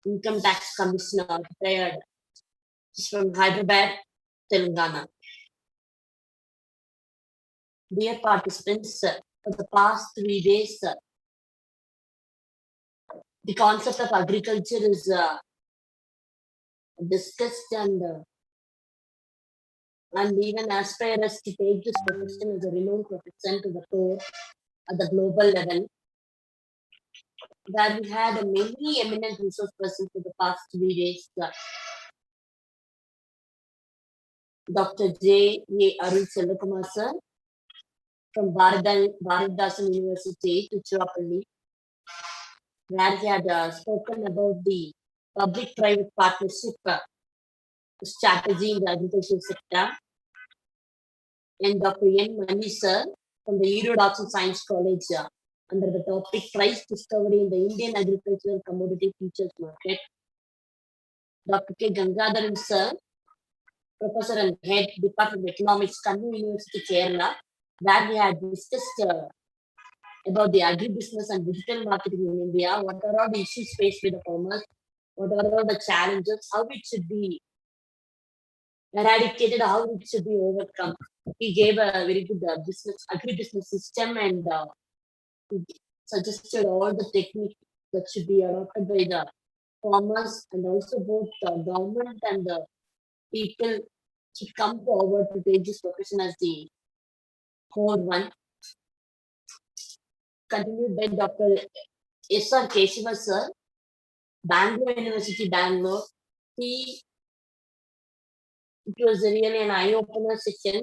Income Tax Commissioner, retired. She's from Hyderabad, Telangana. Dear participants, for the past 3 days, the concept of agriculture is discussed and even aspire us to take this profession as a renowned profession to the core at the global level, where we had many eminent resource persons for the past 3 days. Dr. J. A. Arun Selvakumar sir from Bharatdasan University, Tiruchirappalli, where he had spoken about the public-private partnership strategy in the agricultural sector. And Dr. N. Mani sir from the Erode Arts and Science College under the topic Price Discovery in the Indian Agricultural Commodity Futures Market. Dr. K. Gangadharan sir, Professor and Head, Department of Economics, Kannur University, Kerala, where we had discussed about the agribusiness and digital marketing in India, what are all the issues faced with the farmers, what are all the challenges, how it should be eradicated, how it should be overcome. He gave a very good agribusiness system and he suggested all the techniques that should be adopted by the farmers and also both the government and the people should come forward to take this profession as the core one. Continued by Dr. S.R. Keshiva sir, Bangalore University, Bangalore. It was really an eye-opener session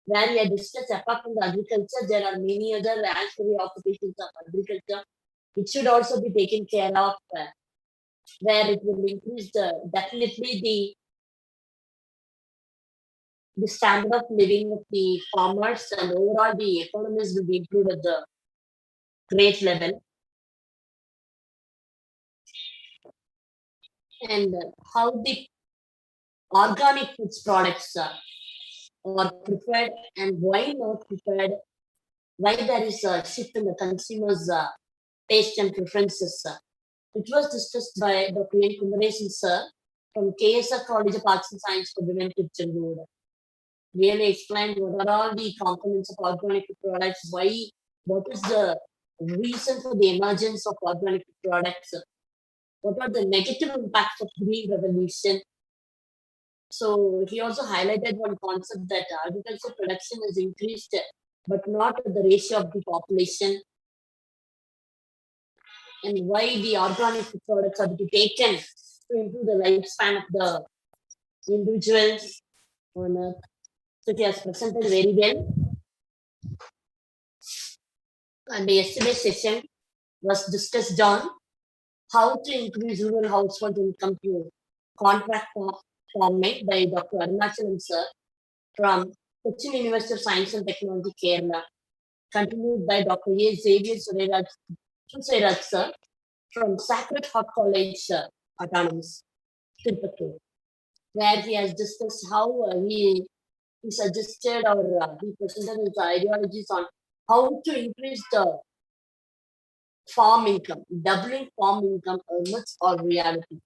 where he had discussed apart from the agriculture, there are many other ancillary occupations of agriculture which should also be taken care of, where it will increase definitely the standard of living of the farmers and overall the economies will be improved at the great level. And how the organic foods products are preferred and why not preferred, why there is a shift in the consumers' taste and preferences. It was discussed by Dr. N. Kumaresan sir from KSR College of Arts and Science for Women, Tiruchendur. Really explained what are all the components of organic food products, what is the reason for the emergence of organic food products, what are the negative impacts of green revolution. So he also highlighted one concept that agricultural production has increased, but not at the ratio of the population, and why the organic food products are to be taken to improve the lifespan of the individuals on Earth. So he has presented very well. And yesterday's session was discussed on how to increase rural household income through contract farming by Dr. Arunachalam sir from Cochin University of Science and Technology, Kerala, continued by Dr. A. Xavier Sureraj sir from Sacred Heart College, Autonomous, Tirupattur, where he has discussed how he suggested or he presented his ideologies on how to increase the farm income, doubling farm income myths or reality.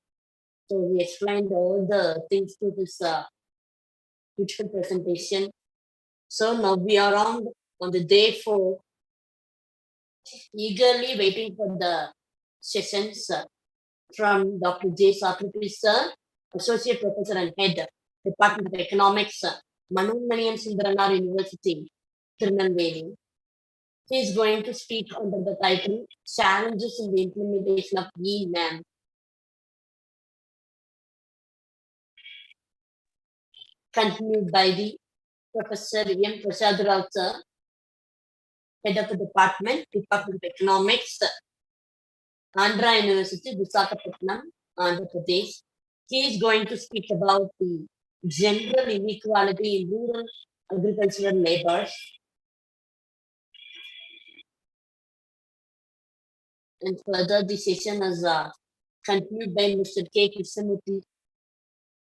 So he explained all the things to this beautiful presentation. So now we are on the day 4, eagerly waiting for the sessions from Dr. J. Socrates sir, Associate Professor and Head, Department of Economics, Manonmaniam Sundaranar University, Tirunelveli. He is going to speak under the title Challenges in the Implementation of E-NAM. Continued by the Professor M. Prasad Rao sir, Head of the Department of Economics, Andhra University, Visakhapatnam, Andhra Pradesh. He is going to speak about the general inequality in rural agricultural labors. And further, the session is continued by Mr. K. Krishnamurthy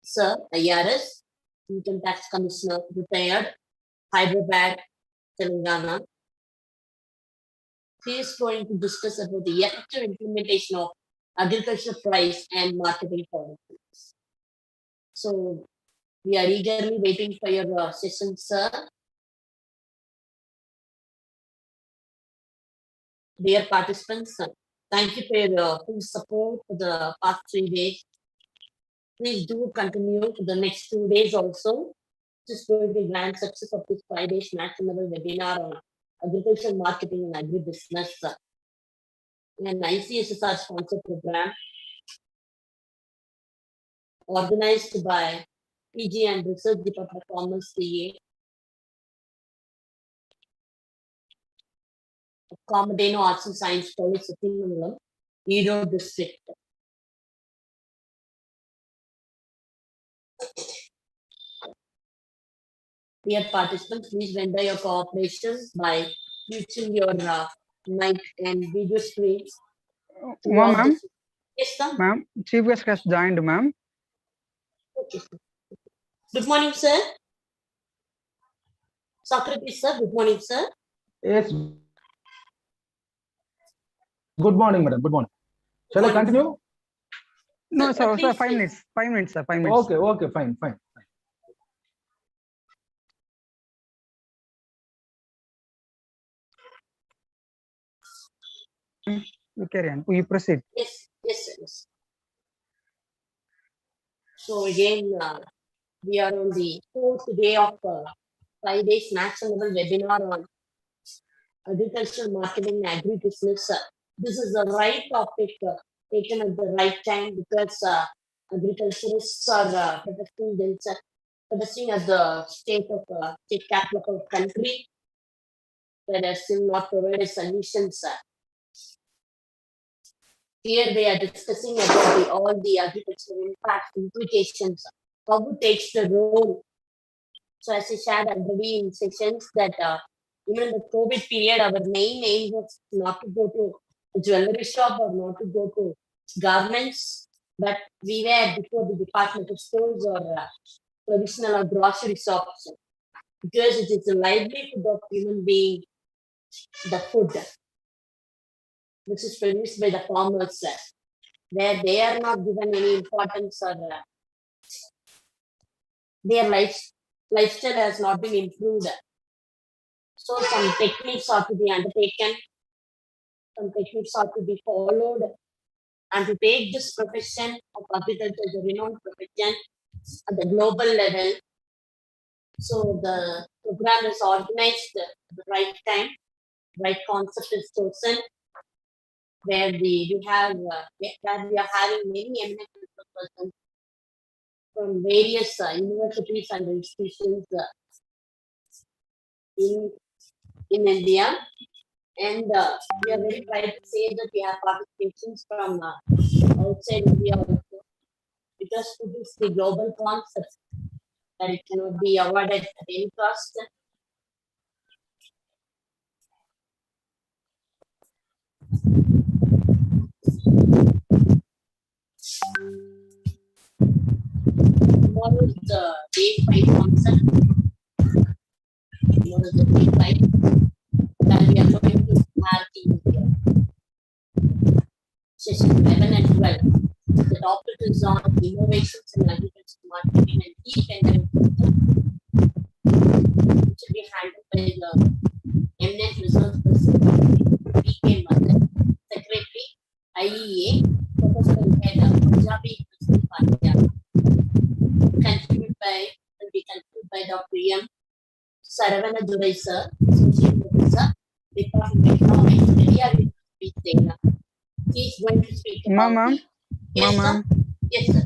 sir, IRS, Income Tax Commissioner, retired, Hyderabad, Telangana. He is going to discuss about the effective implementation of agriculture price and marketing policies. So we are eagerly waiting for your session, sir. Dear participants, thank you for your full support for the past 3 days. Please do continue for the next 2 days also. This is going to be grand success of this 5 days national webinar on agriculture marketing and agribusiness. An ICSSR sponsored program organized by PG and Research Department of Commerce CA, Commodano Arts and Science College, Sittingamulam, Erode District. Dear participants, please render your cooperation by using your mic and video screens. Ma'am, Yes, sir. ma'am, Chief Guest has joined, ma'am. Okay, sir. Good morning, sir. Socrates, sir. Good morning, sir. Yes. Good morning, madam. Good morning. Shall I continue? No, Sir, sir, please, 5 minutes. 5 minutes, sir. 5 minutes. Okay, fine. You carry on. You proceed. Yes, sir. Yes. So again, we are on the 4th day of 5 days national webinar on agricultural marketing and agribusiness. This is the right topic taken at the right time because agriculturists are protesting themselves, protesting at the state capital of our country that are still not provided solutions. Here they are discussing about all the agricultural impact implications, how it takes the role. So as I shared already in sessions that even in the COVID period, our main aim was not to go to a jewelry shop or not to go to garments, but we were before the departmental stores or traditional or grocery shops because it is the livelihood of human being, the food which is produced by the farmers, where they are not given any importance or their lifestyle has not been improved. So some techniques are to be undertaken, some techniques are to be followed, and to take this profession of agriculture as a renowned profession at the global level. So the program is organized at the right time, right concept is chosen, where we are having many eminent persons from various universities and institutions in India. And we are very proud to say that we have participations from outside India also, because food is the global concept that it cannot be avoided at any cost. Tomorrow is the day 5 concept. Tomorrow is the day 5. Then we are going to have the session 11 and 12. The topic is on innovations in agriculture marketing and key tender which will be handled by the eminent resource person PK Mother, Secretary IEA, Professor Head Punjabi University Punjab. Contributed by Dr. M. Saravana Durai sir, Associate Professor, Department of Economics, India University, Tehran. He is going to speak about Ma'am. Yes, Ma'am. sir. Yes, sir.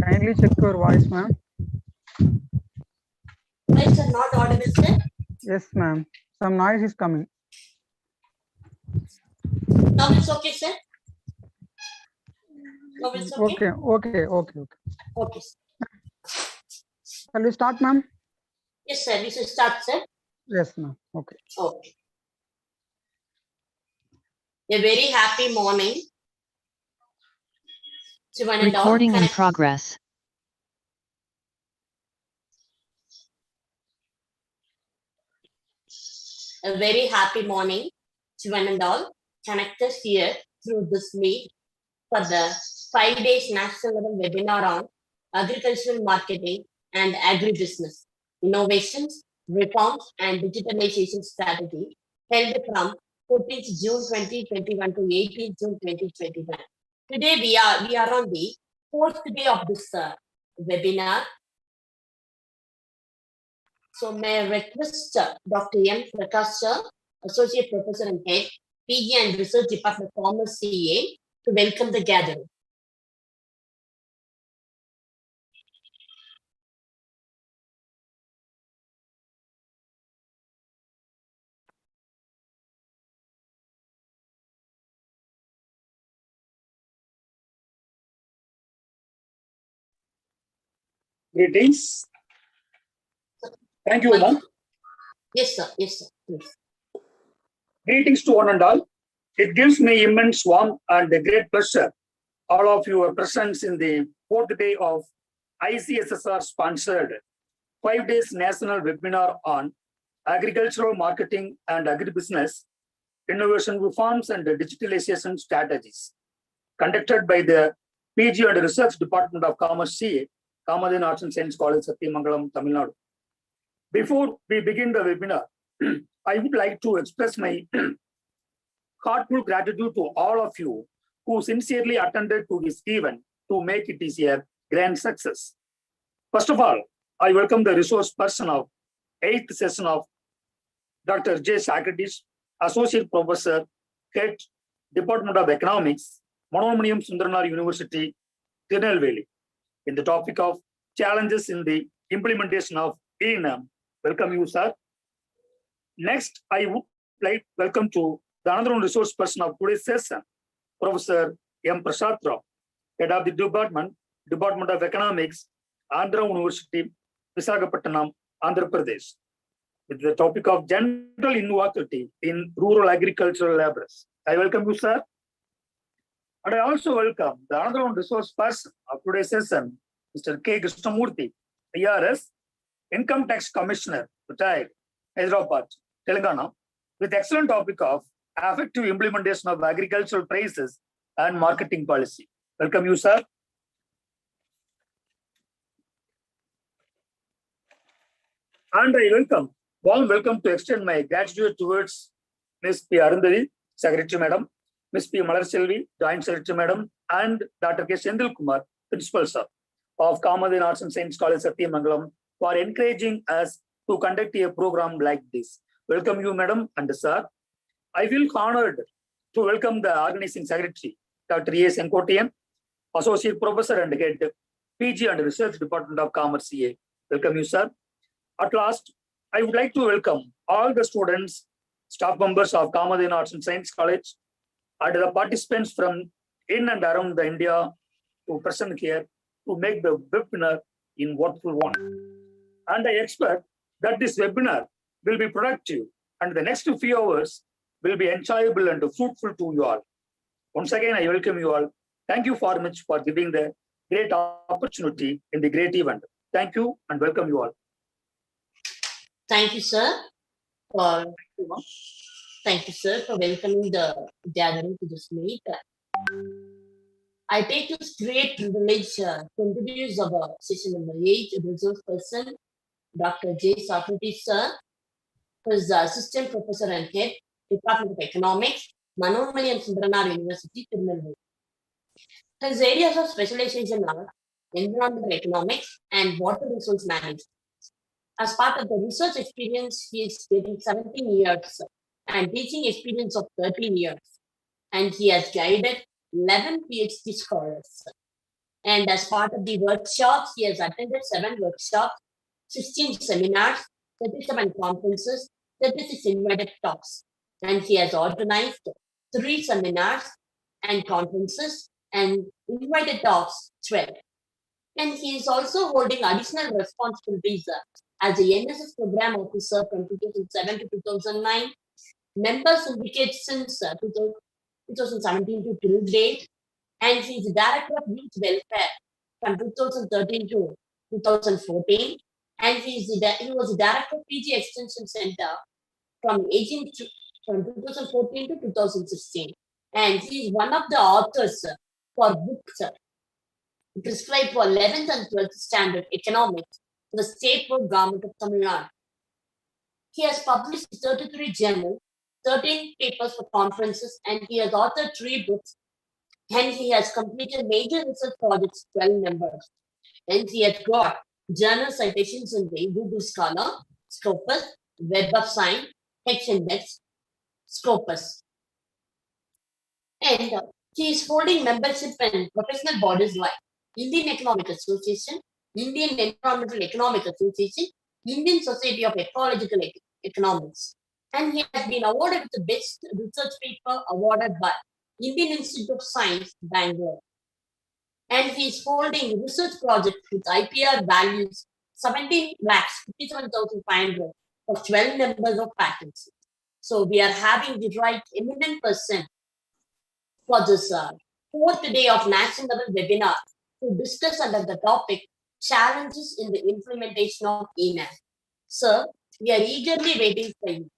Kindly check your voice, ma'am. Why is sir not audible, sir? Yes, ma'am. Some noise is coming. Now it's okay, sir. Now it's okay. Okay. Okay. Shall we start, ma'am? Yes, sir. We should start, sir. Yes, ma'am. Okay. Okay. A very happy morning. Recording in progress. A very happy morning to one and all connected here through this meet. for the 5 days national level webinar on agricultural marketing and agribusiness, innovations, reforms, and digitalization strategy held from 14th June 2021 to 18th June 2021. Today we are on the fourth day of this webinar. So may I request Dr. M. Prakash sir, Associate Professor and Head, PG and Research Department, Commerce CA, to welcome the gathering. Greetings. Thank you, ma'am. Yes, sir. Yes, sir. Please. Greetings to one and all. It gives me immense warmth and a great pleasure, all of your presence in the fourth day of ICSSR sponsored 5 days national webinar on agricultural marketing and agribusiness, innovation reforms and digitalization strategies, conducted by the PG and Research Department of Commerce CA, Kamadin Arts and Science College, Satyamangalam, Tamil Nadu. Before we begin the webinar, I would like to express my heartfelt gratitude to all of you who sincerely attended to this event to make it a grand success. First of all, I welcome the resource person of 8th session of Dr. J. Socrates, Associate Professor, Head, Department of Economics, Manomaniyam Sundaranaar University, Tirunelveli, in the topic of challenges in the implementation of E-NAM. Welcome you, sir. Next, I would like to welcome to the another resource person of today's session, Professor M. Prasad Rao, Head of the Department of Economics, Andhra University, Visakhapatnam, Andhra Pradesh, with the topic of general inequality in rural agricultural laborers. I welcome you, sir. And I also welcome the another resource person of today's session, Mr. K. Krishnamurthy, IRS, Income Tax Commissioner, retired, Hyderabad, Telangana, with excellent topic of effective implementation of agricultural prices and marketing policy. Welcome you, sir. And I warm welcome to extend my gratitude towards Ms. P. Arundhati, Secretary Madam, Ms. P. Malar Selvi, Joint Secretary Madam, and Dr. K. Sendil Kumar, Principal Sir of Kamadin Arts and Science College, Satyamangalam, for encouraging us to conduct a program like this. Welcome you, Madam and Sir. I feel honored to welcome the Organizing Secretary, Dr. E.S. Enkotian, Associate Professor and Head, PG and Research Department of Commerce CA. Welcome you, sir. At last, I would like to welcome all the students, staff members of Kamadin Arts and Science College, and the participants from in and around the India to present here to make the webinar in worthwhile one. And I expect that this webinar will be productive and the next few hours will be enjoyable and fruitful to you all. Once again, I welcome you all. Thank you very much for giving the great opportunity in the great event. Thank you and welcome you all. Thank you, sir, for welcoming the gathering to this meet. I take this great privilege to introduce our session number 8, resource person, Dr. J. Socrates, sir, who is the Assistant Professor and Head, Department of Economics, Manomaniyam Sundaranaar University, Tirunelveli. His areas of specialization are environmental economics and water resource management. As part of the research experience, he is getting 17 years and teaching experience of 13 years. And he has guided 11 PhD scholars. And as part of the workshops, he has attended 7 workshops, 16 seminars, 37 conferences, 36 invited talks. And he has organized 3 seminars and conferences and invited talks 12. And he is also holding additional responsibilities as a NSS program officer from 2007 to 2009, member syndicate since 2017 to till date, and he is director of youth welfare from 2013 to 2014, and he was director of PG Extension Center from 2014 to 2016, and he is one of the authors for books prescribed for 11th and 12th standard economics to the state board government of Tamil Nadu. He has published 33 journals, 13 papers for conferences, and he has authored 3 books. And he has completed major research projects, 12 members. And he has got journal citations in the Google Scholar, Scopus, Web of Science, H-Index, Scopus. And he is holding membership in professional bodies like Indian Economic Association, Indian Environmental Economic Association, Indian Society of Ecological Economics. And he has been awarded with the Best Research Paper awarded by Indian Institute of Science, Bangalore. And he is holding research projects with IPR values 17 lakhs 57,500 for 12 members of patents. So we are having the right eminent person for this fourth day of national level webinar to discuss under the topic challenges in the implementation of ENAM. Sir, we are eagerly waiting for you.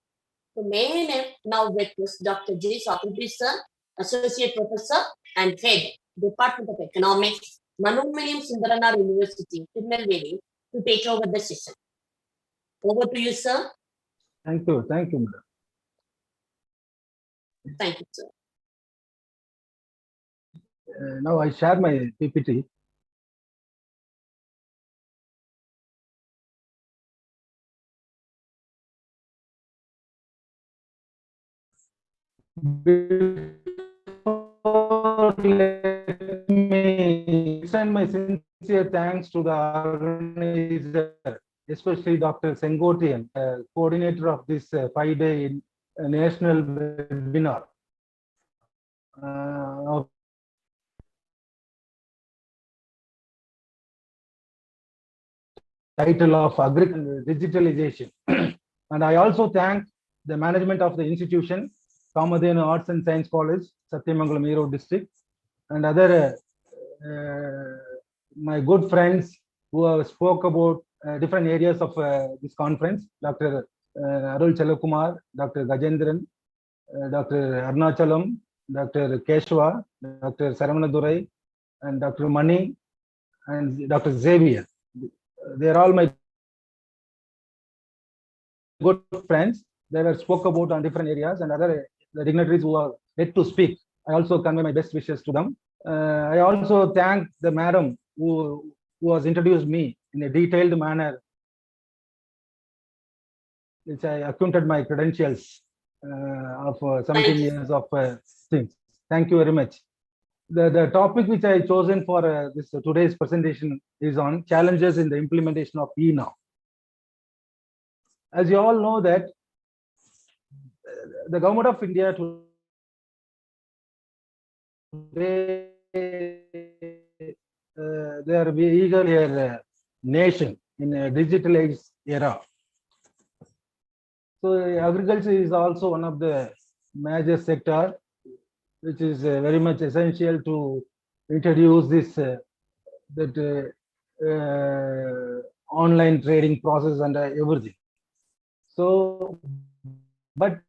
So may I now request Dr. J. Socrates, sir, Associate Professor and Head, Department of Economics, Manomaniam Sundaranar University, Tirunelveli, to take over the session. Over to you, sir. Thank you, madam. Thank you, sir. Now I share my PPT. Let me extend my sincere thanks to the organizer, especially Dr. Sengotian, coordinator of this 5-day national webinar. Of title of Agri Digitalization. And I also thank the management of the institution, Kamadhenu Arts and Science College, Satyamangalam Erode district, and other my good friends who have spoke about different areas of this conference, Dr. Arul Chalakumar, Dr. Gajendran, Dr. Arnachalam, Dr. Keshwa, Dr. Saravanadurai, and Dr. Mani, and Dr. Xavier. They are all my good friends. They were spoke about on different areas, and other dignitaries who are yet to speak. I also convey my best wishes to them. I also thank the madam who has introduced me in a detailed manner, which I accounted my credentials of 17 years of things. Thank you very much. The topic which I chosen for this today's presentation is on challenges in the implementation of ENAM. As you all know that the government of India today, they are eager nation in a digitalized era. So agriculture is also one of the major sector which is very much essential to introduce this online trading process and everything. So, but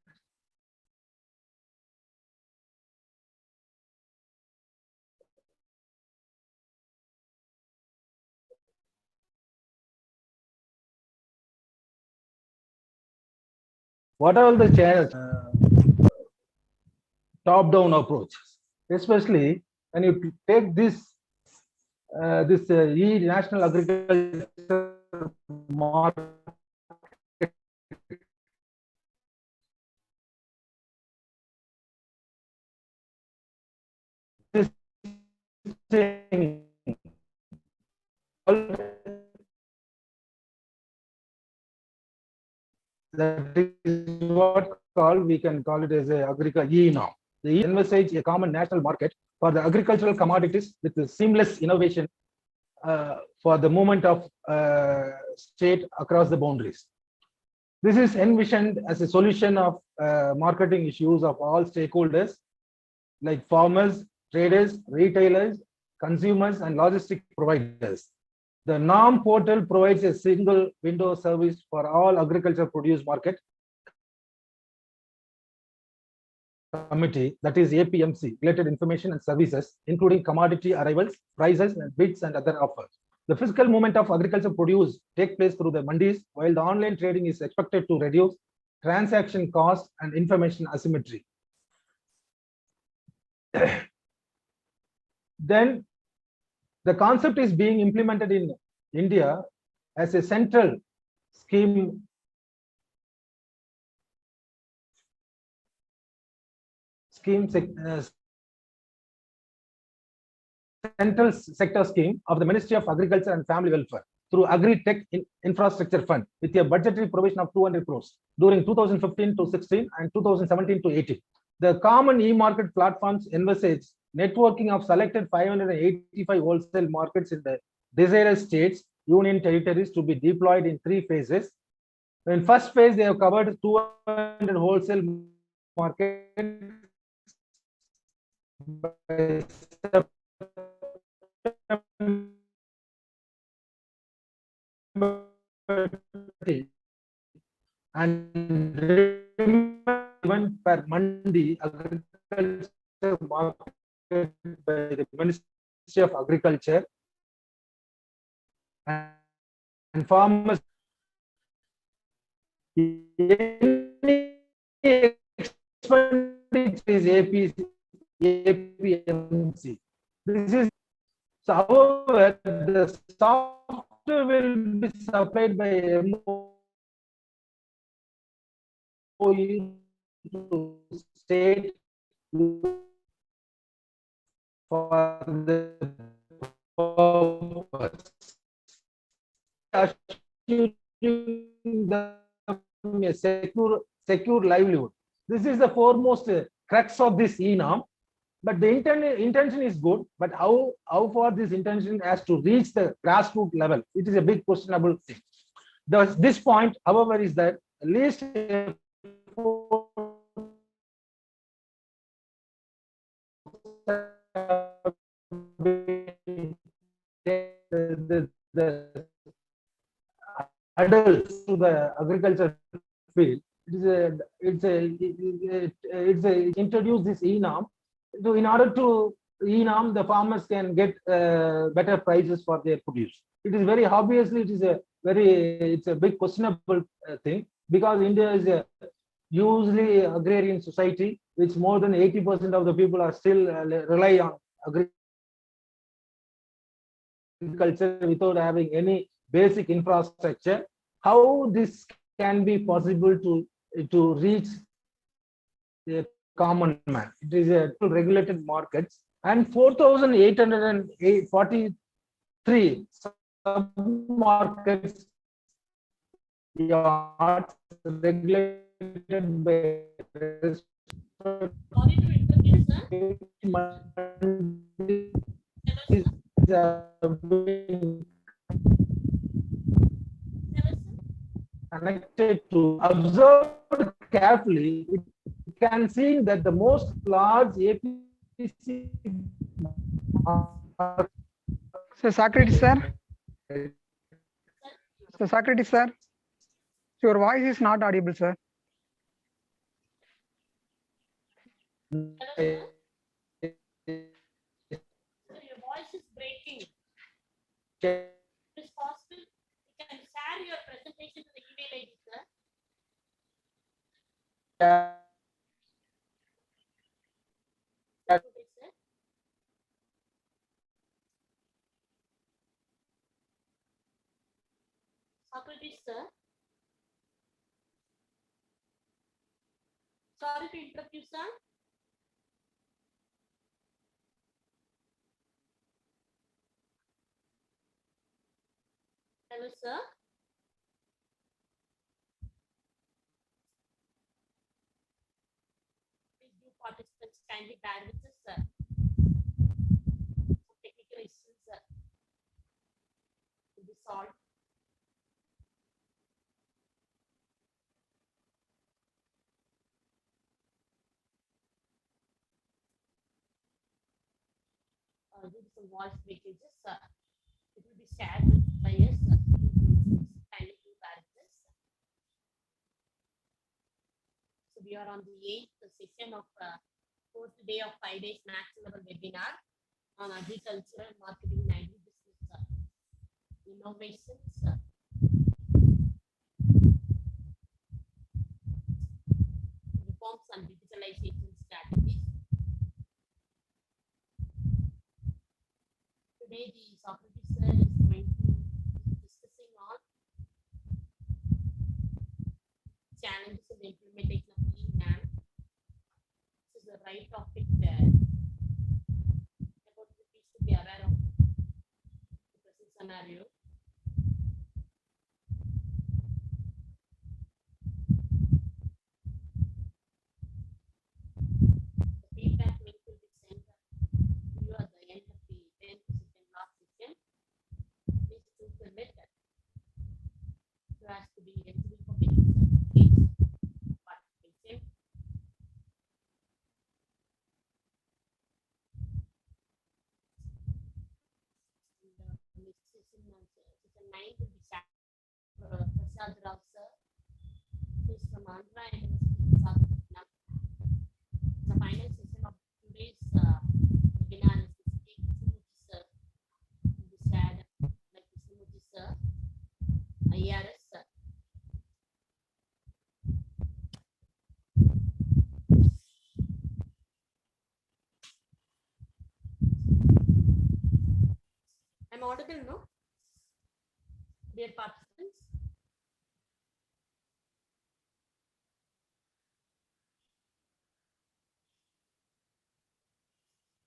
what are the channels? Top-down approach, especially when you take this national agriculture market thing, that is what we can call it as a agriculture ENAM. The envisage a common national market for the agricultural commodities with the seamless innovation for the movement of state across the boundaries. This is envisioned as a solution of marketing issues of all stakeholders like farmers, traders, retailers, consumers, and logistic providers. The NAM portal provides a single window service for all agriculture produce market Committee, that is APMC, related information and services, including commodity arrivals, prices, and bids and other offers. The physical movement of agriculture produce take place through the mandis, while the online trading is expected to reduce transaction cost and information asymmetry. Then the concept is being implemented in India as a central scheme central sector scheme of the Ministry of Agriculture and Family Welfare through Agri Tech Infrastructure Fund with a budgetary provision of 200 crores during 2015 to 16 and 2017 to 18. The common e-market platforms envisage networking of selected 585 wholesale markets in the desired states, union territories to be deployed in 3 phases. In first phase, they have covered 200 wholesale markets by and even per mandi agriculture market by the Ministry of Agriculture and farmers. Any expenditure is APMC. This is so. However, the software will be supplied by MOE to state for the purpose, assuring them a secure livelihood. This is the foremost crux of this e-norm. But the intention is good, but how far this intention has to reach the grassroots level, it is a big questionable thing. This point, however, is that at least the adults to the agriculture field. It's introduce this e-norm. So in order to e-norm, the farmers can get better prices for their produce. It is very obviously it's a big questionable thing, because India is a usually agrarian society, which more than 80% of the people are still rely on agriculture without having any basic infrastructure. How this can be possible to reach a common man? It is a regulated markets, and 4,843 sub-markets yards regulated by Sorry to interrupt you, sir. Connected to observed carefully, it can see that the most large APC. So Socrates, sir. So Socrates, sir. Your voice is not audible, sir. Hello, sir. Sir, your voice is breaking. If it's possible, you can share your presentation to the email ID, sir. Okay, sir. Socrates, sir. Sorry to interrupt you, sir. Hello, sir. Please do participants kindly bear with us, sir. Some technical issues, sir, to be solved. Due to some voice breakages, sir, it will be shared by us, sir. Kindly do bear with us. So we are on the 8th the session of fourth day of 5 days national level webinar on agricultural marketing and agribusiness innovations. Reforms and digitalization strategies. Today, the Socrates sir is going to be discussing on challenges in the implementation of e-NAM. This is the right topic about which we should be aware of the present scenario. The feedback link will be sent to you at the end of the 10th session, last session. Please fulfill it so as to be eligible for getting participation. And next session 9 will be Prasad Rao sir, who is from Andhra University, Visakhapatnam. The final session of today's webinar is Krishnamurthy sir. Will be shared by Krishnamurthy sir, IRS sir. I'm audible, no? Dear participants.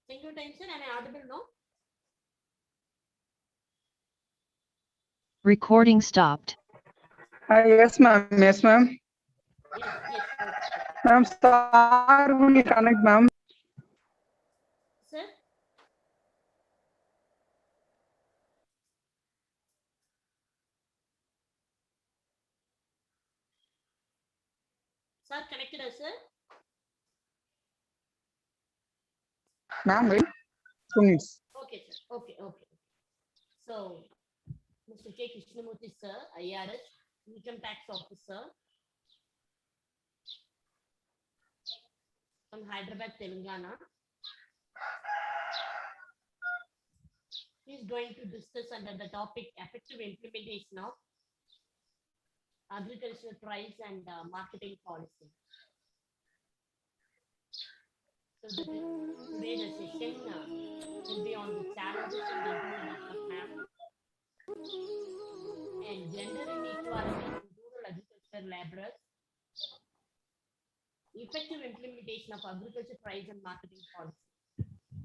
Thank you, attention. Am I audible, no? Recording stopped. Yes, ma'am. Yes, ma'am. Yes, yes. Okay. Ma'am, sir will connect, ma'am. Sir? Sir, connected us, sir? Ma'am, wait 2 minutes. Okay, sir. Okay, okay. So, Mr. K. Krishnamurthy, sir, IRS, Income Tax Officer from Hyderabad, Telangana. He is going to discuss under the topic effective implementation of agricultural price and marketing policy. So today the session will be on the challenges in the implementation of NAM and gender inequality in rural agricultural laborers, effective implementation of agriculture price and marketing policy.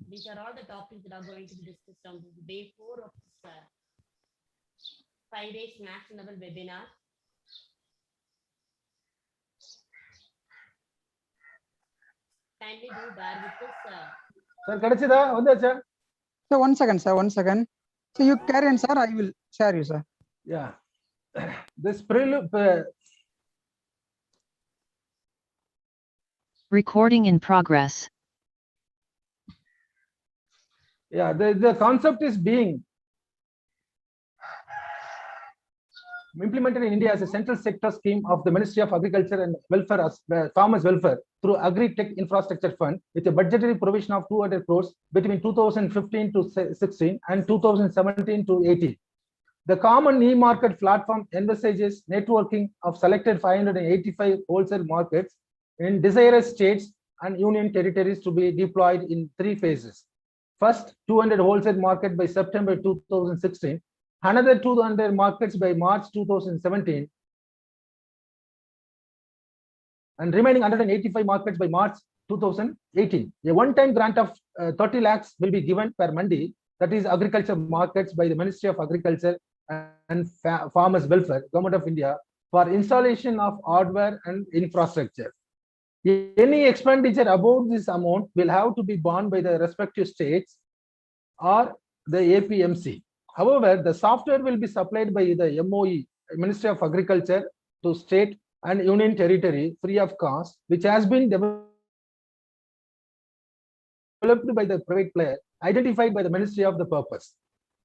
These are all the topics that are going to be discussed on this day 4 of this 5 days national level webinar. Kindly do bear with us. Sir, கிடைச்சதா வந்தாச்சா? So 1 second, sir. 1 second. So you carry on, sir. I will share you, sir. Yeah. This prelude. Recording in progress. Yeah, the concept is being implemented in India as a central sector scheme of the Ministry of Agriculture and Welfare as Farmers Welfare through Agri Tech Infrastructure Fund with a budgetary provision of 200 crores between 2015 to 16 and 2017 to 18. The common e-market platform envisages networking of selected 585 wholesale markets in desirous states and union territories to be deployed in 3 phases. First, 200 wholesale market by September 2016, another 200 markets by March 2017, and remaining 185 markets by March 2018. A one-time grant of 30 lakhs will be given per mandi, that is agriculture markets, by the Ministry of Agriculture and Farmers Welfare, Government of India, for installation of hardware and infrastructure. Any expenditure above this amount will have to be borne by the respective states or the APMC. However, the software will be supplied by the MOE, Ministry of Agriculture, to state and union territory free of cost, which has been developed by the private player, identified by the Ministry of the purpose.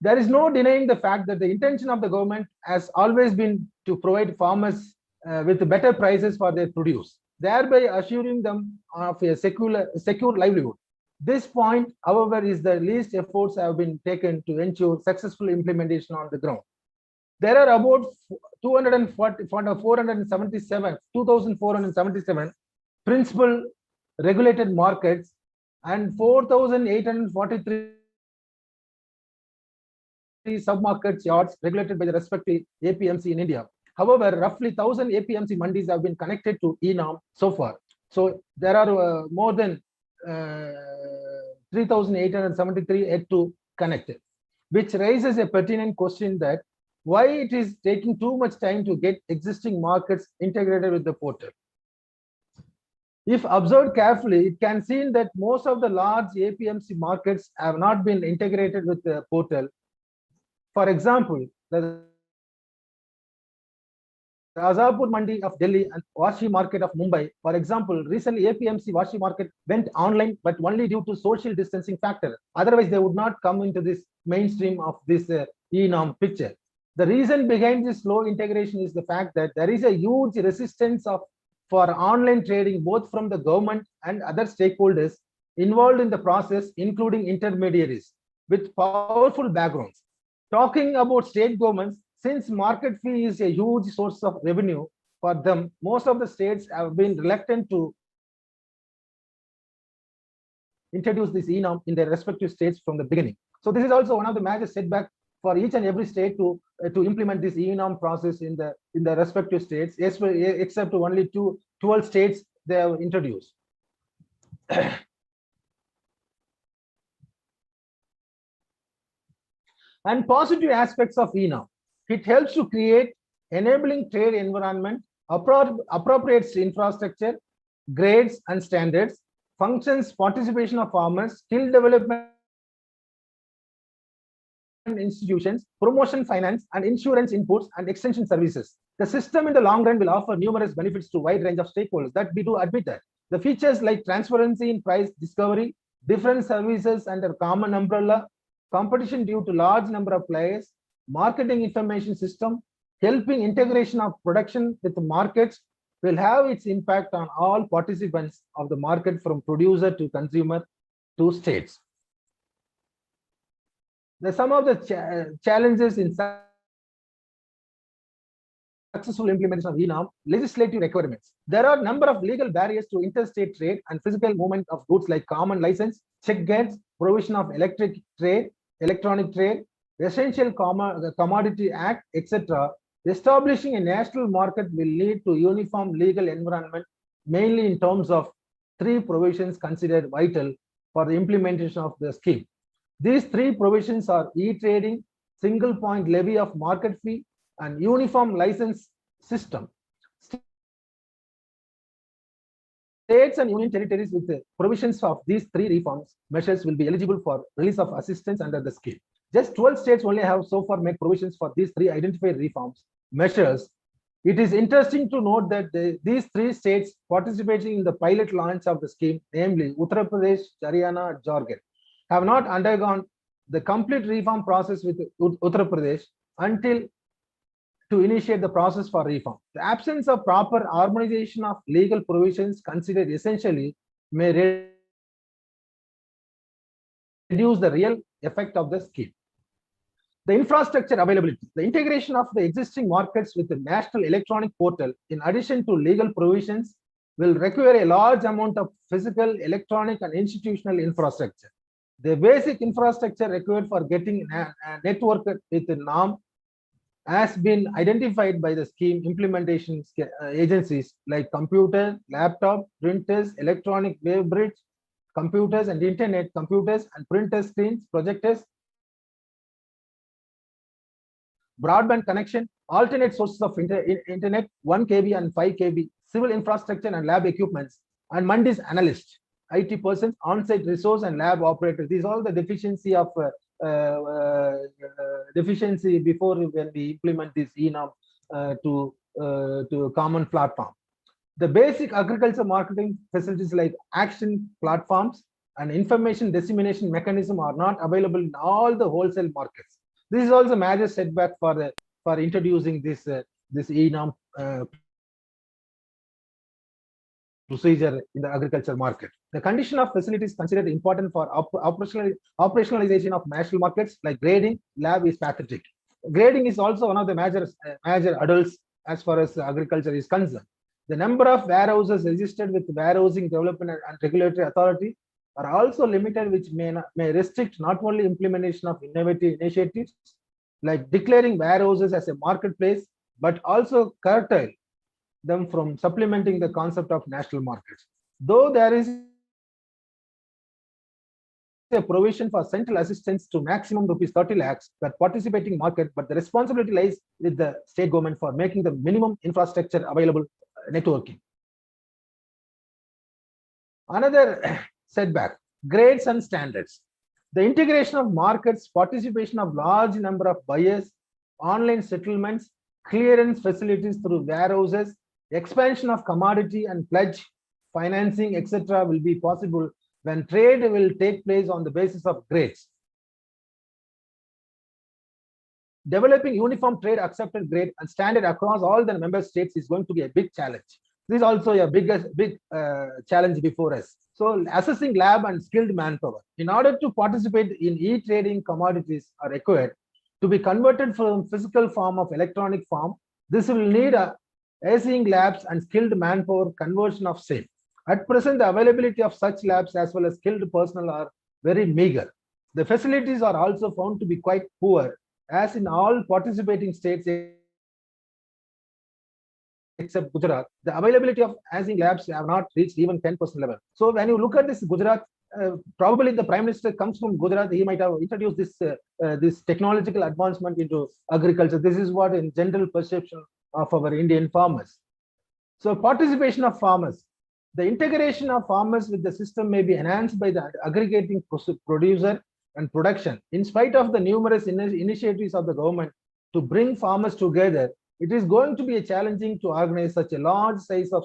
There is no denying the fact that the intention of the government has always been to provide farmers with better prices for their produce. thereby assuring them of a secure livelihood. This point, however, is the least efforts have been taken to ensure successful implementation on the ground. There are about 2,477 principal regulated markets and 4,843 sub-market yards regulated by the respective APMC in India. However, roughly 1,000 APMC mandis have been connected to e-Nam so far. So there are more than 3,873 yet to connect, which raises a pertinent question that why it is taking too much time to get existing markets integrated with the portal. If observed carefully, it can see that most of the large APMC markets have not been integrated with the portal. For example, the Azapur Mandi of Delhi and Washi Market of Mumbai. For example, recently APMC Washi Market went online, but only due to social distancing factor. Otherwise, they would not come into this mainstream of this e-Nam picture. The reason behind this slow integration is the fact that there is a huge resistance for online trading, both from the government and other stakeholders involved in the process, including intermediaries with powerful backgrounds. Talking about state governments, since market fee is a huge source of revenue for them, most of the states have been reluctant to introduce this e-Nam in their respective states from the beginning. So this is also one of the major setbacks for each and every state to implement this e-Nam process in the respective states, except only 12 states they have introduced. And positive aspects of e-Nam. It helps to create enabling trade environment, appropriates infrastructure, grades and standards, functions participation of farmers, skill development institutions, promotion finance and insurance inputs and extension services. The system in the long run will offer numerous benefits to a wide range of stakeholders, that we do admit that. The features like transparency in price discovery, different services under common umbrella, competition due to large number of players, marketing information system, helping integration of production with the markets will have its impact on all participants of the market from producer to consumer to states. Some of the challenges in successful implementation of e-Nam: legislative requirements. There are a number of legal barriers to interstate trade and physical movement of goods like common license, check gates, provision of electronic trade, Essential Commodity Act, etc. Establishing a national market will lead to uniform legal environment, mainly in terms of three provisions considered vital for the implementation of the scheme. These three provisions are e-trading, single point levy of market fee, and uniform license system. States and union territories with the provisions of these three reforms measures will be eligible for release of assistance under the scheme. Just 12 states only have so far made provisions for these three identified reforms measures. It is interesting to note that these three states participating in the pilot launch of the scheme, namely Uttar Pradesh, Haryana, and Jharkhand, have not undergone the complete reform process with Uttar Pradesh until to initiate the process for reform. The absence of proper harmonization of legal provisions considered essentially may reduce the real effect of the scheme. The infrastructure availability. The integration of the existing markets with the national electronic portal, in addition to legal provisions, will require a large amount of physical, electronic, and institutional infrastructure. The basic infrastructure required for getting a network with the NAM has been identified by the scheme implementation agencies like computer, laptop, printers, electronic wave bridge, computers and internet, computers and printer screens, projectors, broadband connection, alternate sources of internet, 1 kb and 5 kb, civil infrastructure and lab equipments, and Mandis analyst, IT persons, on-site resource and lab operators. These are all the deficiency of deficiency before when we implement this e-Nam to common platform. The basic agriculture marketing facilities like action platforms and information dissemination mechanism are not available in all the wholesale markets. This is also a major setback for introducing this e-Nam procedure in the agriculture market. The condition of facilities considered important for operationalization of national markets like grading, lab is pathetic. Grading is also one of the major adults as far as agriculture is concerned. The number of warehouses registered with warehousing development and regulatory authority are also limited, which may restrict not only implementation of innovative initiatives like declaring warehouses as a marketplace, but also curtail them from supplementing the concept of national markets. Though there is a provision for central assistance to maximum rupees 30 lakhs per participating market, but the responsibility lies with the state government for making the minimum infrastructure available networking. Another setback, grades and standards. The integration of markets, participation of large number of buyers, online settlements, clearance facilities through warehouses, expansion of commodity and pledge financing, etc. will be possible when trade will take place on the basis of grades. Developing uniform trade accepted grade and standard across all the member states is going to be a big challenge. This is also a big challenge before us. So assessing lab and skilled manpower. In order to participate in e-trading, commodities are required to be converted from physical form of electronic form. This will need assessing labs and skilled manpower conversion of same. At present, the availability of such labs as well as skilled personnel are very meager. The facilities are also found to be quite poor, as in all participating states except Gujarat. The availability of assessing labs have not reached even 10% level. So when you look at this Gujarat, probably the Prime Minister comes from Gujarat, he might have introduced this technological advancement into agriculture. This is what in general perception of our Indian farmers. So participation of farmers. The integration of farmers with the system may be enhanced by the aggregating producer and production. In spite of the numerous initiatives of the government to bring farmers together, it is going to be challenging to organize such a large size of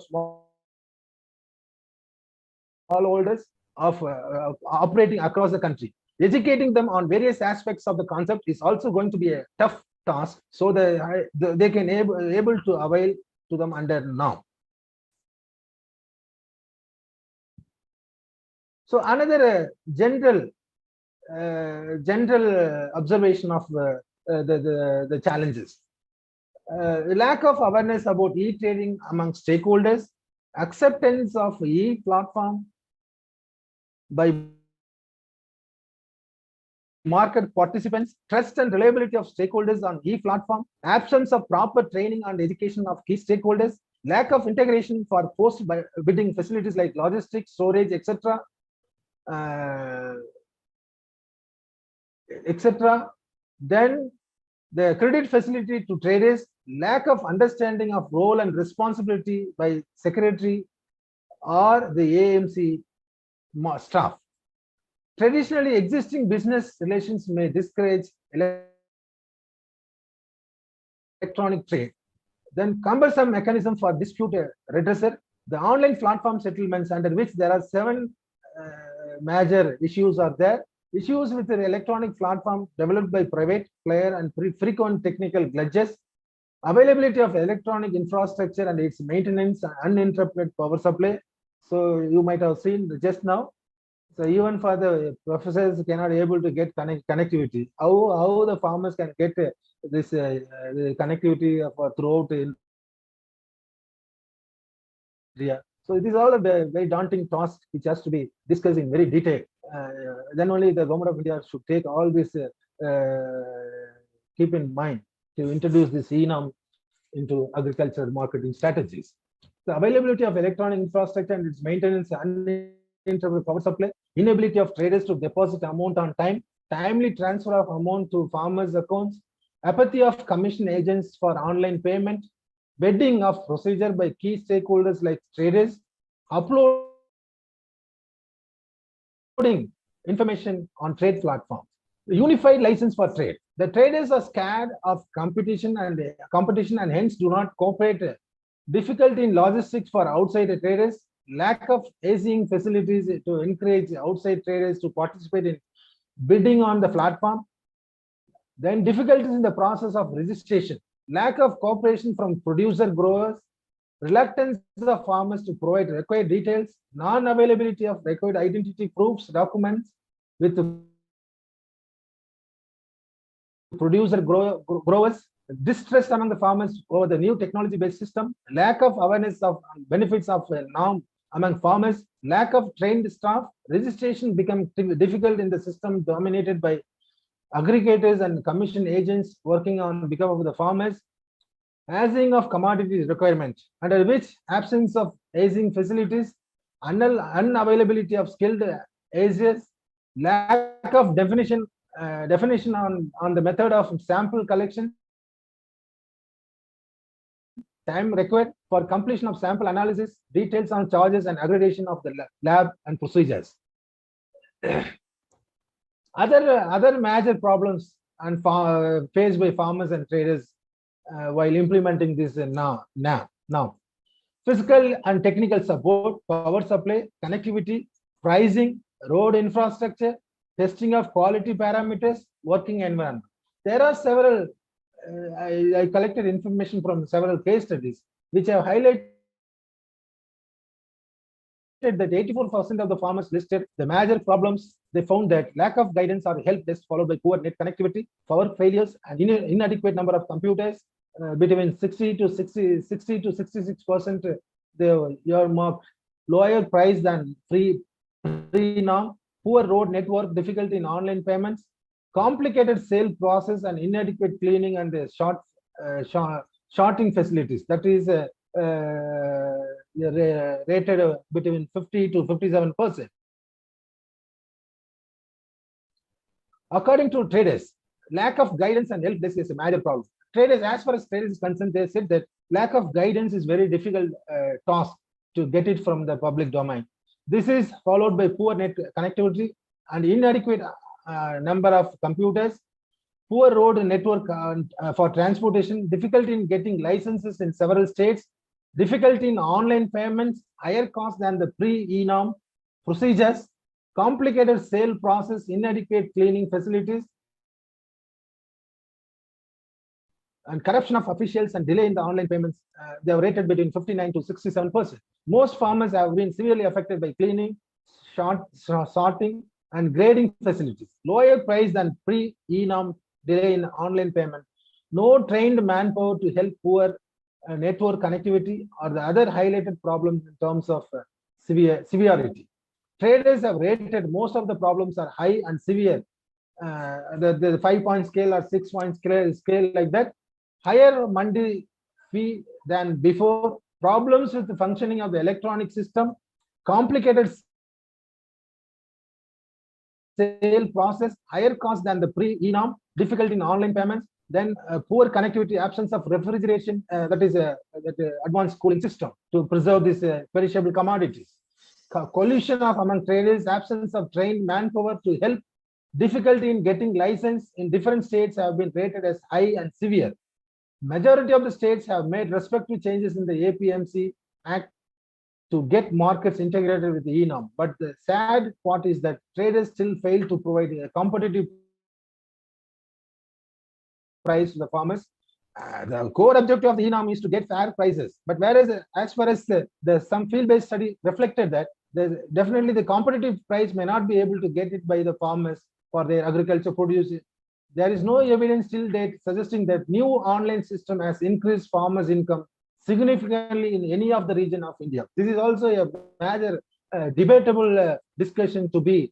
smallholders of operating across the country. Educating them on various aspects of the concept is also going to be a tough task, so that they can able to avail to them under now. So another general observation of the challenges. Lack of awareness about e-trading among stakeholders, acceptance of e-platform by market participants, trust and reliability of stakeholders on e-platform, absence of proper training and education of key stakeholders, lack of integration for post-bidding facilities like logistics, storage, etc. Etc. Then the credit facility to traders, lack of understanding of role and responsibility by secretary or the AMC staff. Traditionally, existing business relations may discourage electronic trade. Then cumbersome mechanism for dispute redressal. The online platform settlements, under which there are 7 major issues are there. Issues with the electronic platform developed by private player and frequent technical glitches. Availability of electronic infrastructure and its maintenance and uninterrupted power supply. So you might have seen just now. So even for the professors cannot able to get connectivity. How the farmers can get this connectivity throughout India. So it is all a very daunting task which has to be discussed in very detail. Then only the government of India should take all this, keep in mind to introduce this ENAM into agricultural marketing strategies. The availability of electronic infrastructure and its maintenance and uninterrupted power supply, inability of traders to deposit amount on time, timely transfer of amount to farmers' accounts, apathy of commission agents for online payment, vetting of procedure by key stakeholders like traders, uploading information on trade platforms, the unified license for trade. The traders are scared of competition and hence do not cooperate. Difficulty in logistics for outside traders, lack of ACing facilities to encourage outside traders to participate in bidding on the platform. Then difficulties in the process of registration, lack of cooperation from producer growers, reluctance of farmers to provide required details, non-availability of required identity proofs, documents with growers, distrust among the farmers over the new technology-based system, lack of awareness of benefits of norm among farmers, lack of trained staff, registration become difficult in the system dominated by aggregators and commission agents working on behalf of the farmers, hazing of commodities requirement, under which absence of hazing facilities, unavailability of skilled hazers, lack of definition on the method of sample collection, time required for completion of sample analysis, details on charges and aggregation of the lab and procedures. Other major problems and faced by farmers and traders while implementing this now. Physical and technical support, power supply, connectivity, pricing, road infrastructure, testing of quality parameters, working environment. There are several, I collected information from several case studies, which have highlighted that 84% of the farmers listed the major problems. They found that lack of guidance or help desk followed by poor net connectivity, power failures, and inadequate number of computers. Between 60 to 66%, they earmarked lower price than pre-norm, poor road network, difficulty in online payments, complicated sale process, and inadequate cleaning and shorting facilities. That is rated between 50 to 57%. According to traders, lack of guidance and help desk is a major problem. Traders, as far as traders is concerned, they said that lack of guidance is very difficult task to get it from the public domain. This is followed by poor net connectivity and inadequate number of computers, poor road network for transportation, difficulty in getting licenses in several states, difficulty in online payments, higher cost than the pre-ENOM procedures, complicated sale process, inadequate cleaning facilities, and corruption of officials and delay in the online payments. They are rated between 59 to 67%. Most farmers have been severely affected by cleaning, sorting, and grading facilities. Lower price than pre-ENOM, delay in online payment, no trained manpower to help poor network connectivity, or the other highlighted problems in terms of severity. Traders have rated most of the problems are high and severe. The 5-point scale or 6-point scale like that. Higher mandi fee than before, problems with the functioning of the electronic system, complicated sale process, higher cost than the pre-ENOM, difficulty in online payments, then poor connectivity, absence of refrigeration, that is advanced cooling system to preserve these perishable commodities. Collusion of among traders, absence of trained manpower to help, difficulty in getting license in different states have been rated as high and severe. Majority of the states have made respective changes in the APMC Act to get markets integrated with the ENOM. But the sad part is that traders still fail to provide a competitive price to the farmers. The core objective of the ENOM is to get fair prices. But whereas, as far as some field-based study reflected that definitely the competitive price may not be able to get it by the farmers for their agriculture produce. There is no evidence till date suggesting that new online system has increased farmers' income significantly in any of the region of India. This is also a major debatable discussion to be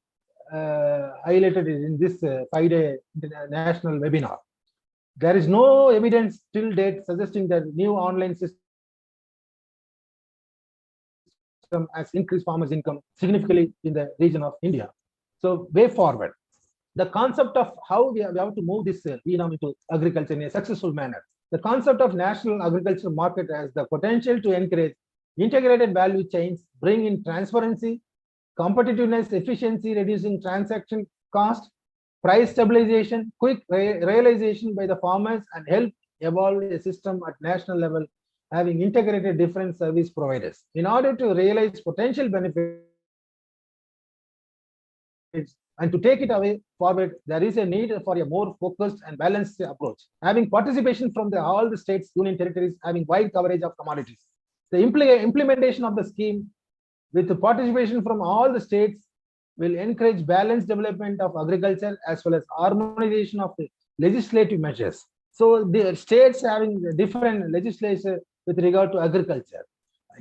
highlighted in this 5-day national webinar. There is no evidence till date suggesting that new online system has increased farmers' income significantly in the region of India. So, way forward, the concept of how we have to move this ENOM into agriculture in a successful manner. The concept of national agricultural market has the potential to encourage integrated value chains, bring in transparency, competitiveness, efficiency, reducing transaction cost, price stabilization, quick realization by the farmers, and help evolve a system at national level having integrated different service providers. In order to realize potential benefits and to take it away forward, there is a need for a more focused and balanced approach, having participation from all the states, union territories, having wide coverage of commodities. The implementation of the scheme with the participation from all the states will encourage balanced development of agriculture as well as harmonization of the legislative measures. So the states having different legislation with regard to agriculture.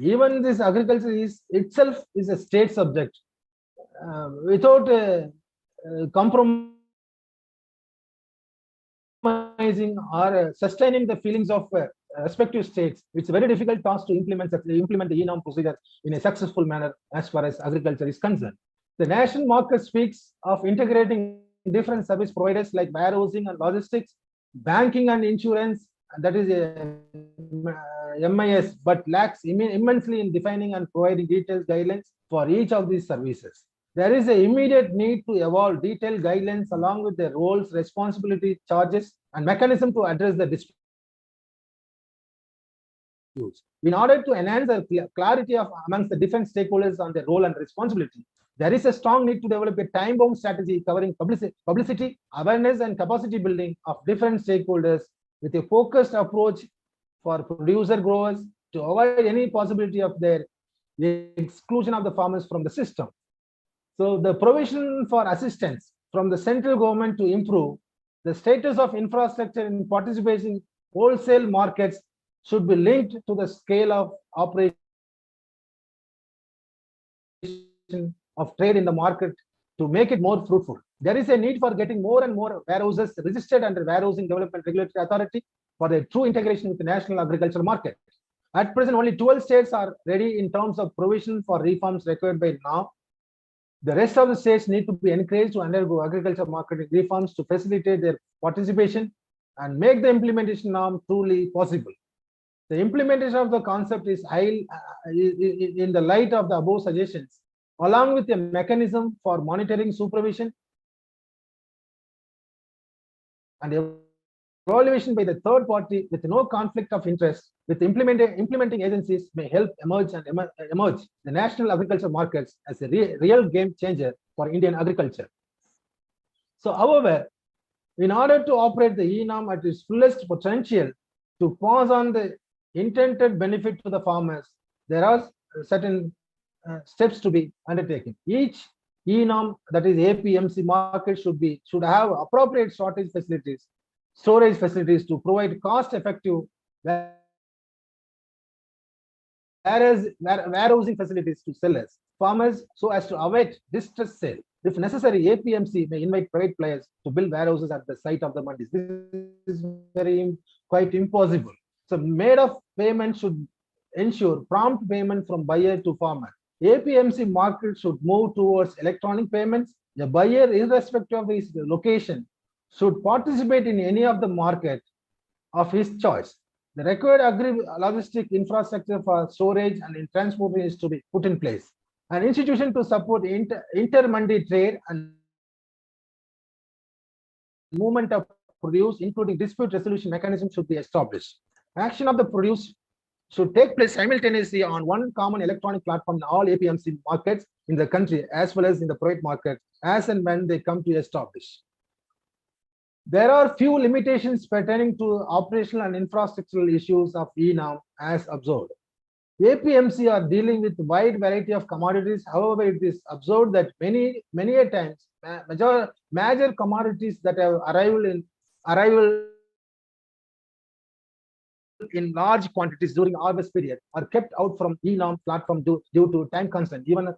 Even this agriculture is itself is a state subject without compromising or sustaining the feelings of respective states. It's a very difficult task to implement the e-norm procedure in a successful manner as far as agriculture is concerned. The national market speaks of integrating different service providers like warehousing and logistics, banking and insurance, and that is a MIS, but lacks immensely in defining and providing detailed guidelines for each of these services. There is an immediate need to evolve detailed guidelines along with the roles, responsibility, charges, and mechanism to address the disputes. In order to enhance the clarity of amongst the different stakeholders on their role and responsibility, there is a strong need to develop a time-bound strategy covering publicity, awareness, and capacity building of different stakeholders with a focused approach for producer growers to avoid any possibility of their exclusion of the farmers from the system. So the provision for assistance from the central government to improve the status of infrastructure in participating wholesale markets should be linked to the scale of operation of trade in the market to make it more fruitful. There is a need for getting more and more warehouses registered under Warehousing Development Regulatory Authority for the true integration with the national agricultural market. At present, only 12 states are ready in terms of provision for reforms required by now. The rest of the states need to be encouraged to undergo agriculture marketing reforms to facilitate their participation and make the implementation norm truly possible. The implementation of the concept is high in the light of the above suggestions, along with a mechanism for monitoring, supervision, and evaluation by the third party with no conflict of interest with implementing agencies may help emerge the national agriculture markets as a real game changer for Indian agriculture. So, however, in order to operate the e-norm at its fullest potential to pass on the intended benefit to the farmers, there are certain steps to be undertaken. Each e-norm, that is APMC market, should have appropriate storage facilities to provide cost-effective warehousing facilities to sellers, farmers, so as to avoid distress sale. If necessary, APMC may invite private players to build warehouses at the site of the mandis. This is quite impossible. So, mode of payment should ensure prompt payment from buyer to farmer. APMC market should move towards electronic payments. The buyer, irrespective of his location, should participate in any of the market of his choice. The required agri-logistic infrastructure for storage and transportation is to be put in place. An institution to support inter-mandi trade and movement of produce, including dispute resolution mechanism, should be established. Action of the produce should take place simultaneously on one common electronic platform in all APMC markets in the country as well as in the private market, as and when they come to establish. There are few limitations pertaining to operational and infrastructural issues of e-norm as observed. APMC are dealing with wide variety of commodities. However, it is observed that many a times major commodities that have arrival in large quantities during harvest period are kept out from e-norm platform due to time constraint. Even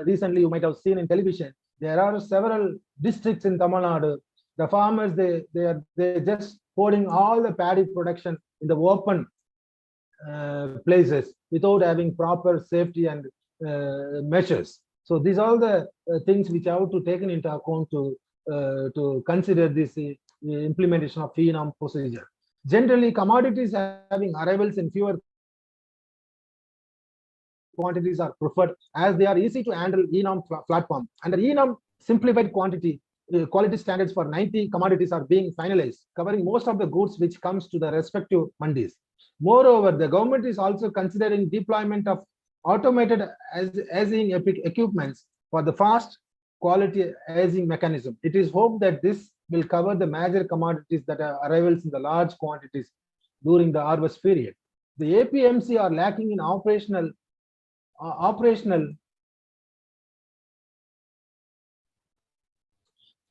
recently, you might have seen in television, there are several districts in Tamil Nadu. The farmers, they're just holding all the paddy production in the open places without having proper safety and measures. So these are the things which have to taken into account to consider this implementation of e-norm procedure. Generally, commodities having arrivals in fewer quantities are preferred as they are easy to handle e-norm platform. Under e-norm simplified quality standards for 90 commodities are being finalized, covering most of the goods which comes to the respective mandis. Moreover, the government is also considering deployment of automated hazing equipments for the fast quality hazing mechanism. It is hoped that this will cover the major commodities that are arrivals in the large quantities during the harvest period. the APMC are lacking in operational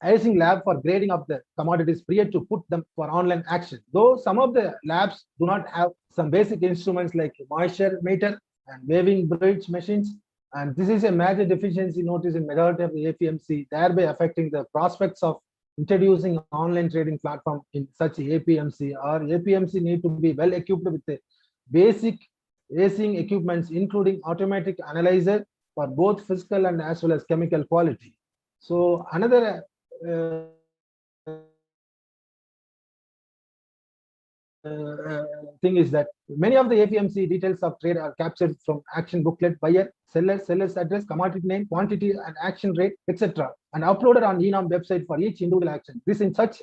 icing lab for grading of the commodities prior to put them for online action. Though some of the labs do not have some basic instruments like moisture meter and waving bridge machines, and this is a major deficiency noticed in majority of the APMC, thereby affecting the prospects of introducing online trading platform in such APMC. Or APMC need to be well equipped with the basic racing equipments, including automatic analyzer for both physical and as well as chemical quality. So another thing is that many of the APMC details of trade are captured from action booklet, buyer, seller, seller's address, commodity name, quantity and action rate, etc., and uploaded on ENOM website for each individual action. This in such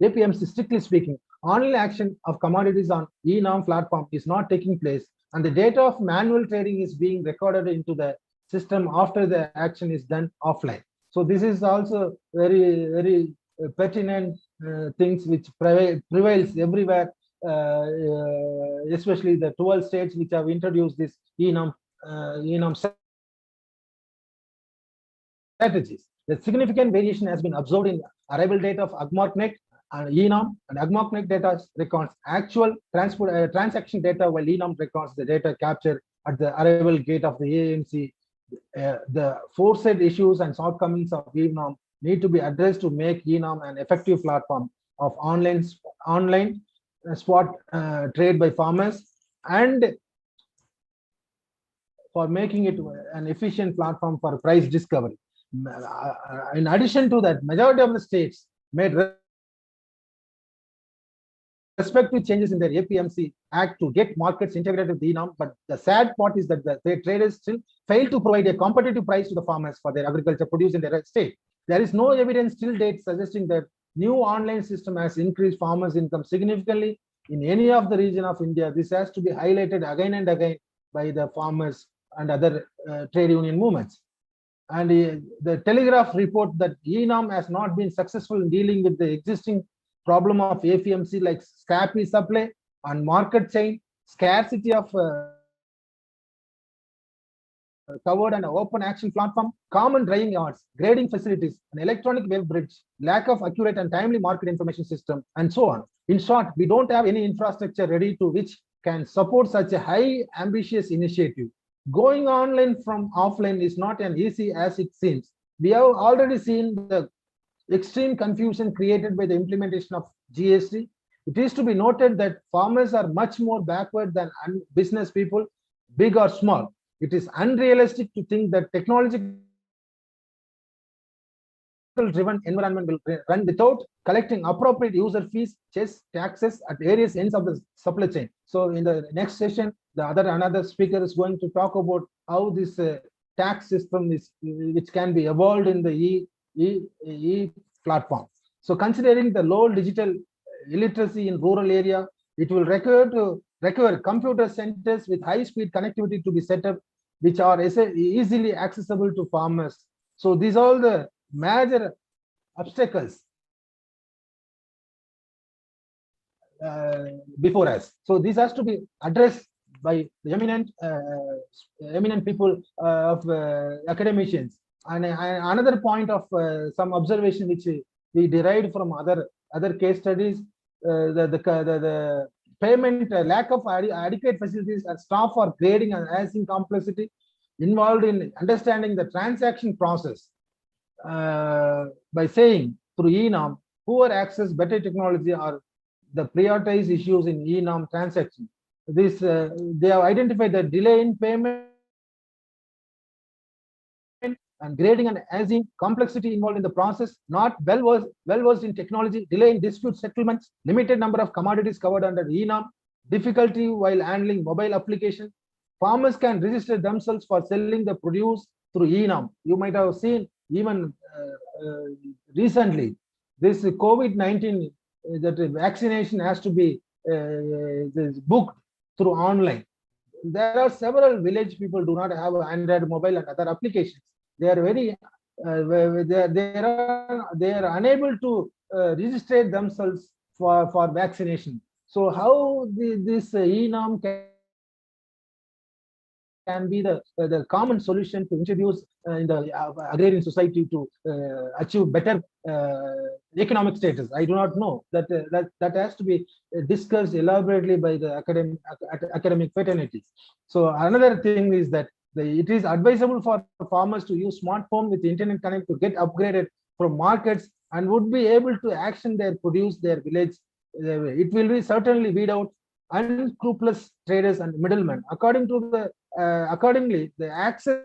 APMC, strictly speaking, online action of commodities on ENOM platform is not taking place, and the data of manual trading is being recorded into the system after the action is done offline. So this is also very pertinent things which prevails everywhere, especially the 12 states which have introduced this ENOM strategies. The significant variation has been observed in arrival date of AgMarkNet and ENOM, and AgMarkNet data records actual transaction data, while ENOM records the data captured at the arrival gate of the AMC. The foresaid issues and shortcomings of ENOM need to be addressed to make ENOM an effective platform of online spot trade by farmers, and for making it an efficient platform for price discovery. In addition to that, majority of the states made respective changes in their APMC Act to get markets integrated with ENOM, but the sad part is that the traders still fail to provide a competitive price to the farmers for their agriculture produce in their state. There is no evidence till date suggesting that new online system has increased farmers' income significantly in any of the region of India. This has to be highlighted again and again by the farmers and other trade union movements. And the Telegraph report that ENOM has not been successful in dealing with the existing problem of APMC like scrappy supply and market chain, scarcity of covered and open action platform, common drying yards, grading facilities, an electronic wave bridge, lack of accurate and timely market information system, and so on. In short, we don't have any infrastructure ready to which can support such a high ambitious initiative. Going online from offline is not as easy as it seems. We have already seen the extreme confusion created by the implementation of GST. It is to be noted that farmers are much more backward than business people, big or small. It is unrealistic to think that technological driven environment will run without collecting appropriate user fees, taxes at various ends of the supply chain. So in the next session, another speaker is going to talk about how this tax system is, which can be evolved in the E platform. So considering the low digital illiteracy in rural area, it will require computer centers with high-speed connectivity to be set up, which are easily accessible to farmers. So these are the major obstacles before us. So this has to be addressed by the eminent people of academicians. And another point of some observation which we derived from other case studies, the payment lack of adequate facilities and staff for grading and analyzing complexity involved in understanding the transaction process. By saying through ENOM, poor access, better technology are the prioritized issues in ENOM transaction. This they have identified the delay in payment and grading and analyzing complexity involved in the process, not well versed in technology, delay in dispute settlements, limited number of commodities covered under ENOM, difficulty while handling mobile application. Farmers can register themselves for selling the produce through ENOM. You might have seen even recently this COVID-19, that vaccination has to be booked through online. There are several village people do not have Android mobile and other applications. They are very they are unable to register themselves for vaccination. So how this ENOM can be the common solution to introduce in the agrarian society to achieve better economic status. I do not know that has to be discussed elaborately by the academic fraternity. So another thing is that it is advisable for farmers to use smartphone with internet connect to get upgraded from markets and would be able to action their produce their village. It will be certainly weed out unscrupulous traders and middlemen. Accordingly, the access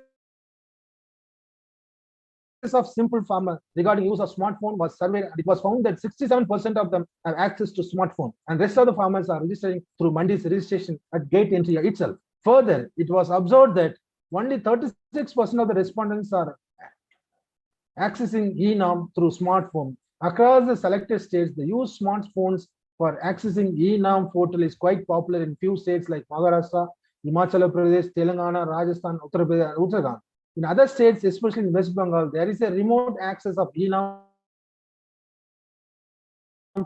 of simple farmer regarding use of smartphone was surveyed, and it was found that 67% of them have access to smartphone, and rest of the farmers are registering through Mandi's registration at gate entry itself. Further, it was observed that only 36% of the respondents are accessing e-norm through smartphone. Across the selected states, the use smartphones for accessing e-norm portal is quite popular in few states like Maharashtra, Himachal Pradesh, Telangana, Rajasthan, Uttar Pradesh, Uttarakhand. In other states, especially in West Bengal, there is a remote access of e-norm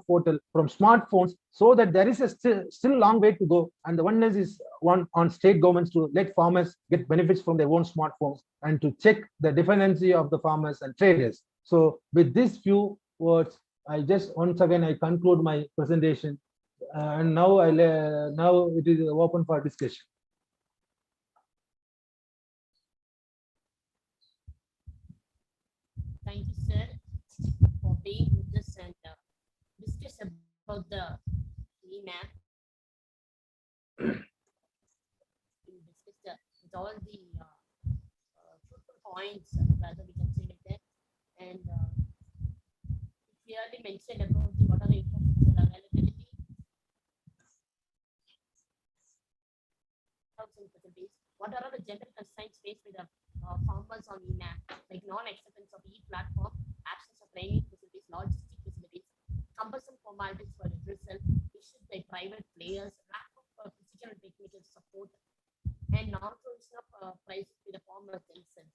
portal from smartphones, so that there is a still long way to go. And the oneness is one on state governments to let farmers get benefits from their own smartphones and to check the dependency of the farmers and traders. So with these few words, I just once again I conclude my presentation, and now now it is open for discussion. Thank you, sir, for being with us and discuss about the map. We discussed with all the fruitful points, rather we can say like that, and clearly mentioned about the what are the infrastructure availability, housing facilities, what are the general constraints faced with the farmers on e-map, like non-acceptance of e-platform, absence of training facilities, logistic facilities, cumbersome formalities for reversal, issues by private players, lack of precision and technical support, and non-provision of prices to the farmers themselves.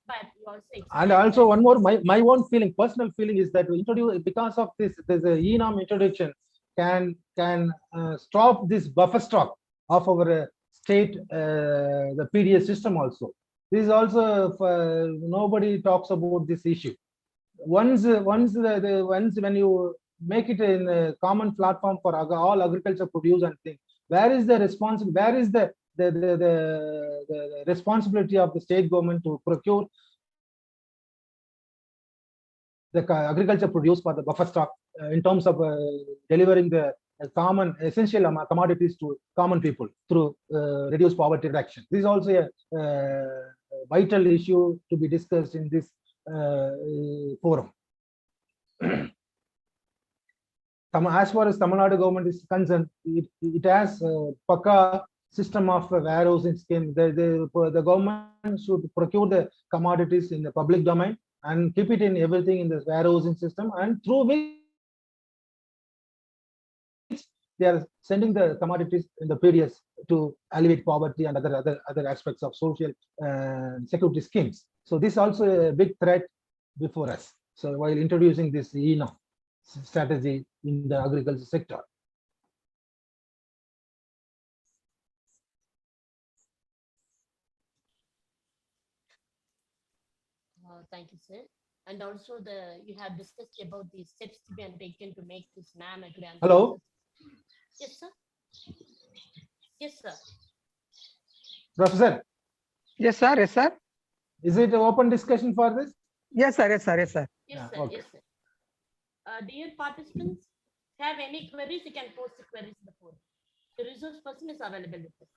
But you also And also one more, my own feeling, personal feeling is that we introduce, because of this, there's a e-norm introduction can stop this buffer stock of our state, the PDS system also. This is also, nobody talks about this issue. Once when you make it in a common platform for all agriculture produce and things, where is the responsibility of the state government to procure the agriculture produce for the buffer stock in terms of delivering the common essential commodities to common people through reduced poverty reduction. This is also a vital issue to be discussed in this forum. As far as Tamil Nadu government is concerned, it has a Paka system of warehousing scheme. The government should procure the commodities in the public domain and keep it in everything in the warehousing system, and through which they are sending the commodities in the PDS to alleviate poverty and other aspects of social security schemes. So this is also a big threat before us. So while introducing this strategy in the agriculture sector. Thank you, sir. And also you have discussed about the steps to be undertaken to make this non-agri. Hello? Yes, sir. Yes, sir. Professor, Yes, sir. Yes, sir. is it an open discussion for this? Yes, sir. Yes, sir. Yes, sir. Yes, Yeah, sir. okay. Yes, sir. Dear participants, have any queries, you can post the queries in the forum. The resource person is available with us.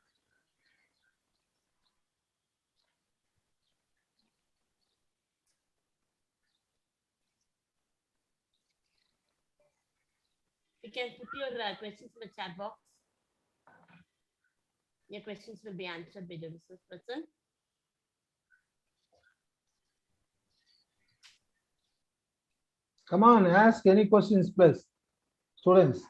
You can put your questions in the chat box. Your questions will be answered by the resource person. Come on, ask any questions, please, students.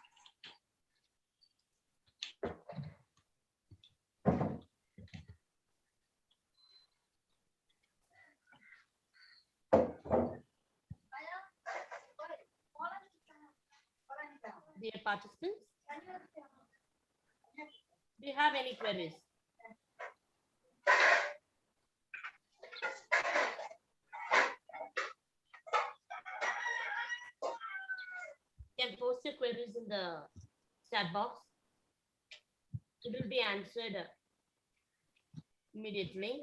Dear participants, do you have any queries? queries in the chat box. It will be answered immediately.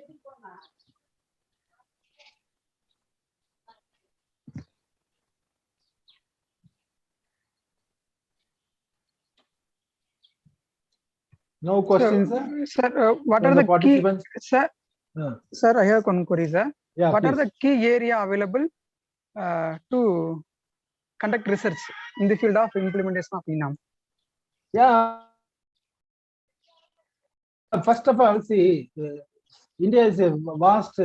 No questions, sir? Sir, what From are the the key, participants? sir? Uh, Sir, I have one query, sir. Yeah, What are please. the key area available to conduct research in the field of implementation of ENAM? Yeah. First of all, see, India is a vast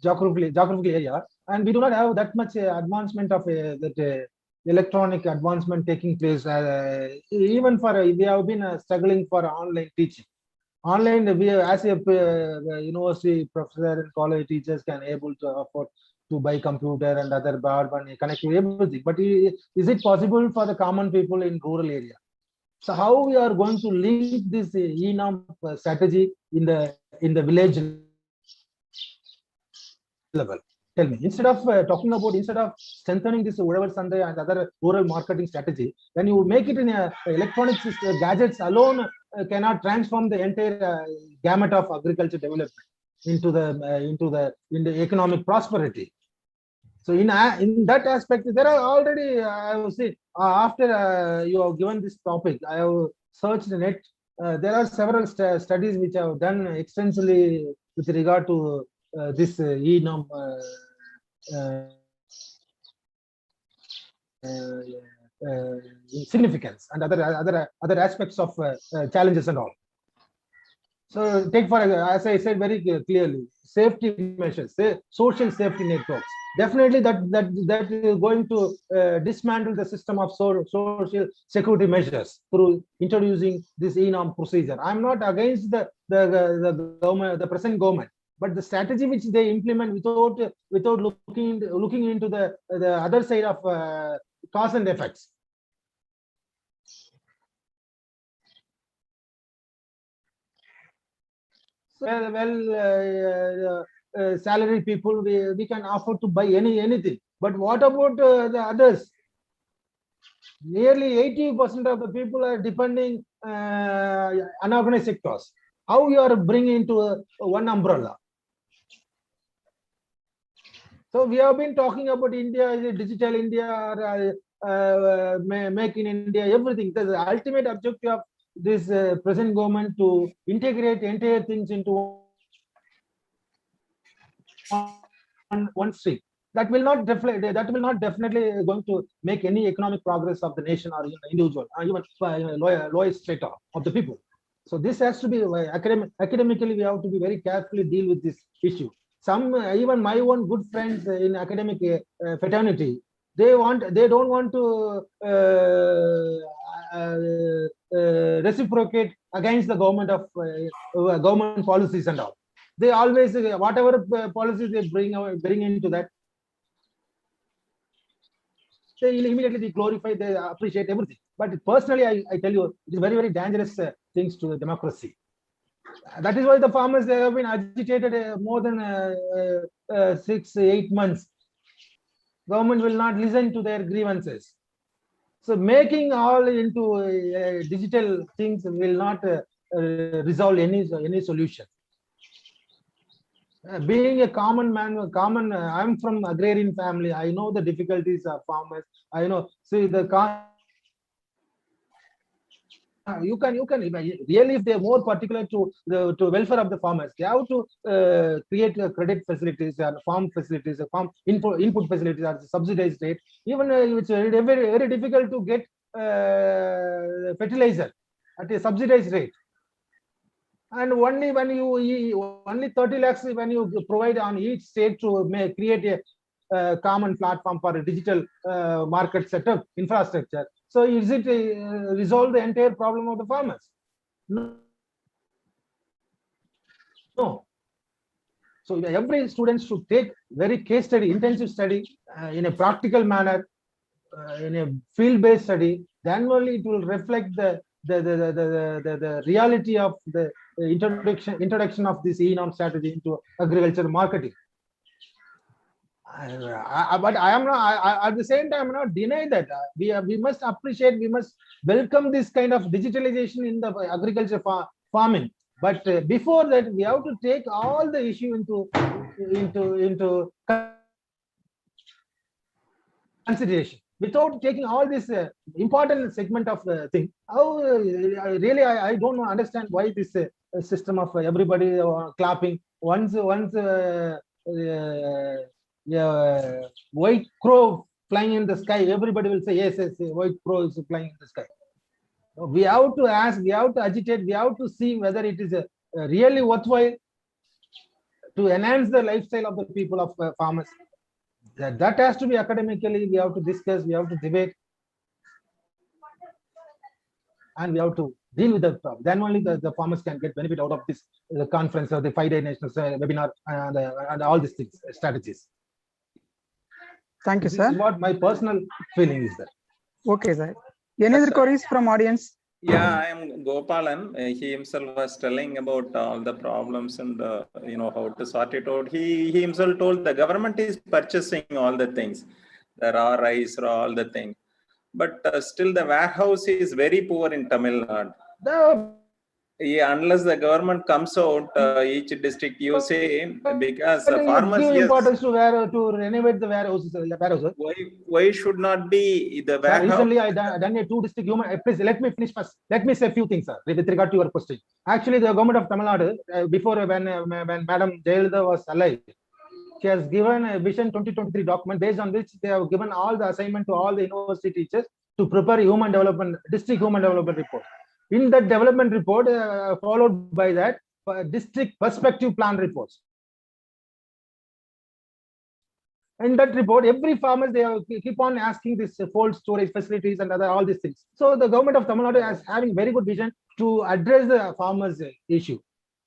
geographical area, and we do not have that much advancement of that electronic advancement taking place. Even for we have been struggling for online teaching. Online, we as a university professor and college teachers can able to afford to buy computer and other broadband connectivity, everything. But is it possible for the common people in rural area? So how we are going to link this ENAM strategy in the village level? Tell me. Instead of strengthening this whatever Sunday and other rural marketing strategy, when you make it in a electronic system, gadgets alone cannot transform the entire gamut of agriculture development into the economic prosperity. So in that aspect, there are already I would say after you have given this topic, I have searched the net. There are several studies which I have done extensively with regard to this ENAM significance and other aspects of challenges and all. So take for as I said very clearly, safety measures, social safety networks. Definitely that is going to dismantle the system of social security measures through introducing this ENAM procedure. I'm not against the government, the present government, but the strategy which they implement without looking into the other side of cause and effects. Salary people, we can afford to buy anything. But what about the others? Nearly 80% of the people are depending unorganized sectors. How you are bringing into one umbrella? So we have been talking about India as a digital India or make in India, everything. The ultimate objective of this present government to integrate entire things into one stream. That will not definitely going to make any economic progress of the nation or individual, or even lowest strata of the people. So this has to be academically, we have to be very carefully deal with this issue. Some even my own good friends in academic fraternity, they don't want to reciprocate against the government of government policies and all. They always whatever policies they bring into that, they immediately glorify, they appreciate everything. But personally, I tell you, it is very dangerous things to the democracy. That is why the farmers, they have been agitated more than 6-8 months. Government will not listen to their grievances. So making all into digital things will not resolve any solution. Being a common man, I'm from agrarian family. I know the difficulties of farmers. I know. See the you can really, if they're more particular to welfare of the farmers, they have to create credit facilities and farm facilities, farm input facilities at the subsidized rate. Even it's very difficult to get fertilizer at a subsidized rate. And only when you only 30 lakhs when you provide on each state to create a common platform for a digital market setup infrastructure. So is it resolve the entire problem of the farmers? No. So every student should take very case study, intensive study in a practical manner, in a field-based study. Then only it will reflect the reality of the introduction of this ENAM strategy into agriculture marketing. But I am not. At the same time, I'm not deny that we must appreciate. We must welcome this kind of digitalization in the agriculture farming. But before that, we have to take all the issue into consideration. Without taking all this important segment of thing, how really I don't understand why this system of everybody clapping once. White crow flying in the sky, everybody will say, yes, yes, white crow is flying in the sky. We have to ask, we have to agitate, we have to see whether it is really worthwhile to enhance the lifestyle of the people of farmers. That has to be academically, we have to discuss, we have to debate, and we have to deal with the problem. Then only the farmers can get benefit out of this the conference or the 5-day national webinar and all these things, strategies. Thank you, This sir. is what my personal feeling is that. Okay, sir. Any other queries from audience? Yeah, I am Gopalan. He himself was telling about all the problems and how to sort it out. He himself told the government is purchasing all the things, the raw rice, all the things, but still the warehouse is very poor in Tamil Nadu. Yeah, unless the government comes out, each district, you say, because the farmers give importance to renovate the warehouses. Why should not be the warehouse? Recently, I done a 2 district human. Please let me finish first. Let me say a few things, sir, with regard to your question. Actually, the government of Tamil Nadu, before when Madam Jayalalitha was alive, she has given a Vision 2023 document based on which they have given all the assignment to all the university teachers to prepare human development district human development report. In that development report, followed by that district perspective plan reports. In that report, every farmer they keep on asking this cold storage facilities and all these things. So the government of Tamil Nadu is having very good vision to address the farmers' issue.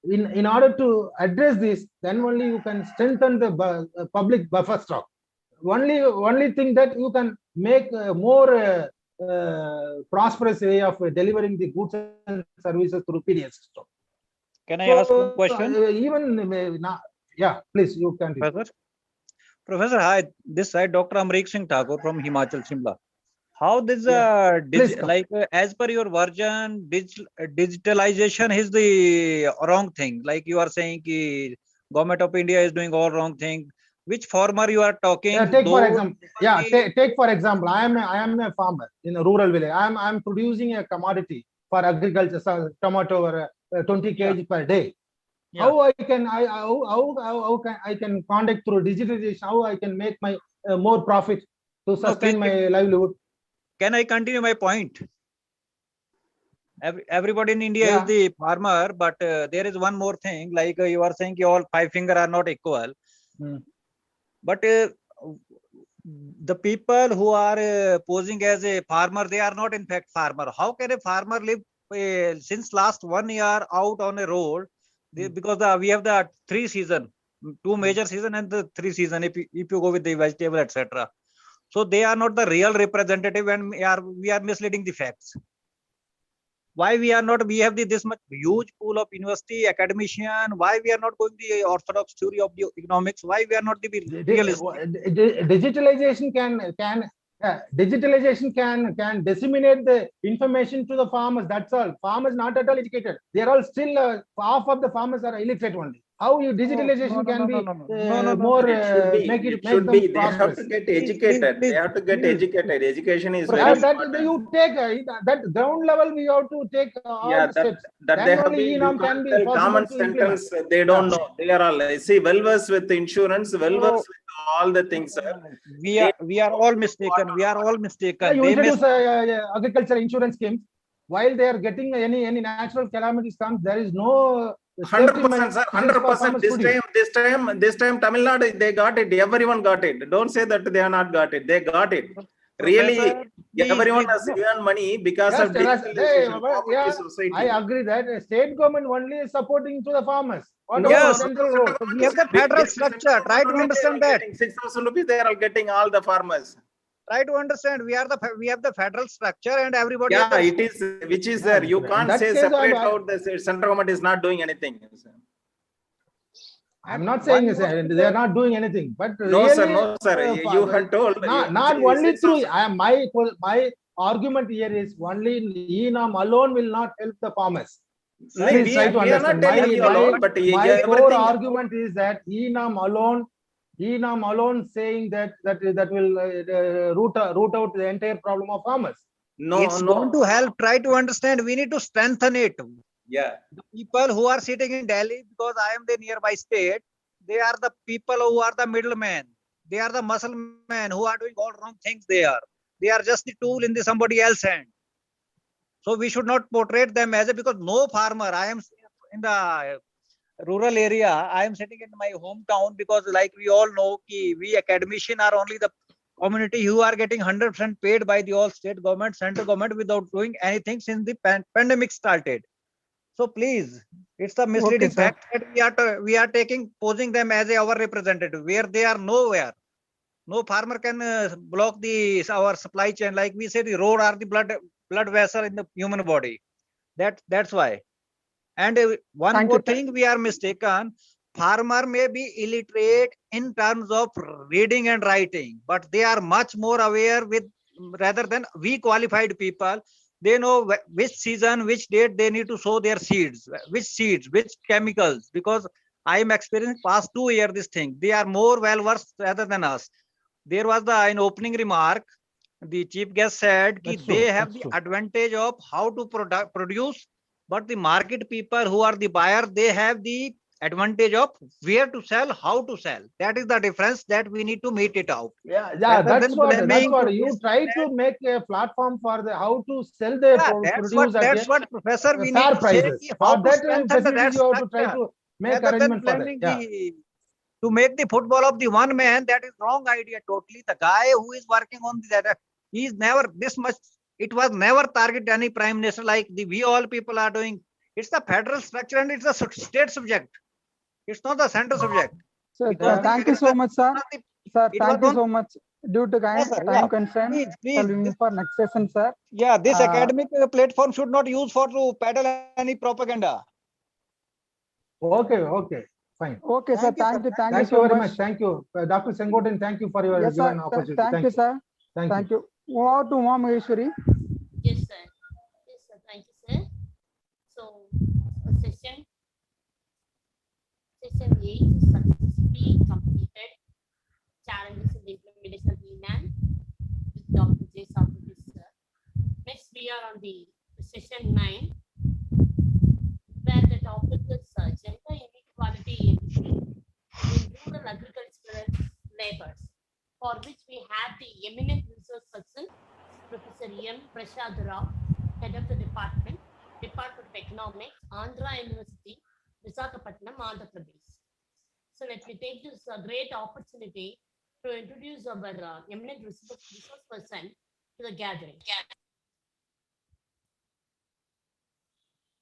In order to address this, then only you can strengthen the public buffer stock. Only thing that you can make more prosperous way of delivering the goods and services through PDS system. Can I ask one question? Yeah, please, you can. Professor, hi. This side, Dr. Amrik Singh Thakur from Himachal, Shimla. How this as per your version, digitalization is the wrong thing. Like you are saying, government of India is doing all wrong thing. Which farmer you are talking? Take for example, I am a farmer in a rural village. I am producing a commodity for agriculture, tomato or 20 kg per day. Yeah. How I can conduct through digitalization? How I can make my more profit to sustain my livelihood? Can I continue my point? Everybody in India is the farmer, but there is one more thing. Like you are saying, all 5 fingers are not equal. But the people who are posing as a farmer, they are not in fact farmer. How can a farmer live since last 1 year out on a road? Because we have the 3 season, 2 major season and the 3 season. If you go with the vegetable, etc. So they are not the real representative, and we are misleading the facts. Why we are not? We have this much huge pool of university academician. Why we are not going the orthodox theory of the economics? Why we are not the realist? Digitalization can disseminate the information to the farmers. That's all. Farmers not at all educated. They are all still half of the farmers are illiterate only. How digitalization can be more make them They prosperous. have to get educated. They have to get educated. Education is very important. You take that ground level. We have to take all the steps. That they have to common sentence. They don't know. They are all well versed with insurance, well versed with all the things, sir. We are all mistaken. We are all mistaken. You introduce agriculture insurance schemes. While they are getting any natural calamities comes, there is no 100%, sir. 100%. This time, Tamil Nadu, they got it. Everyone got it. Don't say that they have not got it. They got it. Really, everyone has given money because of digitalization. Society. I agree that state government only is supporting to the farmers. Yes, we have the federal structure. Try to understand that. 6,000 rupees, they are all getting all the farmers. Try to understand. We have the federal structure, and everybody. Yeah, it is which is there. You can't say separate out the central government is not doing anything. I'm And not one saying more they are not doing anything, but No, sir, really, no, sir. You had told. not See, only since through. My argument here is only ENAM alone will not help the farmers. No, Please try to we are not understand. telling you alone, but My core everything. argument is that ENAM alone saying that will root out the entire problem of farmers. No, it's going to help. Try to understand. We need to strengthen it. Yeah. The people who are sitting in Delhi, because I am the nearby state, they are the people who are the middlemen. They are the muscle men who are doing all wrong things there. They are just the tool in the somebody else's hand. So we should not portray them as a, because no farmer, I am in the rural area, I am sitting in my hometown, because like we all know, we academician are only the community who are getting 100% paid by the all state government, central government without doing anything since the pandemic started. So please, it's a misleading sir. fact that we are taking, posing them as our representative, where they are nowhere. No farmer can block our supply chain. Like we say, the road are the blood vessel in the human body. That's why. And one Thank more you. thing, we are mistaken. Farmer may be illiterate in terms of reading and writing, but they are much more aware with, rather than we qualified people. They know which season, which date they need to sow their seeds, which chemicals. Because I am experiencing past 2 years this thing. They are more well versed rather than us. There was an opening remark. The chief guest said That's they true. have That's the true. advantage of how to produce, but the market people who are the buyer, they have the advantage of where to sell, how to sell. That is the difference that we need to meet it out. Yeah, Rather that's than what blaming you this try and to make a platform for the how to sell their that. produce at That's what Professor we need fair to say, prices. how For to that strengthen facilities, that you have to try structure, to make rather than arrangement for that. blaming Yeah. to make the football of the one man. That is wrong idea totally. The guy who is working on the other, he is never this much. It was never target any prime minister like we all people are doing. It's the federal structure and it's a state subject. It's not the central subject. Sir, It was thank you so much, sir. Sir, it thank was you so much. Due to Yes, sir. time constraint, shall we Please. move for next session, sir? Yeah, this Uh, academic platform should not use for to peddle any propaganda. Okay, fine. Okay, sir. Thank you Thank you so very much. much. Thank you, Dr. Sengotin. Thank you for your Yes, sir. given opportunity. Thank you, sir. Thank Thank you. you. Over to Mom Maheshwari. Yes, sir. Yes, sir. Thank you, sir. So, session 8 is successfully completed. Challenges in the implementation of ENAN with Dr. J. Socrates, sir. Next, we are on the session 9, where the topic is gender inequality in rural agricultural labors, for which we have the eminent resource person, Professor M. Prashad Rao, head of the Department of Economics, Andhra University, Visakhapatnam, Andhra Pradesh. So let me take this great opportunity to introduce our eminent resource person to the gathering.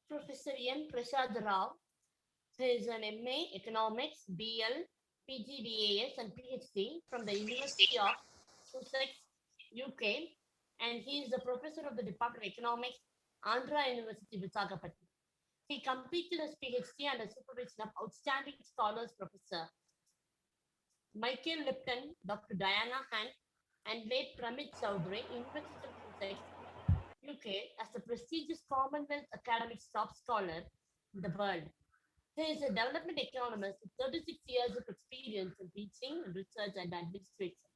Professor N. Prashad Rao is an MA Economics, BL, PGDAS, and PhD from the University of Sussex, UK, and he is the professor of the Department of Economics, Andhra University, Visakhapatnam. He completed his PhD under supervision of outstanding scholars Professor Michael Lipton, Dr. Diana Hunt, and late Pramit Chowdhury, University of Sussex, UK, as the prestigious Commonwealth Academic top scholar in the world. He is a development economist with 36 years of experience in teaching, research, and administration.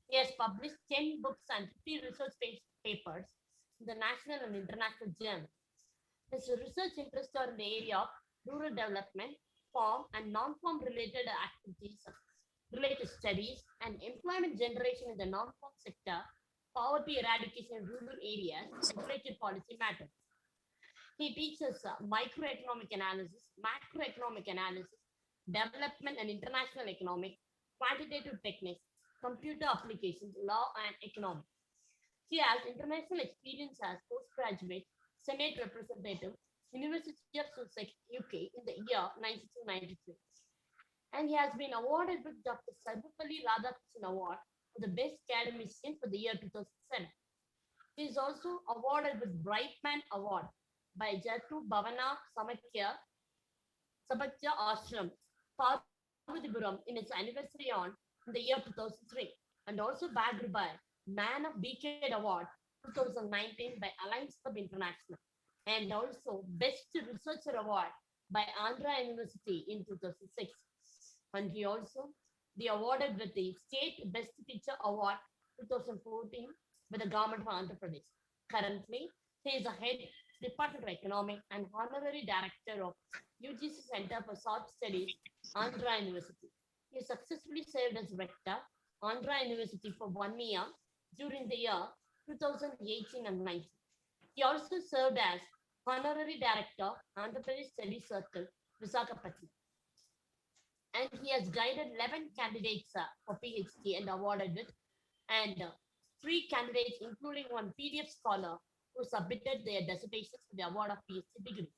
He has published 10 books and 50 research papers in the national and international journals. His research interests are in the area of rural development, farm and non-farm related activities, related studies, and employment generation in the non-farm sector, poverty eradication in rural areas, and related policy matters. He teaches microeconomic analysis, macroeconomic analysis, development and international economics, quantitative techniques, computer applications, law, and economics. He has international experience as postgraduate Senate representative, University of Sussex, UK, in the year 1993. And he has been awarded with Dr. Sarvapalli Radhakrishnan Award for the Best Academician for the year 2007. He is also awarded with Brightman Award by Jatu Bhavana Samakya Sabakya Ashram for Parvatipuram in its anniversary on in the year 2003, and also backed by Man of Decade Award 2019 by Alliance Club International, and also Best Researcher Award by Andhra University in 2006. And he also the awarded with the State Best Teacher Award 2014 by the Government of Andhra Pradesh. Currently, he is a head Department of Economic and honorary director of UGC Center for Short Studies, Andhra University. He successfully served as rector, Andhra University for 1 year during the year 2018 and 19. He also served as honorary director, Andhra Pradesh Study Circle, Visakhapatnam. And he has guided 11 candidates for PhD and awarded with, and 3 candidates, including one PDF scholar who submitted their dissertations for the award of PhD degrees.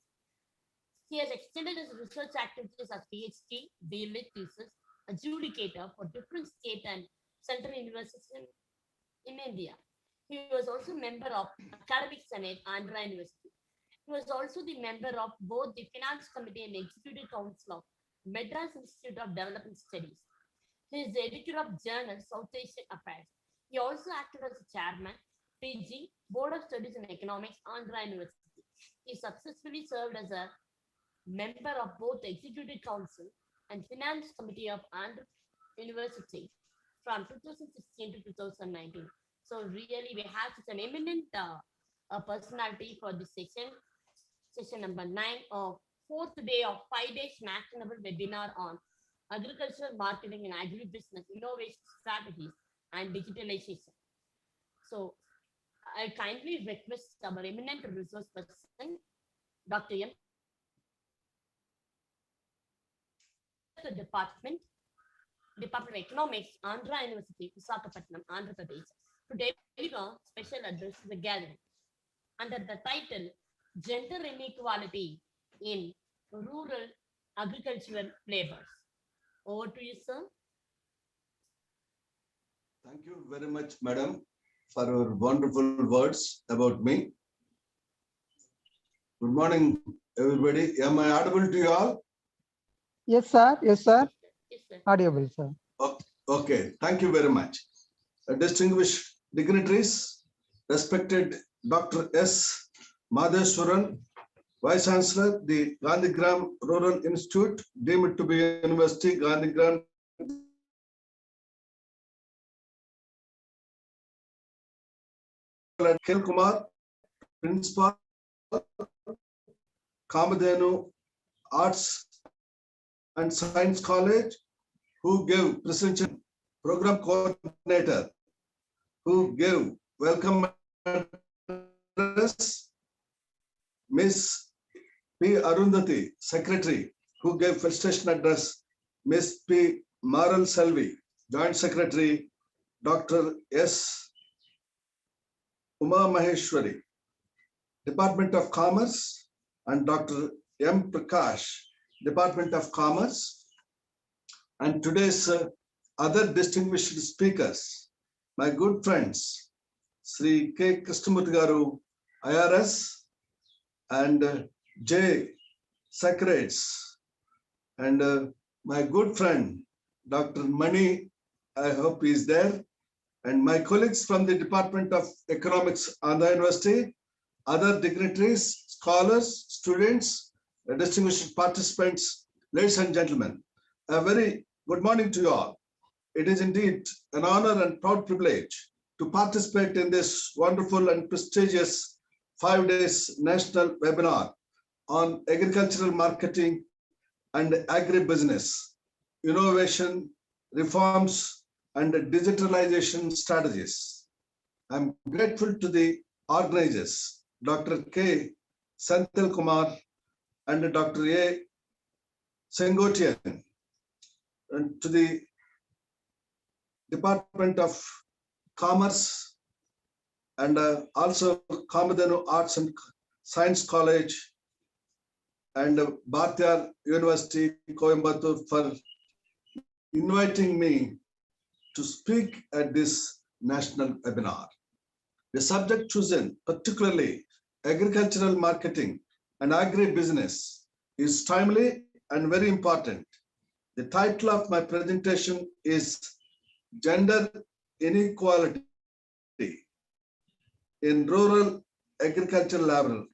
He has extended his research activities as PhD, DLit thesis, adjudicator for different state and central universities in India. He was also member of Academic Senate, Andhra University. He was also the member of both the Finance Committee and Executive Council of Madras Institute of Development Studies. He is the editor of journal South Asian Affairs. He also acted as a chairman, PG, Board of Studies in Economics, Andhra University. He successfully served as a member of both the Executive Council and Finance Committee of Andhra University from 2016 to 2019. So really, we have such an eminent personality for this session number 9 of 4th day of 5 days national webinar on agricultural marketing and agribusiness innovation strategies and digitalization. So I kindly request our eminent resource person, Dr. M. The Department of Economics, Andhra University, Visakhapatnam, Andhra Pradesh, to deliver special address to the gathering under the title Gender Inequality in Rural Agricultural Labors. Over to you, sir. Thank you very much, madam, for your wonderful words about me. Good morning, everybody. Am I audible to you all? Yes, sir. Yes, sir. Yes, sir. Audible, sir. Okay, thank you very much. Distinguished dignitaries, respected Dr. S. Madheswaran, Vice Chancellor, the Gandhigram Rural Institute, deemed to be University, Gandhigram. Kel Kumar, Principal, Kamadhenu Arts and Science College, who gave presentation, Program Coordinator, who gave welcome address, Miss P. Arundhati, Secretary, who gave felicitation address, Miss P. Maral Selvi, Joint Secretary, Dr. S. Uma Maheshwari, Department of Commerce, and Dr. M. Prakash, Department of Commerce, and today's other distinguished speakers, my good friends, Sri K. Krishnamurthy Garu, IRS, and J. Secretaries, and my good friend, Dr. Mani, I hope he is there, and my colleagues from the Department of Economics, Andhra University, other dignitaries, scholars, students, distinguished participants, ladies and gentlemen, a very good morning to you all. It is indeed an honor and proud privilege to participate in this wonderful and prestigious 5 days national webinar on agricultural marketing and agribusiness, innovation, reforms, and digitalization strategies. I'm grateful to the organizers, Dr. K. Senthil Kumar and Dr. A. Sengotian, and to the Department of Commerce and also Kamadhenu Arts and Science College and Bharatiya University, Coimbatore, for inviting me to speak at this national webinar. The subject chosen, particularly agricultural marketing and agribusiness, is timely and very important. The title of my presentation is Gender Inequality in Rural Agricultural Labor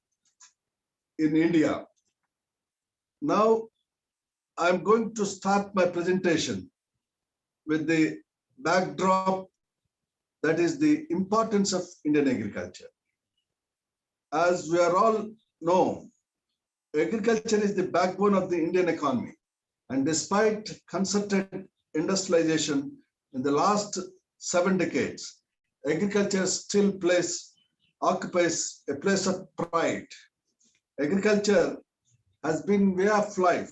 in India. Now, I'm going to start my presentation with the backdrop, that is the importance of Indian agriculture. As we are all know, agriculture is the backbone of the Indian economy. And despite concerted industrialization in the last 7 decades, agriculture still occupies a place of pride. Agriculture has been way of life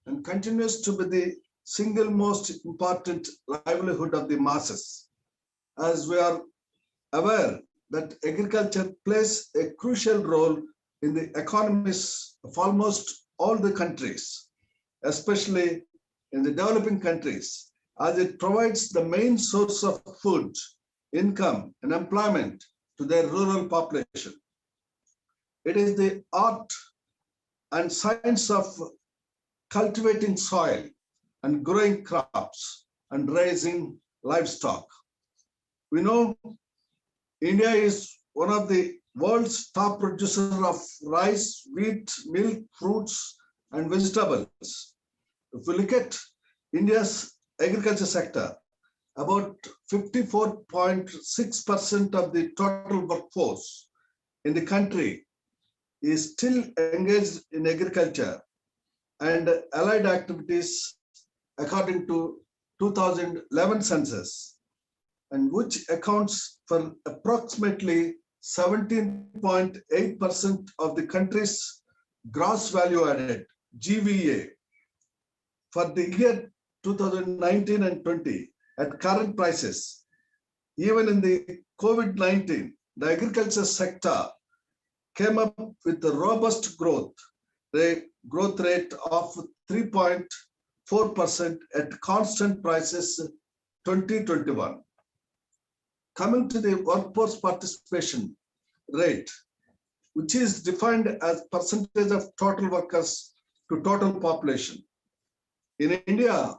and continues to be the single most important livelihood of the masses. As we are aware that agriculture plays a crucial role in the economies of almost all the countries, especially in the developing countries, as it provides the main source of food, income, and employment to their rural population. It is the art and science of cultivating soil and growing crops and raising livestock. We know India is one of the world's top producers of rice, wheat, milk, fruits, and vegetables. If we look at India's agriculture sector, about 54.6% of the total workforce in the country is still engaged in agriculture and allied activities according to 2011 census, and which accounts for approximately 17.8% of the country's gross value added, GVA. For the year 2019 and 20, at current prices, even in the COVID-19, the agriculture sector came up with a robust growth rate of 3.4% at constant prices 2021. Coming to the workforce participation rate, which is defined as percentage of total workers to total population. In India,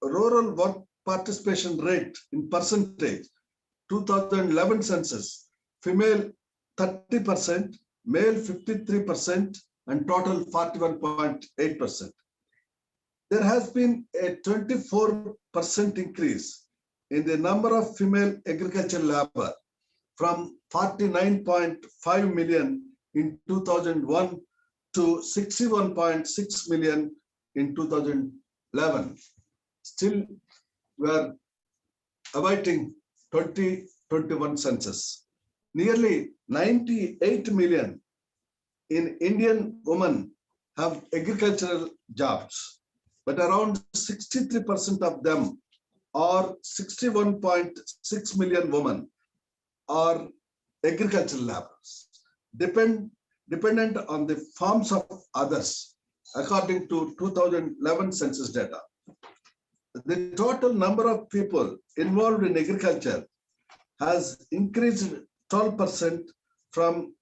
rural work participation rate in percentage, 2011 census, female 30%, male 53%, and total 41.8%. There has been a 24% increase in the number of female agricultural labor from 49.5 million in 2001 to 61.6 million in 2011. Still, we are awaiting 2021 census. Nearly 98 million in Indian women have agricultural jobs, but around 63% of them, or 61.6 million women, are agricultural laborers, dependent on the farms of others, according to 2011 census data. The total number of people involved in agriculture has increased 12% from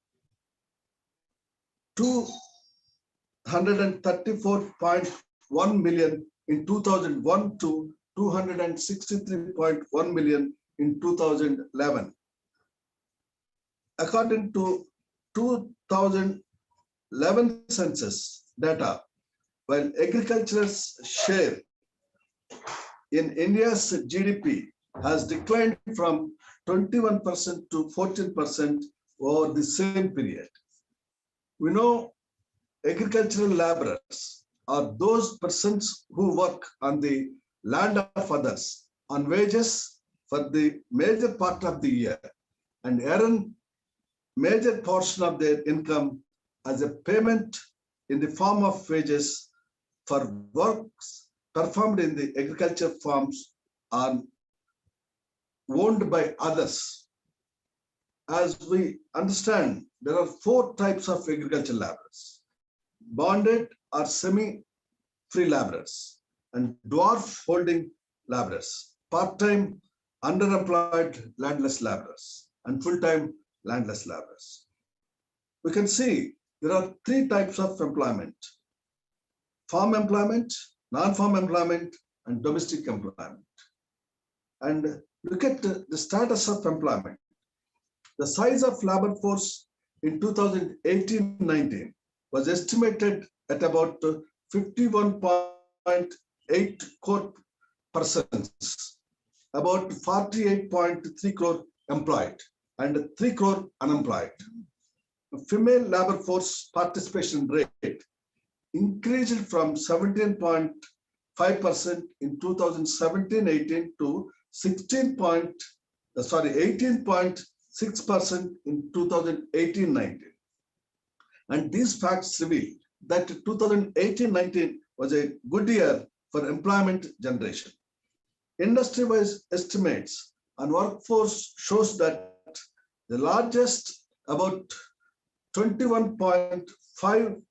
234.1 million in 2001 to 263.1 million in 2011. According to 2011 census data, while agriculture's share in India's GDP has declined from 21% to 14% over the same period. We know agricultural laborers are those persons who work on the land of others on wages for the major part of the year and earn major portion of their income as a payment in the form of wages for works performed in the agriculture farms are owned by others. As we understand, there are 4 types of agricultural laborers: bonded or semi-free laborers, and dwarf holding laborers, part-time underemployed landless laborers, and full-time landless laborers. We can see there are 3 types of employment: farm employment, non-farm employment, and domestic employment. And look at the status of employment. The size of labor force in 2018-19 was estimated at about 51.8 crore persons, about 48.3 crore employed and 3 crore unemployed. Female labor force participation rate increased from 17.5% in 2017-18 to 18.6% in 2018-19. And these facts reveal that 2018-19 was a good year for employment generation. Industry-wise estimates on workforce shows that the largest, about 21.5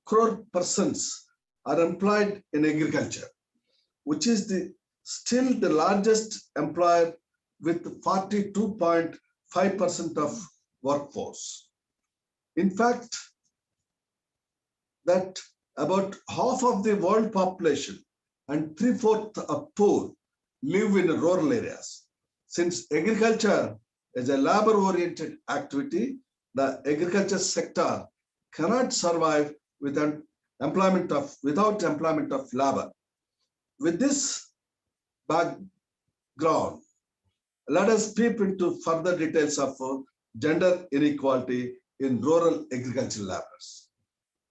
crore persons are employed in agriculture, which is still the largest employer with 42.5% of workforce. In fact, that about half of the world population and 3/4 of poor live in rural areas. Since agriculture is a labor-oriented activity, the agriculture sector cannot survive without employment of labor. With this background, let us peep into further details of gender inequality in rural agricultural laborers.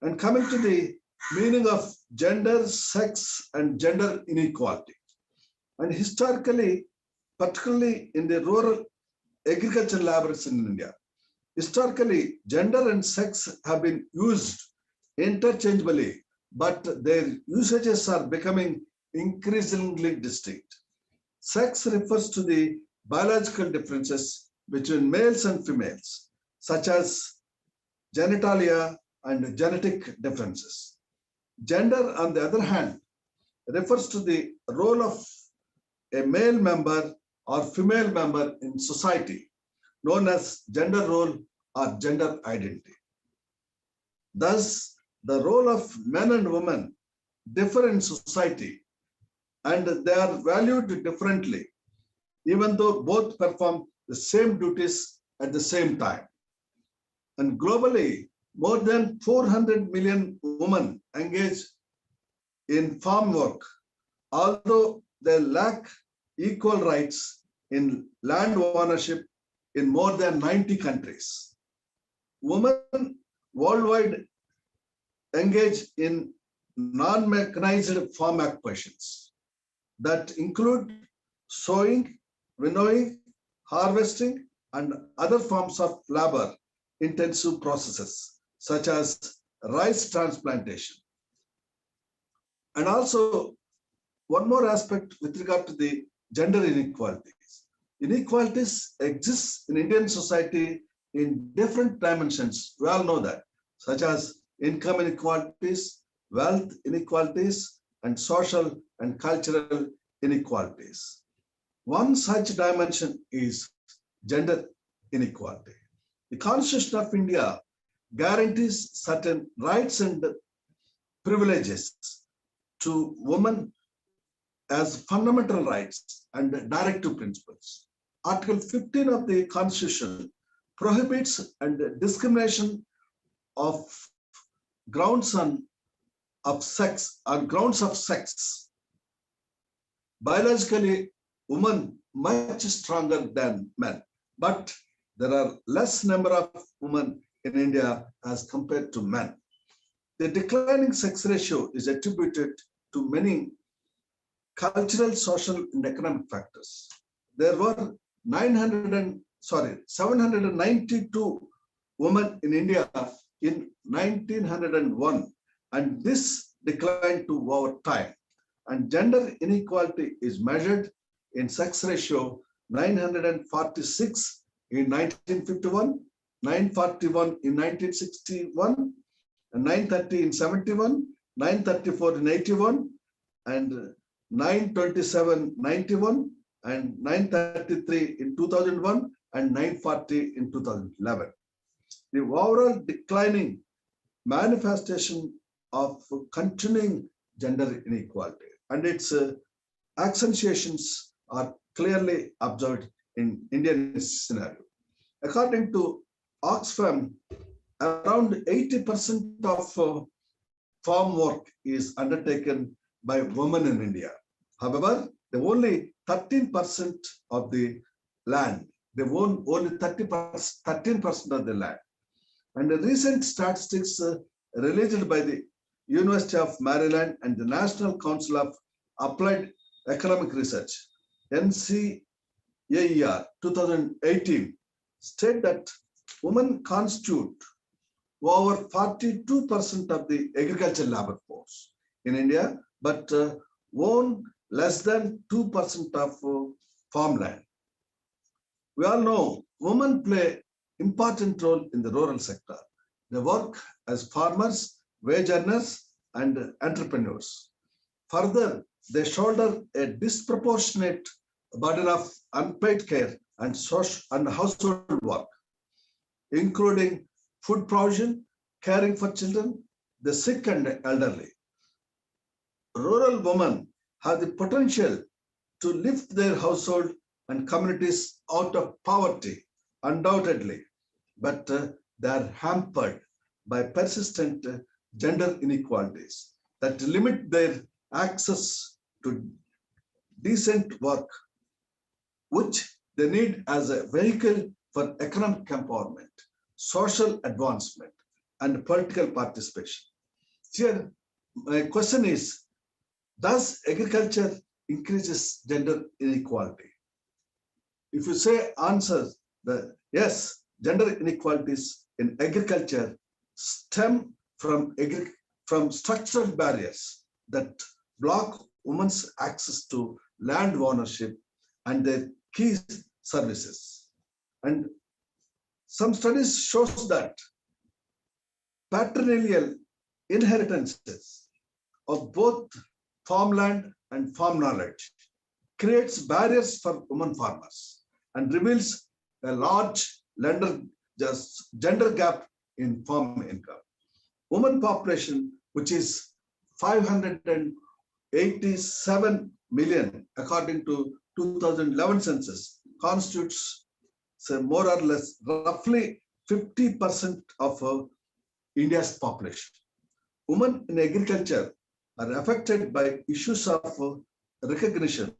And coming to the meaning of gender, sex, and gender inequality. And historically, particularly in the rural agricultural laborers in India, historically, gender and sex have been used interchangeably, but their usages are becoming increasingly distinct. Sex refers to the biological differences between males and females, such as genitalia and genetic differences. Gender, on the other hand, refers to the role of a male member or female member in society, known as gender role or gender identity. Thus, the role of men and women differ in society, and they are valued differently, even though both perform the same duties at the same time. And globally, more than 400 million women engage in farm work, although they lack equal rights in land ownership in more than 90 countries. Women worldwide engage in non-mechanized farm occupations that include sowing, winnowing, harvesting, and other forms of labor-intensive processes, such as rice transplantation. And also, one more aspect with regard to the gender inequalities. Inequalities exist in Indian society in different dimensions. We all know that, such as income inequalities, wealth inequalities, and social and cultural inequalities. One such dimension is gender inequality. The Constitution of India guarantees certain rights and privileges to women as fundamental rights and directive principles. Article 15 of the Constitution prohibits and discrimination of grounds of sex. Biologically, women much stronger than men, but there are less number of women in India as compared to men. The declining sex ratio is attributed to many cultural, social, and economic factors. There were 792 women in India in 1901, and this declined to over time. And gender inequality is measured in sex ratio 946 in 1951, 941 in 1961, and 930 in 71, 934 in 81, and 927 91, and 933 in 2001, and 940 in 2011. The overall declining manifestation of continuing gender inequality, and its accentuations are clearly observed in Indian scenario. According to Oxfam, around 80% of farm work is undertaken by women in India. However, they only 13% of the land. They own only 13% of the land. And the recent statistics released by the University of Maryland and the National Council of Applied Economic Research, NCAER 2018, state that women constitute over 42% of the agricultural labor force in India, but own less than 2% of farmland. We all know women play important role in the rural sector. They work as farmers, wage earners, and entrepreneurs. Further, they shoulder a disproportionate burden of unpaid care and household work, including food provision, caring for children, the sick and elderly. Rural women have the potential to lift their household and communities out of poverty, undoubtedly, but they are hampered by persistent gender inequalities that limit their access to decent work, which they need as a vehicle for economic empowerment, social advancement, and political participation. Here, my question is, does agriculture increases gender inequality? If you say answer the yes, gender inequalities in agriculture stem from structural barriers that block women's access to land ownership and their key services. And some studies shows that patrilineal inheritances of both farmland and farm knowledge creates barriers for women farmers and reveals a large gender gap in farm income. Women population, which is 587 million according to 2011 census, constitutes more or less roughly 50% of India's population. Women in agriculture are affected by issues of recognition,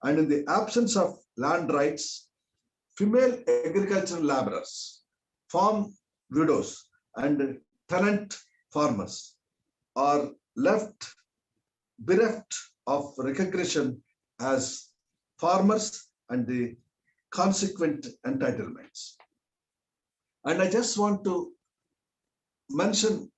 and in the absence of land rights, female agricultural laborers, farm widows, and tenant farmers are bereft of recognition as farmers and the consequent entitlements. And I just want to mention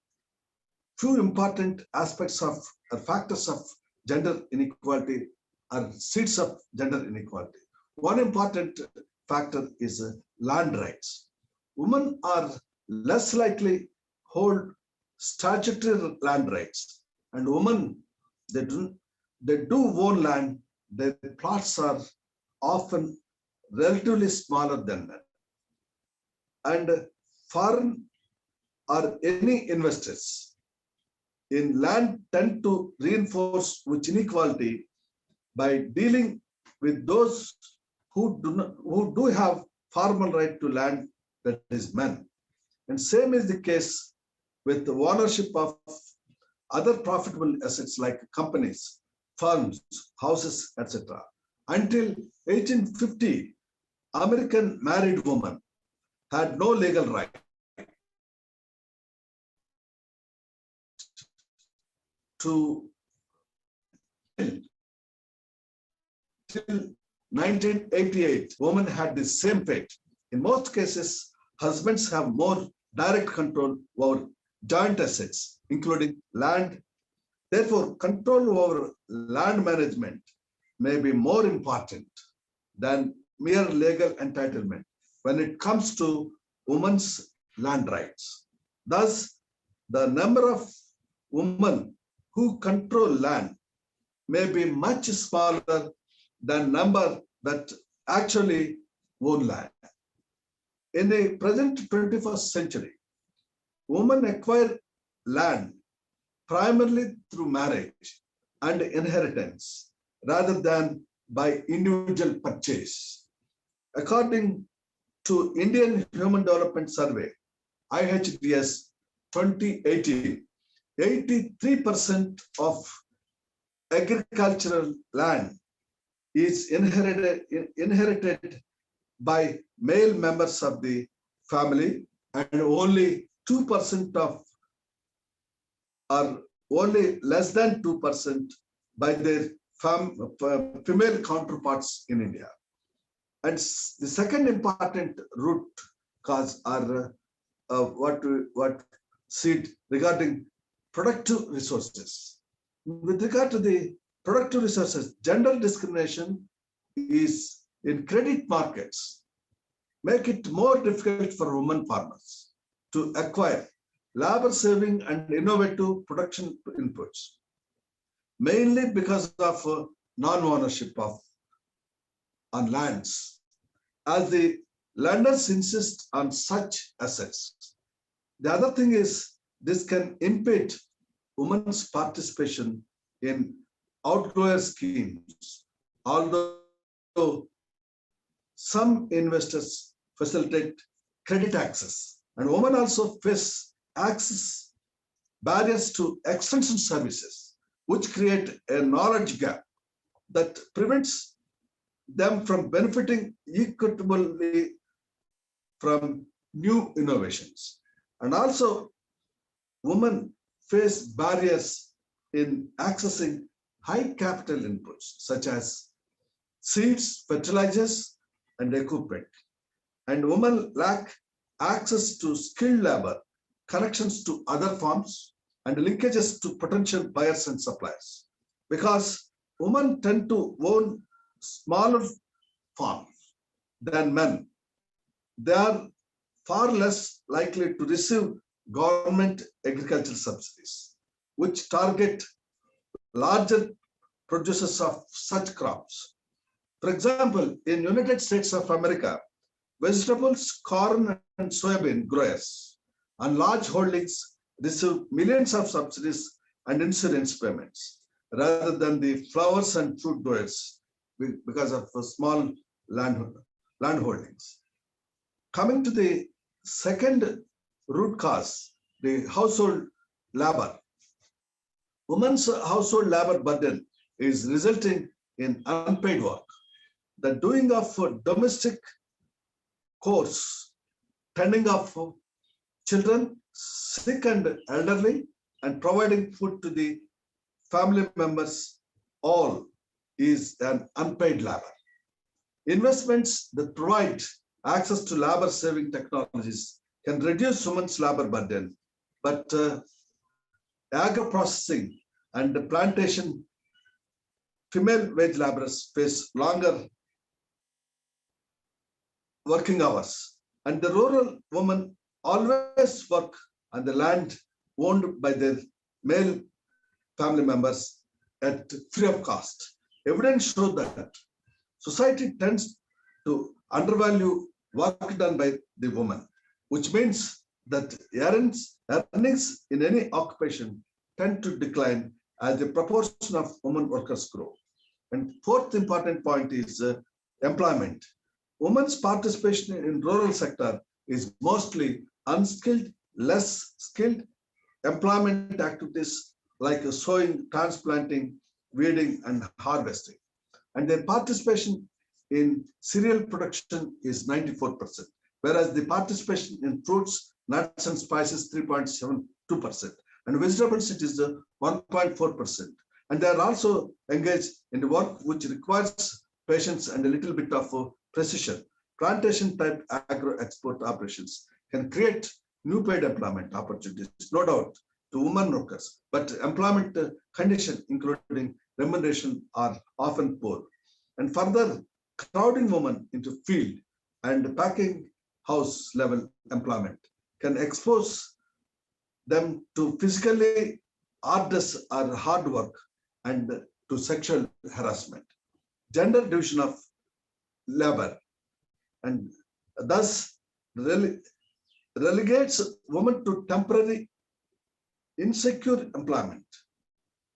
few important aspects of factors of gender inequality or seeds of gender inequality. One important factor is land rights. Women are less likely hold statutory land rights, and women, they do own land. Their plots are often relatively smaller than men. And foreign or any investors in land tend to reinforce which inequality by dealing with those who do have formal right to land, that is men. And same is the case with the ownership of other profitable assets like companies, farms, houses, etc. Until 1850, American married women had no legal right to till 1988, women had the same fate. In most cases, husbands have more direct control over joint assets, including land. Therefore, control over land management may be more important than mere legal entitlement when it comes to women's land rights. Thus, the number of women who control land may be much smaller than number that actually own land. In the present 21st century, women acquire land primarily through marriage and inheritance rather than by individual purchase. According to Indian Human Development Survey, IHDS 2018, 83% of agricultural land is inherited by male members of the family, and only 2% of, or only less than 2% by their female counterparts in India. And the second important root cause are what see regarding productive resources. With regard to the productive resources, gender discrimination is in credit markets make it more difficult for women farmers to acquire labor-saving and innovative production inputs, mainly because of non-ownership on lands, as the lenders insist on such assets. The other thing is this can impede women's participation in outgrower schemes, although some investors facilitate credit access, and women also face access barriers to extension services, which create a knowledge gap that prevents them from benefiting equitably from new innovations. And also, women face barriers in accessing high capital inputs, such as seeds, fertilizers, and equipment. And women lack access to skilled labor, connections to other farms, and linkages to potential buyers and suppliers. Because women tend to own smaller farms than men, they are far less likely to receive government agricultural subsidies, which target larger producers of such crops. For example, in United States of America, vegetables, corn, and soybean growers on large holdings receive millions of subsidies and insurance payments, rather than the flowers and fruit growers because of small land holdings. Coming to the second root cause, the household labor. Women's household labor burden is resulting in unpaid work. The doing of domestic chores, tending of children, sick and elderly, and providing food to the family members, all is an unpaid labor. Investments that provide access to labor-saving technologies can reduce women's labor burden, but agro-processing and the plantation female wage laborers face longer working hours, and the rural women always work on the land owned by their male family members at free of cost. Evidence shows that society tends to undervalue work done by the woman, which means that earnings in any occupation tend to decline as the proportion of women workers grow. And fourth important point is employment. Women's participation in rural sector is mostly unskilled, less skilled employment activities like sowing, transplanting, weeding, and harvesting. And their participation in cereal production is 94%, whereas the participation in fruits, nuts, and spices 3.72%, and vegetables it is 1.4%. And they are also engaged in the work which requires patience and a little bit of precision. Plantation type agro export operations can create new paid employment opportunities, no doubt, to women workers, but employment conditions, including remuneration, are often poor. And further, crowding women into field and packing house level employment can expose them to physically arduous or hard work and to sexual harassment. Gender division of labor, and thus relegates women to temporary insecure employment.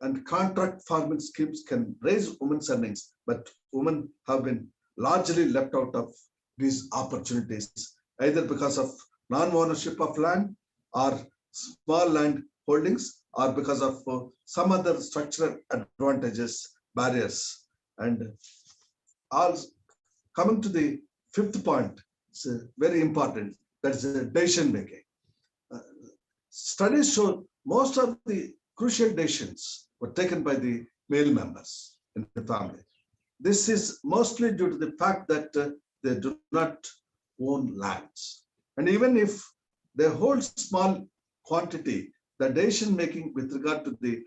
and contract farming schemes can raise women's earnings, but women have been largely left out of these opportunities, either because of non-ownership of land or small land holdings, or because of some other structural advantages, barriers. And also, coming to the fifth point, it's very important, that is decision making. Studies show most of the crucial decisions were taken by the male members in the family. This is mostly due to the fact that they do not own lands. And even if they hold small quantity, the decision making with regard to the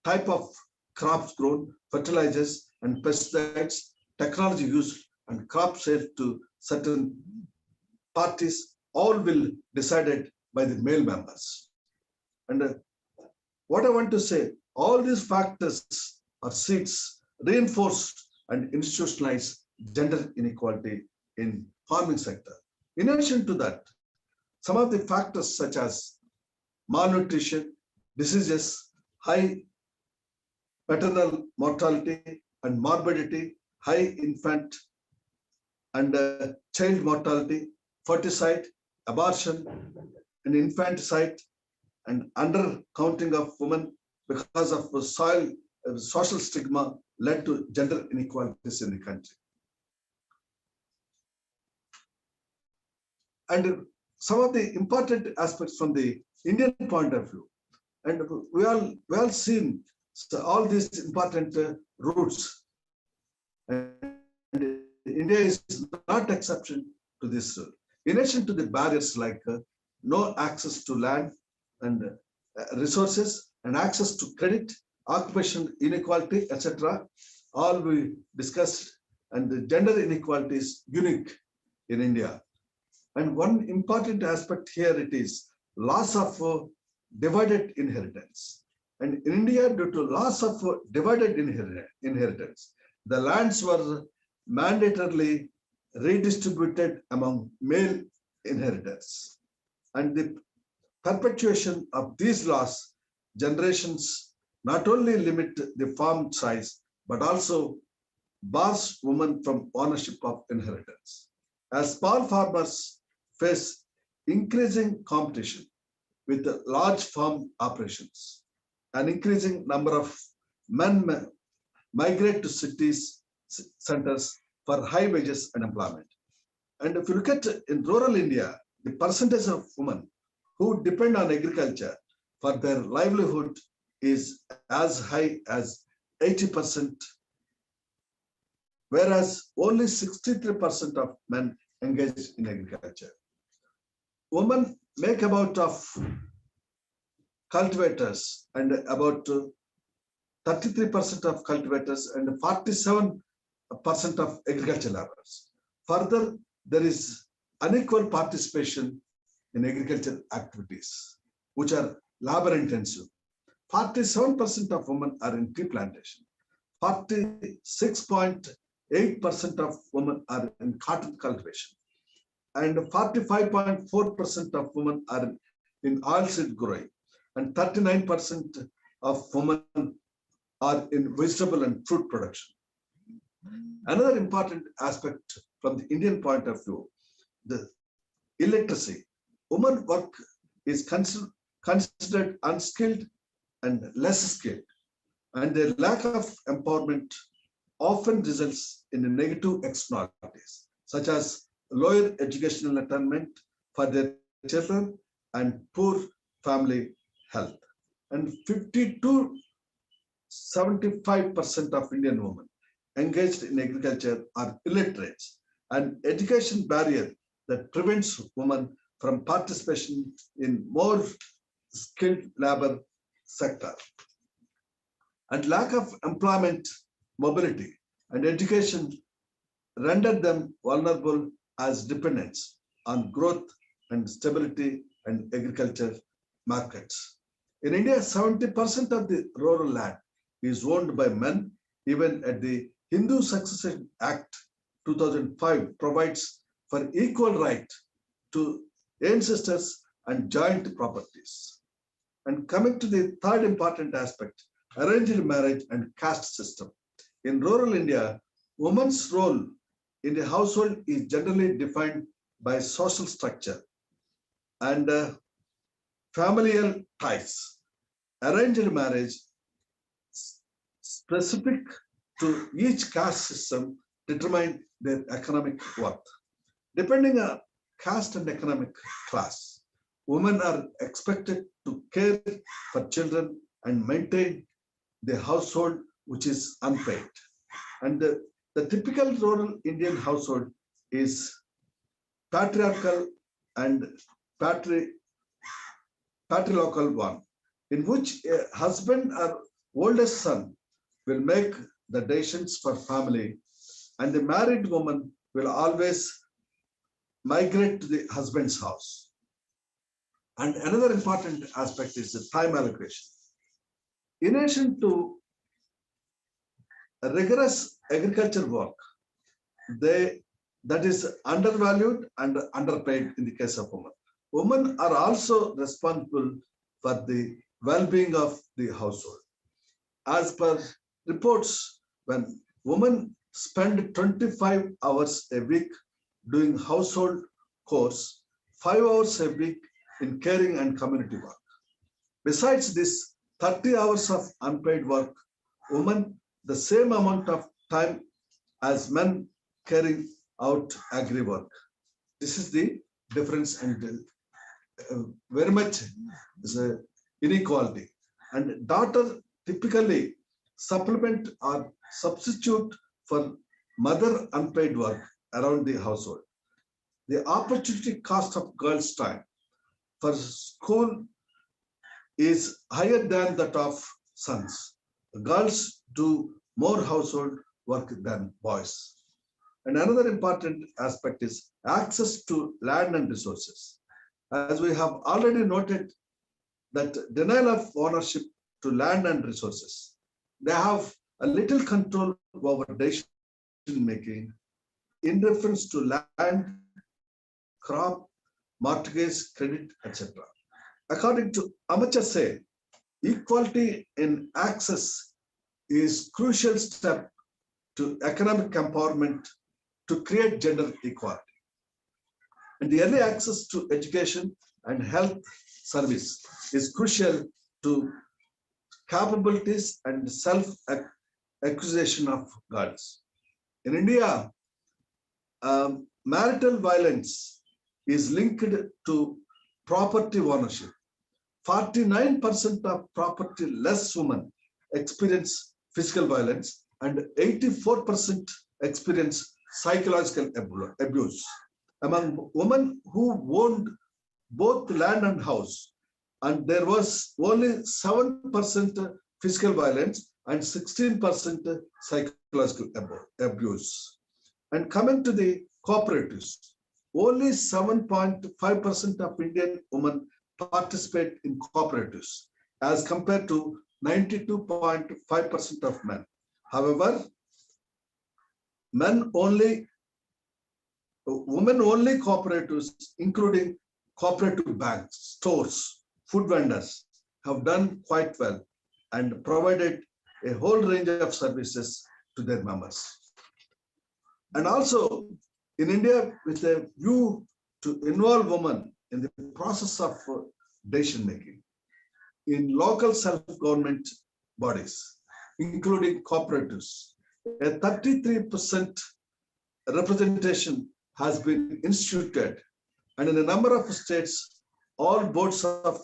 type of crops grown, fertilizers and pesticides, technology used, and crop sales to certain parties, all will decided by the male members. And what I want to say, all these factors or seeds reinforce and institutionalize gender inequality in farming sector. In addition to that, some of the factors such as malnutrition, diseases, high maternal mortality and morbidity, high infant and child mortality, ferticide, abortion, and infanticide, and undercounting of women because of social stigma led to gender inequalities in the country. And some of the important aspects from the Indian point of view, and we all seen all these important roots, and India is not exception to this rule. In addition to the barriers like no access to land and resources and access to credit, occupation inequality, etc., all we discussed, and the gender inequality is unique in India. And one important aspect here, it is loss of divided inheritance. And in India, due to loss of divided inheritance, the lands were mandatorily redistributed among male inheritors. And the perpetuation of these laws, generations not only limit the farm size, but also bars women from ownership of inheritance. As small farmers face increasing competition with large farm operations, an increasing number of men migrate to cities centers for high wages and employment. And if you look at in rural India, the percentage of women who depend on agriculture for their livelihood is as high as 80%, whereas only 63% of men engage in agriculture. Women make about of cultivators and about 33% of cultivators and 47% of agriculture laborers. Further, there is unequal participation in agricultural activities, which are labor intensive. 47% of women are in tea plantation. 46.8% of women are in cotton cultivation. And 45.4% of women are in oilseed growing. And 39% of women are in vegetable and fruit production. Another important aspect from the Indian point of view, the illiteracy. Women work is considered unskilled and less skilled, and their lack of empowerment often results in negative externalities, such as lower educational attainment for their children and poor family health. And 75% of Indian women engaged in agriculture are illiterate, an education barrier that prevents women from participation in more skilled labor sector. And lack of employment, mobility, and education render them vulnerable as dependents on growth and stability and agriculture markets. In India, 70% of the rural land is owned by men. Even at the Hindu Succession Act 2005 provides for equal right to ancestors and joint properties. And coming to the third important aspect, arranged marriage, and caste system. In rural India, woman's role in the household is generally defined by social structure and familial ties. Arranged marriage specific to each caste system determine their economic worth. Depending on caste and economic class, women are expected to care for children and maintain the household which is unpaid. And the typical rural Indian household is patriarchal and patrilocal one, in which a husband or oldest son will make the decisions for family, and the married woman will always migrate to the husband's house. And another important aspect is the time allocation. In addition to rigorous agriculture work, that is undervalued and underpaid in the case of women. Women are also responsible for the well-being of the household. As per reports, when women spend 25 hours a week doing household chores, 5 hours a week in caring and community work. Besides this 30 hours of unpaid work, women the same amount of time as men carrying out agri work. This is the difference, and very much is a inequality. And daughter typically supplement or substitute for mother unpaid work around the household. The opportunity cost of girls' time for school is higher than that of sons. Girls do more household work than boys. And another important aspect is access to land and resources. As we have already noted, that denial of ownership to land and resources, they have a little control over decision making in reference to land, crop, mortgage, credit, etc. According to amateur say, equality in access is crucial step to economic empowerment to create gender equality. And the early access to education and health service is crucial to capabilities and self-acquisition of girls. In India, marital violence is linked to property ownership. 49% of property-less women experience physical violence and 84% experience psychological abuse. Among women who owned both land and house, and there was only 7% physical violence and 16% psychological abuse. And coming to the cooperatives, only 7.5% of Indian women participate in cooperatives as compared to 92.5% of men. However, women only cooperatives, including cooperative banks, stores, food vendors, have done quite well and provided a whole range of services to their members. And also in India, with a view to involve women in the process of decision making in local self-government bodies, including cooperatives, a 33% representation has been instituted, and in a number of states, all boards of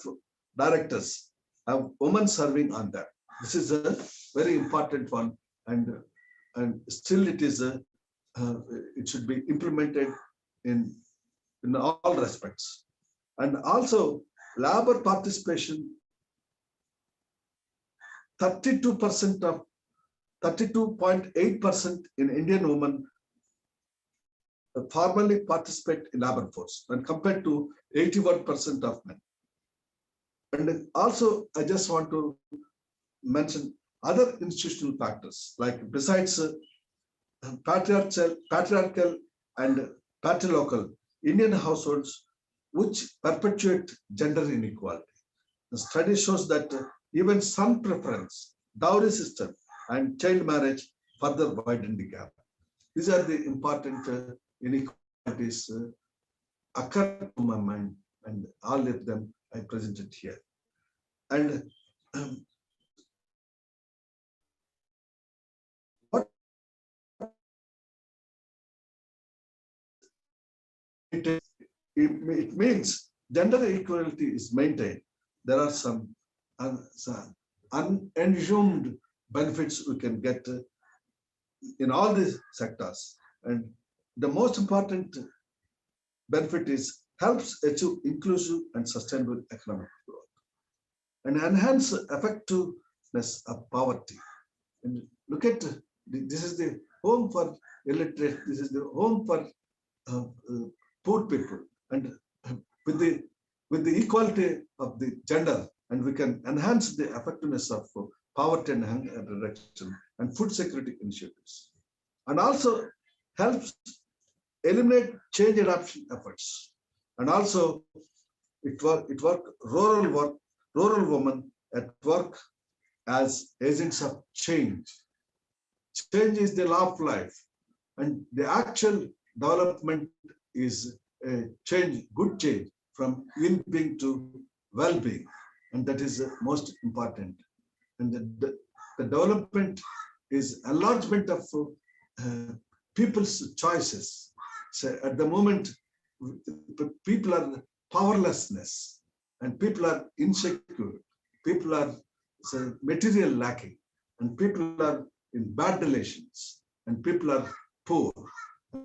directors have women serving on that. This is a very important one, and still it is it should be implemented in all respects. And also labor participation, 32.8% in Indian women formally participate in labor force when compared to 81% of men. And also, I just want to mention other institutional factors, like besides patriarchal and patrilocal Indian households, which perpetuate gender inequality. The study shows that even son preference dowry system, and child marriage further widened the gap. These are the important inequalities occur to my mind, and all of them I presented here. And what it means gender equality is maintained. There are some unassumed benefits we can get in all these sectors. And the most important benefit is helps achieve inclusive and sustainable economic growth and enhance effectiveness of poverty. And look at this is the home for illiterate, this is the home for poor people, and with the equality of the gender, and we can enhance the effectiveness of poverty and hunger reduction and food security initiatives, and also helps eliminate change adoption efforts, and also it work rural women at work as agents of change. Change is the law of life, and the actual development is a change, good change from ill-being to well-being, and that is most important. And the development is enlargement of people's choices. So at the moment, people are powerlessness, and people are insecure, people are material lacking, and people are in bad relations, and people are poor,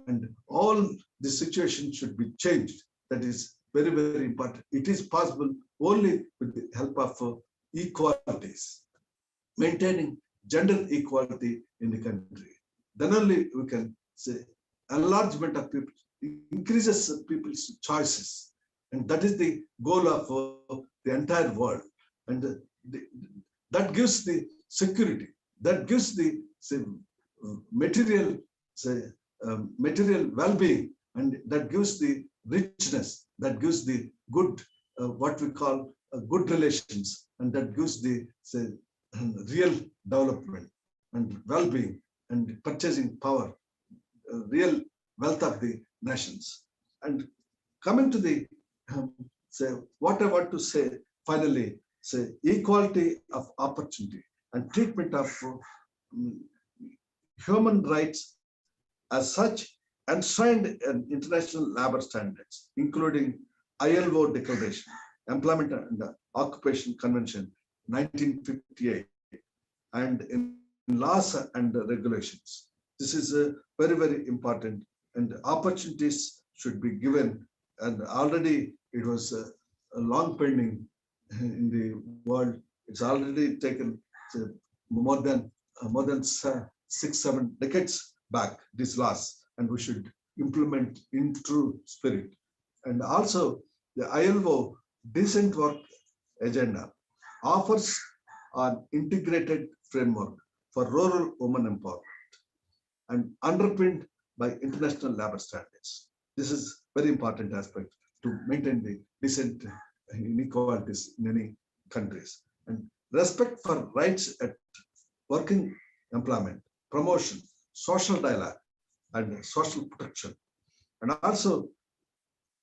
and all the situation should be changed. That is very, very important. It is possible only with the help of equalities, maintaining gender equality in the country. Then only we can say enlargement of people, increases people's choices, and that is the goal of the entire world. And that gives the security, that gives the material material well-being, and that gives the richness, that gives the good what we call good relations, and that gives the real development and well-being and purchasing power, real wealth of the nations. And coming to the what I want to say finally, equality of opportunity and treatment of human rights as such enshrined in international labor standards, including ILO Declaration, Employment and Occupation Convention, 1958, and in laws and regulations. This is very, very important, and opportunities should be given. And already it was long pending in the world. It's already taken more than 6-7 decades back, these laws, and we should implement in true spirit. And also the ILO Decent Work Agenda offers an integrated framework for rural women empowerment and underpinned by international labor standards. This is very important aspect to maintain the decent inequalities in many countries. And respect for rights at working employment, promotion, social dialogue, and social protection. And also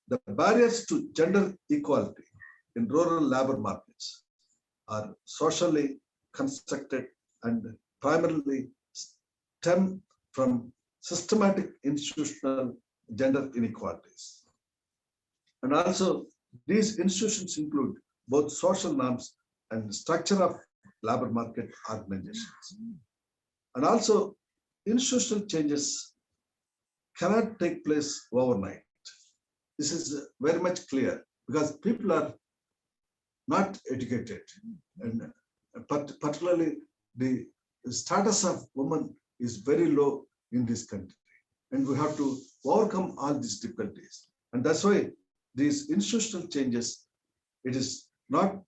the barriers to gender equality in rural labor markets are socially constructed and primarily stem from systematic institutional gender inequalities. And also these institutions include both social norms and structure of labor market organizations. And also institutional changes cannot take place overnight. This is very much clear because people are not educated, and particularly the status of women is very low in this country, and we have to overcome all these difficulties. And that's why these institutional changes, it is not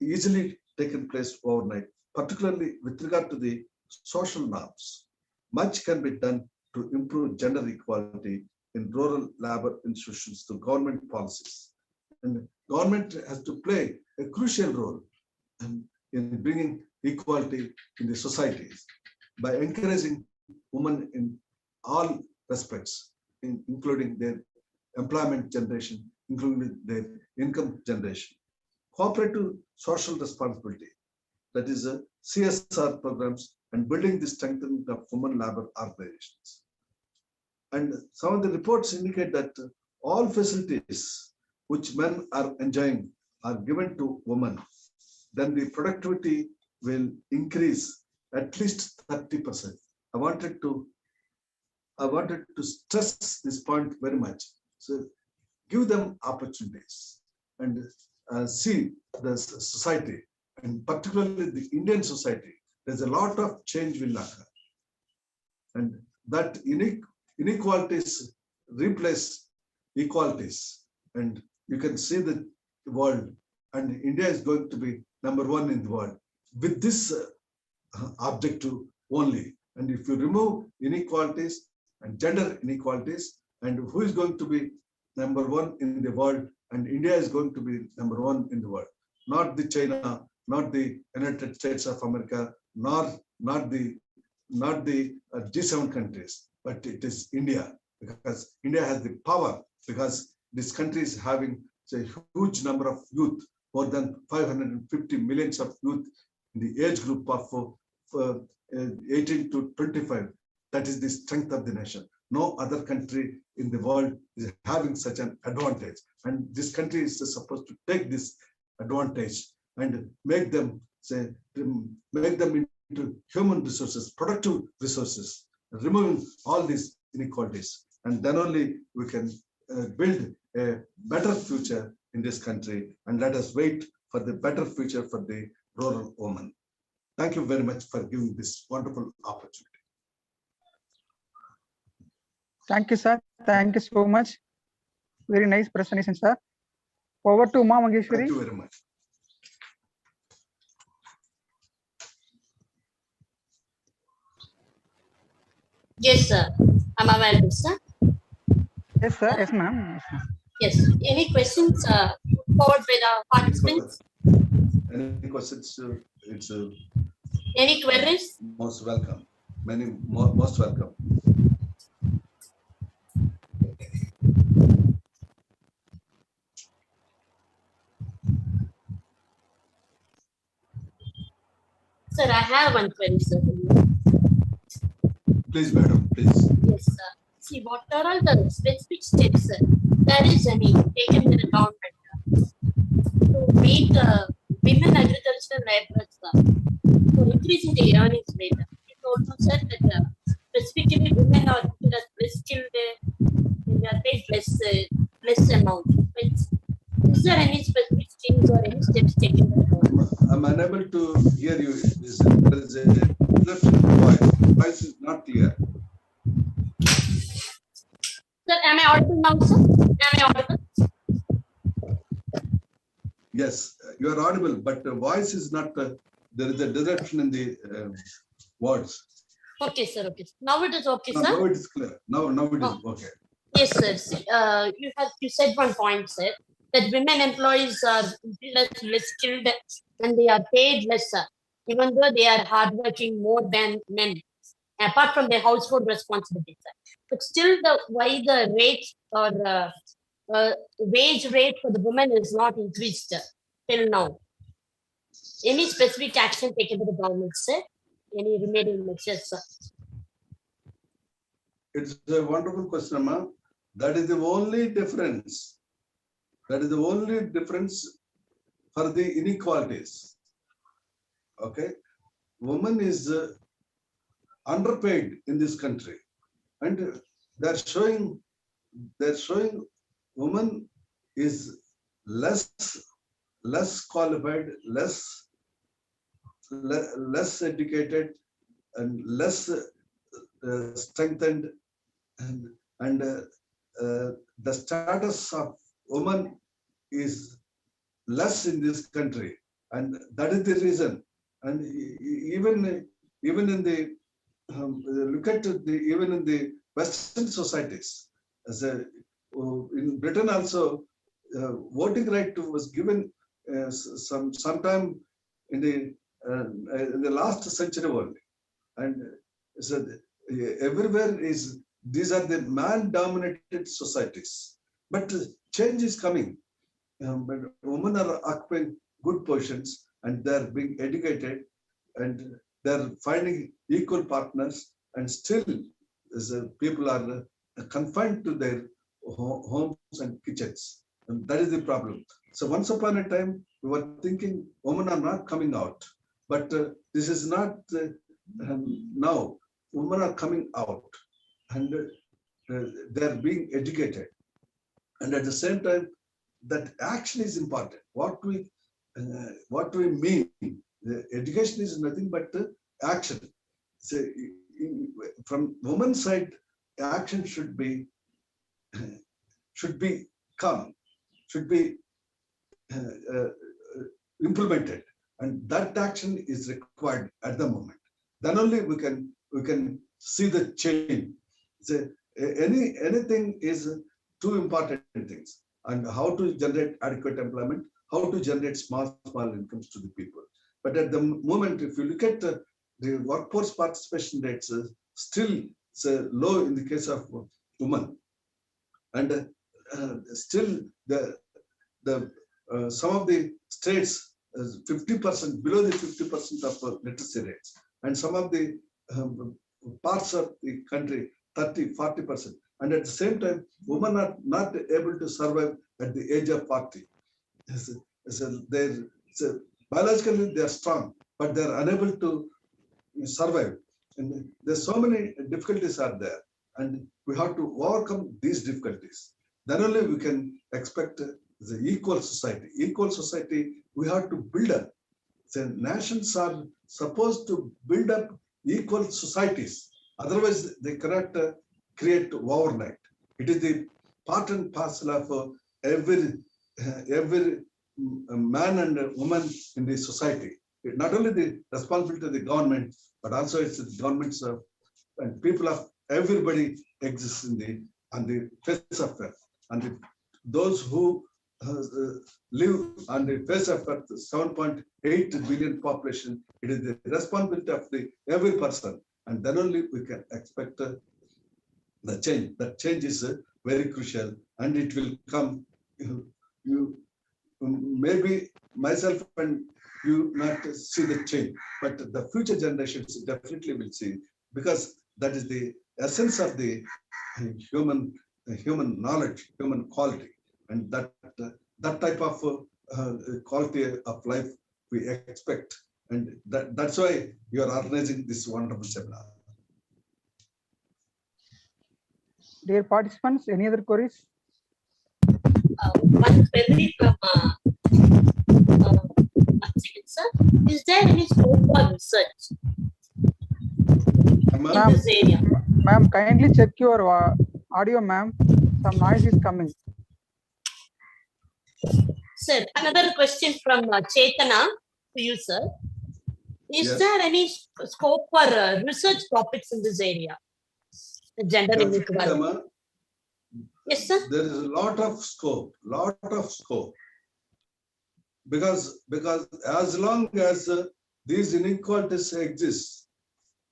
easily taken place overnight, particularly with regard to the social norms. Much can be done to improve gender equality in rural labor institutions through government policies. And government has to play a crucial role in bringing equality in the societies by encouraging women in all respects, including their employment generation, including their income generation. Cooperative social responsibility, that is CSR programs, and building the strengthening of women labor organizations. And some of the reports indicate that all facilities which men are enjoying are given to women, then the productivity will increase at least 30%. I wanted to stress this point very much. So give them opportunities and see the society, and particularly the Indian society, there's a lot of change will occur. And that inequalities replace equalities. And you can see the world, and India is going to be #1 in the world with this objective only. And if you remove inequalities and gender inequalities, and who is going to be #1 in the world, and India is going to be #1 in the world, not the China, not the United States of America, not the G7 countries, but it is India, because India has the power, because this country is having a huge number of youth, more than 550 millions of youth in the age group of 18 to 25. That is the strength of the nation. No other country in the world is having such an advantage. And this country is supposed to take this advantage and make them into human resources, productive resources, removing all these inequalities. And then only we can build a better future in this country. And let us wait for the better future for the rural woman. Thank you very much for giving this wonderful opportunity. Thank you, sir. Thank you so much. Very nice presentation, sir. Over to Ma Mangeshwari. Thank you very much. Yes, sir. Am I available, sir? Yes, sir. Yes, ma'am. Yes. Any questions forward by the participants? Any questions? It's Any queries? most welcome. Most welcome. Sir, I have one query, sir. Please, madam, please. Yes, sir. See, what are all the specific steps, sir, there is any taken in account to meet women agricultural laborers, sir, for increasing the earnings rate? You told us, sir, that specifically women are considered less skilled, they are paid less amount. But is there any specific things or any steps taken in account? I'm unable to hear you. There is a interruption in voice. Voice is not clear. Sir, am I audible now, sir? Am I audible? Yes, you are audible, but the voice is not. There is a disruption in the words. Okay, sir. Okay. Now it is okay, sir. Now it is clear. Now it is okay. Yes, sir. See, you said one point, sir, that women employees are less skilled and they are paid less, sir, even though they are hardworking more than men, apart from their household responsibilities, sir. But still, why the rate or wage rate for the women is not increased till now? Any specific action taken by the government, sir? Any remaining measures, sir? It's a wonderful question, Amma. That is the only difference. That is the only difference for the inequalities. Okay, woman is underpaid in this country, and they're showing woman is less qualified, less educated, and less strengthened, and the status of woman is less in this country, and that is the reason. And even in the look at even in the Western societies, as in Britain also, voting right was given sometime in the in the last century only. And so everywhere is, these are the man-dominated societies. But change is coming. But women are occupying good positions and they're being educated and they're finding equal partners, and still people are confined to their homes and kitchens. And that is the problem. So once upon a time, we were thinking women are not coming out, but this is not now. Women are coming out and they're being educated. And at the same time, that action is important. What we mean, the education is nothing but action. So from women's side, action should be come, should be implemented, and that action is required at the moment. Then only we can see the change. So anything is two important things, and how to generate adequate employment, how to generate small incomes to the people. But at the moment, if you look at the workforce participation rates, still it's low in the case of women, and still the some of the states 50%, below the 50% of literacy rates, and some of the parts of the country 30-40%. And at the same time, women are not able to survive at the age of 40. So biologically they are strong, but they are unable to survive. And there's so many difficulties are there, and we have to overcome these difficulties. Then only we can expect the equal society. Equal society we have to build up. So nations are supposed to build up equal societies. Otherwise, they cannot create overnight. It is the part and parcel of every man and woman in the society. Not only the responsibility of the government, but also it's the governments of and people of everybody exists on the face of earth. And those who live on the face of earth, 7.8 billion population, it is the responsibility of every person. And then only we can expect the change. That change is very crucial, and it will come. You maybe myself and you not see the change, but the future generations definitely will see, because that is the essence of the human knowledge, human quality, and that type of quality of life we expect, and that's why you are organizing this wonderful seminar. Dear participants, any other queries? One query from one second, sir. Is there any scope for research in this area? Ma'am, kindly check your audio, ma'am. Some noise is coming. Sir, another question from Chetana to you, sir. Is Yes. there any scope for research topics in this area? Gender inequality. Yes, sir. There is a lot of scope, because as long as these inequalities exist,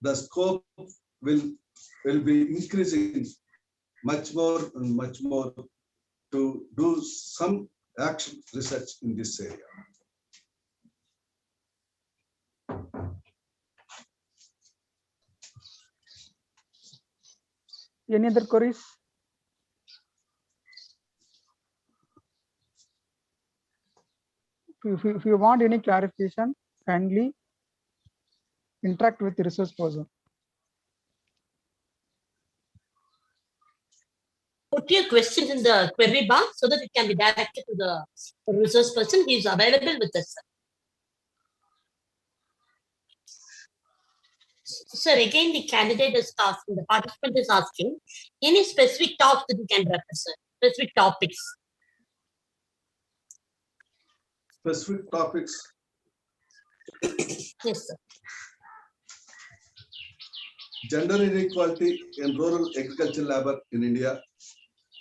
the scope will be increasing much more and much more to do some action research in this area. Any other queries? If you want any clarification, kindly interact with the resource person. Put your questions in the query bar so that it can be directed to the resource person. He is available with us, sir. Sir, again, the candidate is asking, the participant is asking, any specific talks that you can represent, specific topics. Specific topics. Yes, sir. Gender inequality in rural agricultural labor in India.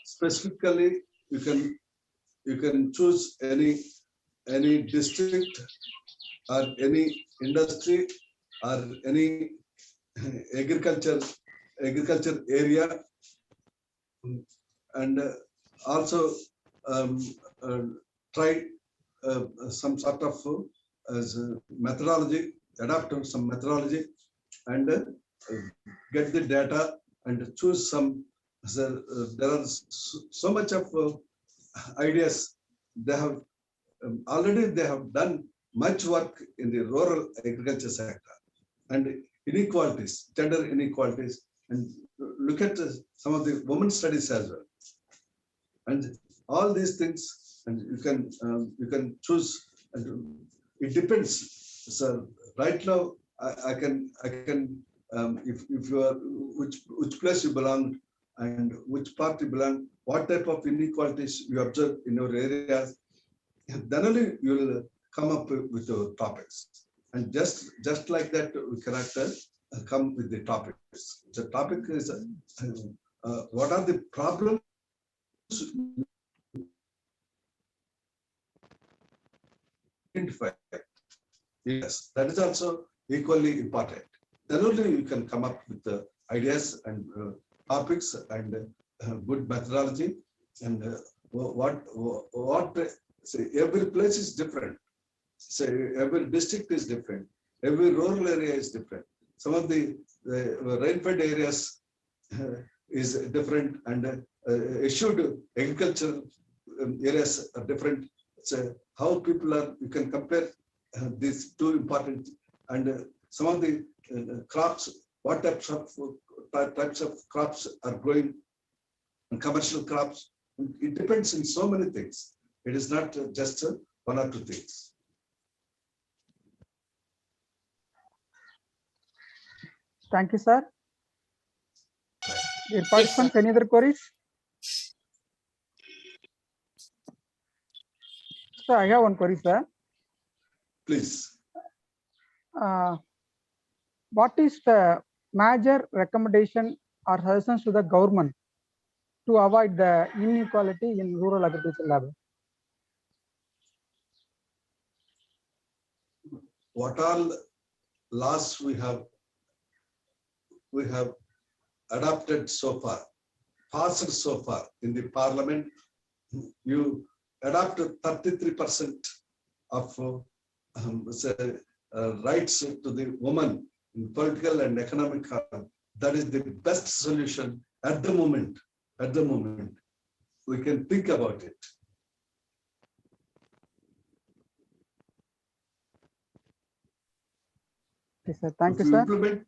Specifically, you can choose any district or any industry or any agriculture area, and also um, uh, try some sort of methodology, adapt some methodology, and get the data and choose some. So, there are so much of ideas. They have already they have done much work in the rural agriculture sector, and inequalities, gender inequalities, and look at some of the women studies as well, and all these things, and you can choose, and it depends. So right now I can if you are which place you belong and which part you belong, what type of inequalities you observe in your areas, then only you will come up with your topics. And just like that, we cannot come with the topics. The topic is what are the problems identify. Yes, that is also equally important. Then only you can come up with the ideas and topics and good methodology, and what say, every place is different. Say every district is different. Every rural area is different. Some of the rainfed areas is different, and issued agricultural areas are different. So how people are, you can compare these two important, and some of the crops, what types of crops are growing, and commercial crops. It depends on so many things. It is not just one or two things. Thank you, sir. Dear participants, any other queries? So I have one query, sir. Please. What is the major recommendation or suggestions to the government to avoid the inequality in rural agriculture labor? What all laws we have adopted so far, passed so far in the parliament? You adopted 33% of say, rights to the woman in political and economic. That is the best solution at the moment. At the moment, we can think about it. Okay, sir. Thank you, sir.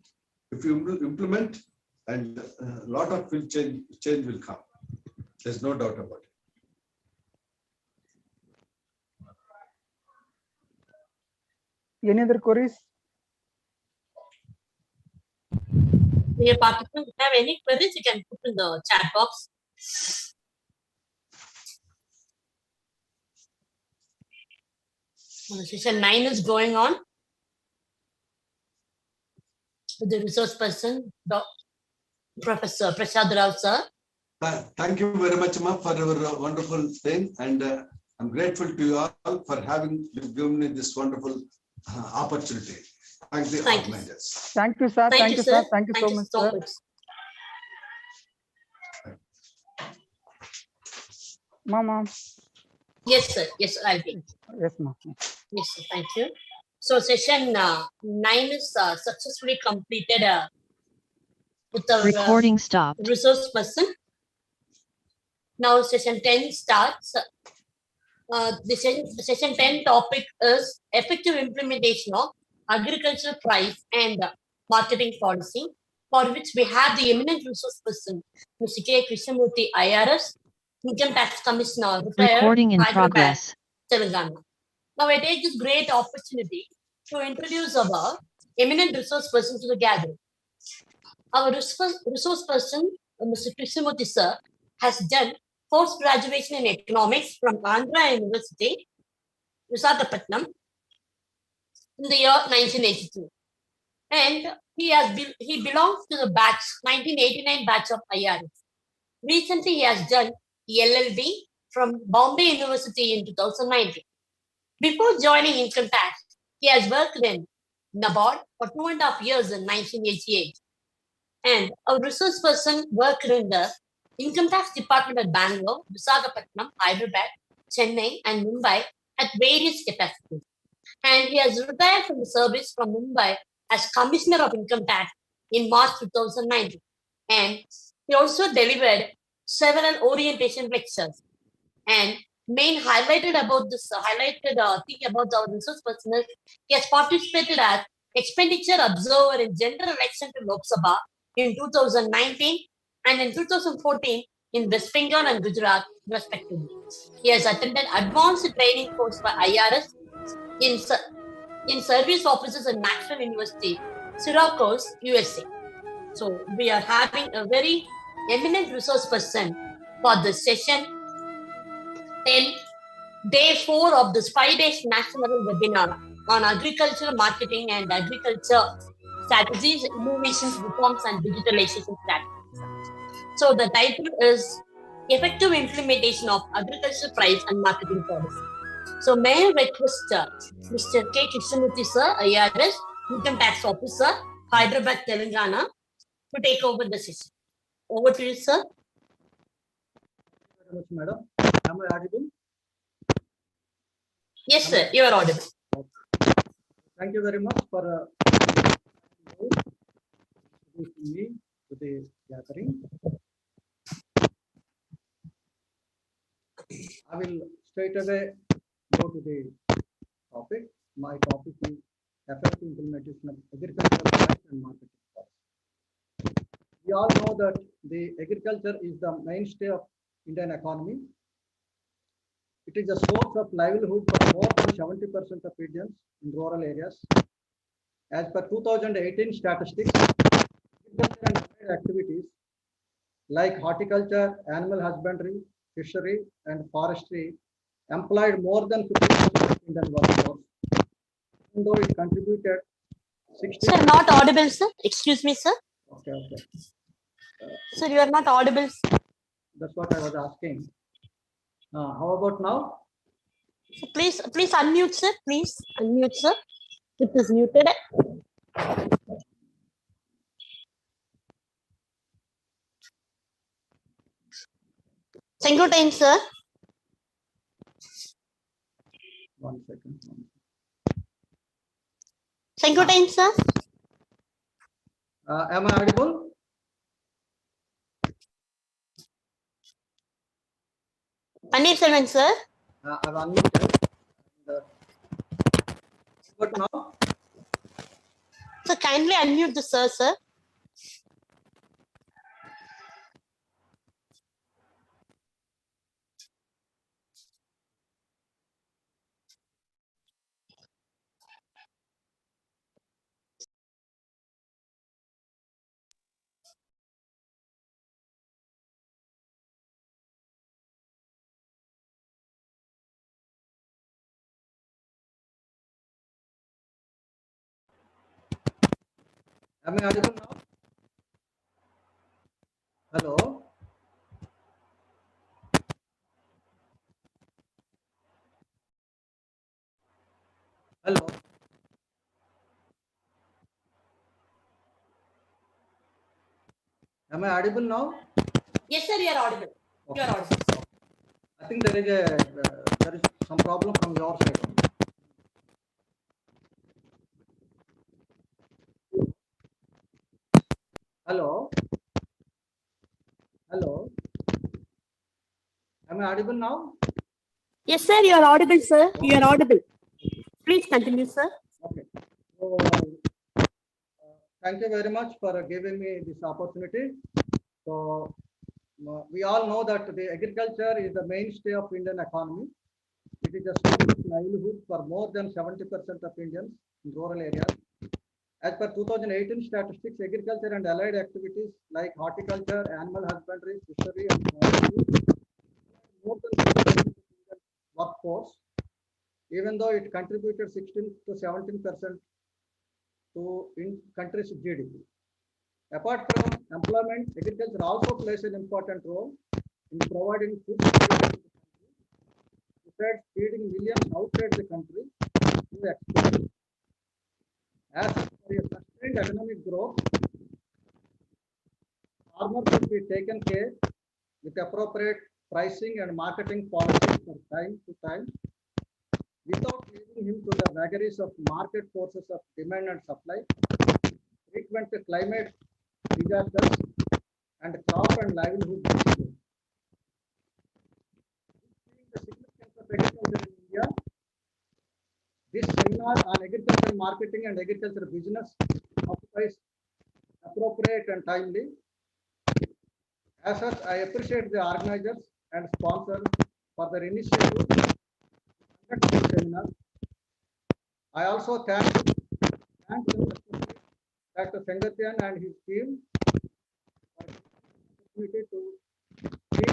If you implement, and a lot of change will come. There's no doubt about it. Any other queries? Dear participants, if you have any queries, you can put in the chat box. Session 9 is going on with the resource person, Professor Prasad Rao, sir. Thank you very much, Ma, for your wonderful thing, and I'm grateful to you all for having given me this wonderful opportunity. Thank the organizers. Thank you, sir. Thank you, sir. Thank you so much, sir. Mama. Yes, sir. Yes, I'll be. Yes, ma'am. Yes, sir. Thank you. So session 9 is successfully completed with our Recording stopped. resource person. Now session 10 starts. The session 10 topic is effective implementation of agricultural price and marketing policy, for which we have the eminent resource person, Mr. K. Krishnamurthy, IRS, Income Tax Commissioner, retired, Recording in Hyderabad, progress. Telangana. Now I take this great opportunity to introduce our eminent resource person to the gathering. Our resource person, Mr. Krishnamurthy, sir, has done post-graduation in economics from Andhra University, Visakhapatnam, in the year 1982. And he belongs to the batch 1989 batch of IRS. Recently, he has done LLB from Bombay University in 2019. Before joining income tax, He has worked in NABARD for 2.5 years in 1988. And a resource person worked in the Income Tax Department at Bangalore, Visakhapatnam, Hyderabad, Chennai, and Mumbai at various capacities. And he has retired from the service from Mumbai as Commissioner of Income Tax in March 2019. And he also delivered several orientation lectures. And main highlighted thing about our resource person is he has participated as expenditure observer in general election to Lok Sabha in 2019 and in 2014 in West Bengal and Gujarat, respectively. He has attended advanced training course for IRS in service offices at National University, Syracuse, USA. So we are having a very eminent resource person for this session. Then day 4 of this 5 days national webinar on agricultural marketing and agriculture strategies, innovations, reforms, and digitalization strategies. So the title is Effective Implementation of Agricultural Price and Marketing Policy. So may I request Mr. K. Krishnamurthy sir, IRS, Income Tax Officer, Hyderabad, Telangana, to take over the session. Over to you, sir. Very much, madam. Am I audible? Yes, sir, you are audible. Thank you very much for introducing me to the gathering. I will straight away go to the topic. My topic is effective implementation of agricultural price and marketing policy. We all know that the agriculture is the mainstay of Indian economy. It is a source of livelihood for more than 70% of Indians in rural areas. As per 2018 statistics, agriculture and related activities like horticulture, animal husbandry, fishery, and forestry employed more than 50% of Indian workforce, even though it contributed 60. Sir, not audible, sir. Excuse me, sir. Okay, okay. Sir, you are not audible. That's what I was asking. How about now? So please unmute, sir. Please unmute, sir. It is muted. Single time, sir. One second. Single time, sir. Am I audible? Paneer Selvan, sir. I've unmuted. But now? So kindly unmute the sir. Am I audible now? Hello? Hello? Am I audible now? Yes, sir, you are audible. Okay. You are audible. I think there is some problem from your side. Hello? Hello? Am I audible now? Yes, sir, you are audible, sir. You are audible. Please continue, sir. Okay. So, thank you very much for giving me this opportunity. So, we all know that the agriculture is the mainstay of Indian economy. It is a source of livelihood for more than 70% of Indians in rural areas. As per 2018 statistics, agriculture and allied activities like horticulture, animal husbandry, fishery, and forestry more than 50% of Indian workforce, even though it contributed 16 to 17% to in country's GDP. Apart from employment, agriculture also plays an important role in providing food security to the country, besides feeding millions outside the country through exports. As for a sustained economic growth, farmers should be taken care with appropriate pricing and marketing policies from time to time, without leaving him to the vagaries of market forces of demand and supply, frequent climate disasters, and crop and livelihood issues. Seeing the significance of agriculture in India, this seminar on agricultural marketing and agricultural business occupies appropriate and timely. As such, I appreciate the organizers and sponsors for their initiative to conduct this seminar. I also thank them, especially Dr. Sengatyan and his team for the opportunity to speak.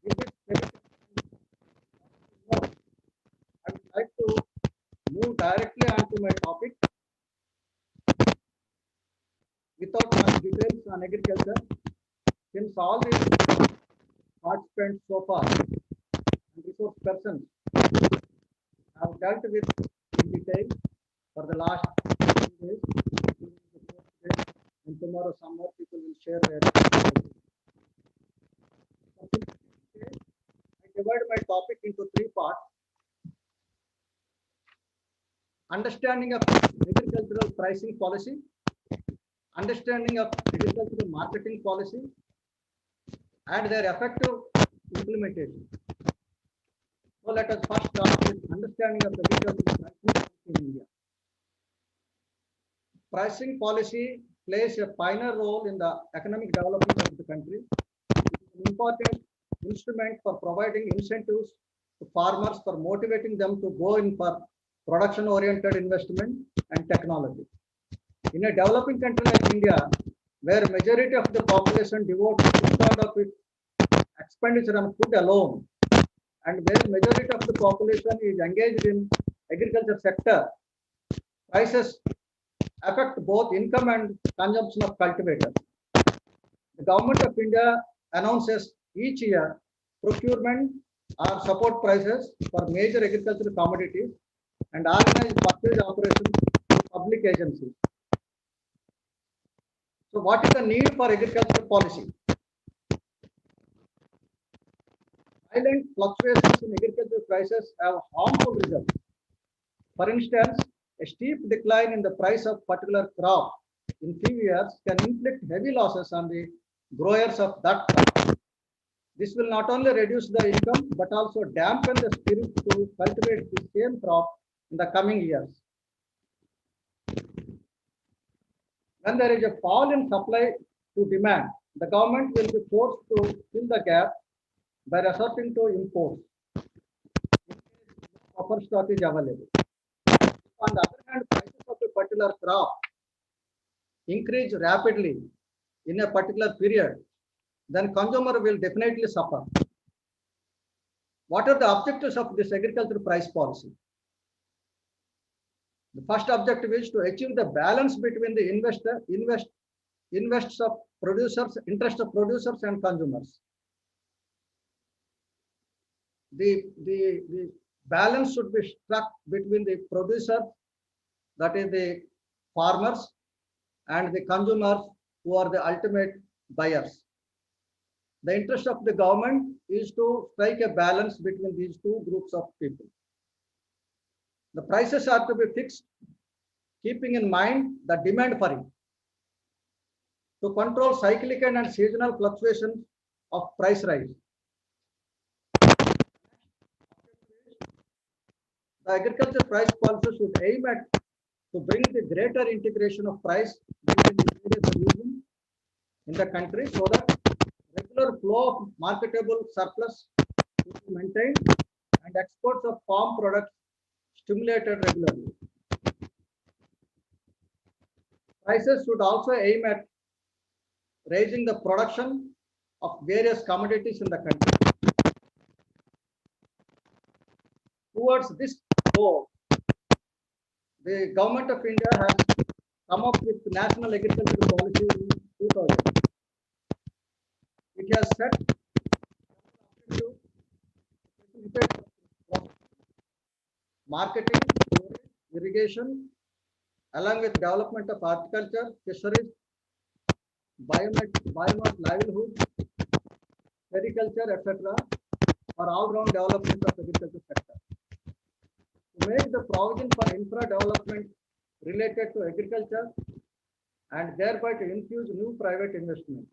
With this presentation, I would like to move directly onto my topic without much details on agriculture, since all the participants so far and resource persons have dealt with in detail for the last 2 days, and tomorrow some more people will share their. I divide my topic into 3 parts. Understanding of agricultural pricing policy, understanding of agricultural marketing policy, and their effective implementation. So let us first start with understanding of the agricultural pricing policy in India. Pricing policy plays a pioneer role in the economic development of the country. It is an important instrument for providing incentives to farmers, for motivating them to go in for production-oriented investment and technology. In a developing country like India, where majority of the population devotes 2/3 of its expenditure on food alone, and where majority of the population is engaged in agriculture sector, prices affect both income and consumption of cultivators. The government of India announces each year procurement or support prices for major agricultural commodities and organize purchase operations through public agencies. So what is the need for agricultural policy? Violent fluctuations in agricultural prices have harmful results. For instance, a steep decline in the price of particular crop in few years can inflict heavy losses on the growers of that crop. This will not only reduce the income but also dampen the spirit to cultivate the same crop in the coming years. When there is a fall in supply to demand, the government will be forced to fill the gap by resorting to imports. Buffer stock is available. On the other hand, prices of a particular crop increase rapidly in a particular period, then consumer will definitely suffer. What are the objectives of this agricultural price policy? The first objective is to achieve the balance between the interest of producers and consumers. The balance should be struck between the producer, that is the farmers, and the consumers, who are the ultimate buyers. The interest of the government is to strike a balance between these two groups of people. The prices are to be fixed, keeping in mind the demand for it. To control cyclical and seasonal fluctuations of price rise. The agriculture price policy should aim at to bring the greater integration of price between the various regions in the country, so that regular flow of marketable surplus is maintained and exports of farm products stimulated regularly. Prices should also aim at raising the production of various commodities in the country. Towards this goal, the government of India has come up with National Agricultural Policy in 2000. It has set marketing, storage, irrigation, along with development of horticulture, fisheries, biomass livelihood, agriculture, etc., for all-round development of agriculture sector. To make the provision for infra development related to agriculture and thereby to infuse new private investment.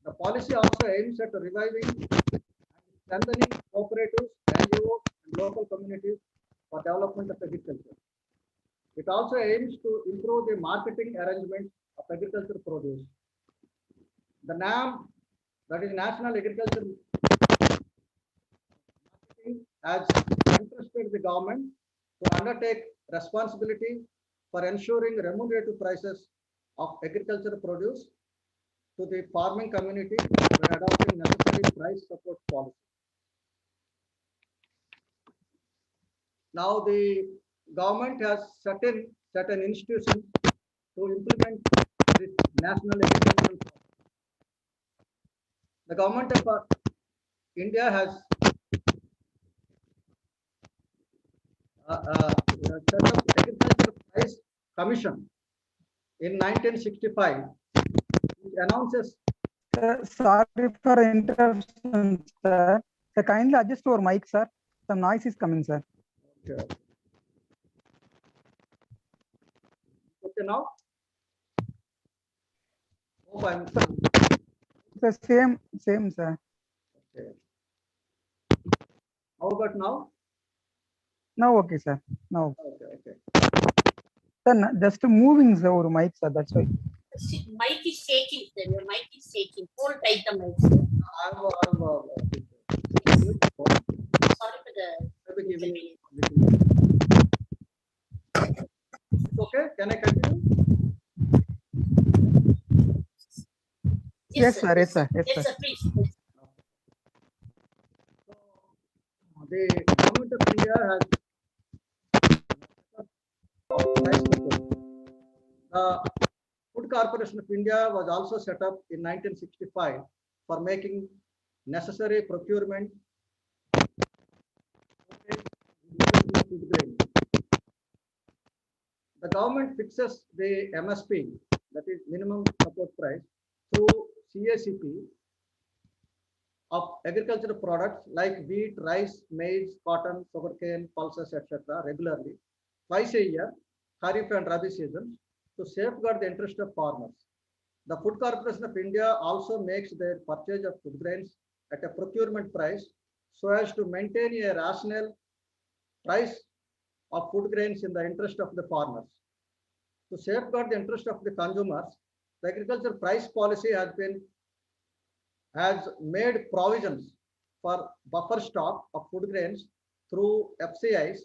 The policy also aims at reviving and strengthening cooperatives, NGOs, and local communities for development of agriculture. It also aims to improve the marketing arrangement of agricultural produce. The NAM, that is National Agriculture Marketing, has entrusted the government to undertake responsibility for ensuring remunerative prices of agricultural produce to the farming community by adopting necessary price support policy. Now the government has certain institutions to implement this national agricultural policy. The government of India has set up Agricultural Price Commission in 1965, which announces. Sorry for interruption, sir. Sir, kindly adjust your mic, sir. Some noise is coming, sir. Okay. Okay, now. Hope I'm. The same, sir. Okay. How about now? Now, okay, sir. Now. Okay. Sir, just moving your mic, sir. That's why. Mic is shaking, sir. Your mic is shaking. Hold tight the mic, sir. Sorry for the. Okay, can I continue? Yes, sir. Yes, sir. Yes, Yes, sir. sir, please. The government of India has the Food Corporation of India was also set up in 1965 for making necessary procurement. The government fixes the MSP, that is minimum support price, through CACP of agricultural products like wheat, rice, maize, cotton, sugarcane, pulses, etc. regularly, twice a year, Kharif and Rabi seasons, to safeguard the interest of farmers. The Food Corporation of India also makes their purchase of food grains at a procurement price so as to maintain a rational price of food grains in the interest of the farmers. To safeguard the interest of the consumers, the agriculture price policy has made provisions for buffer stock of food grains through FCIs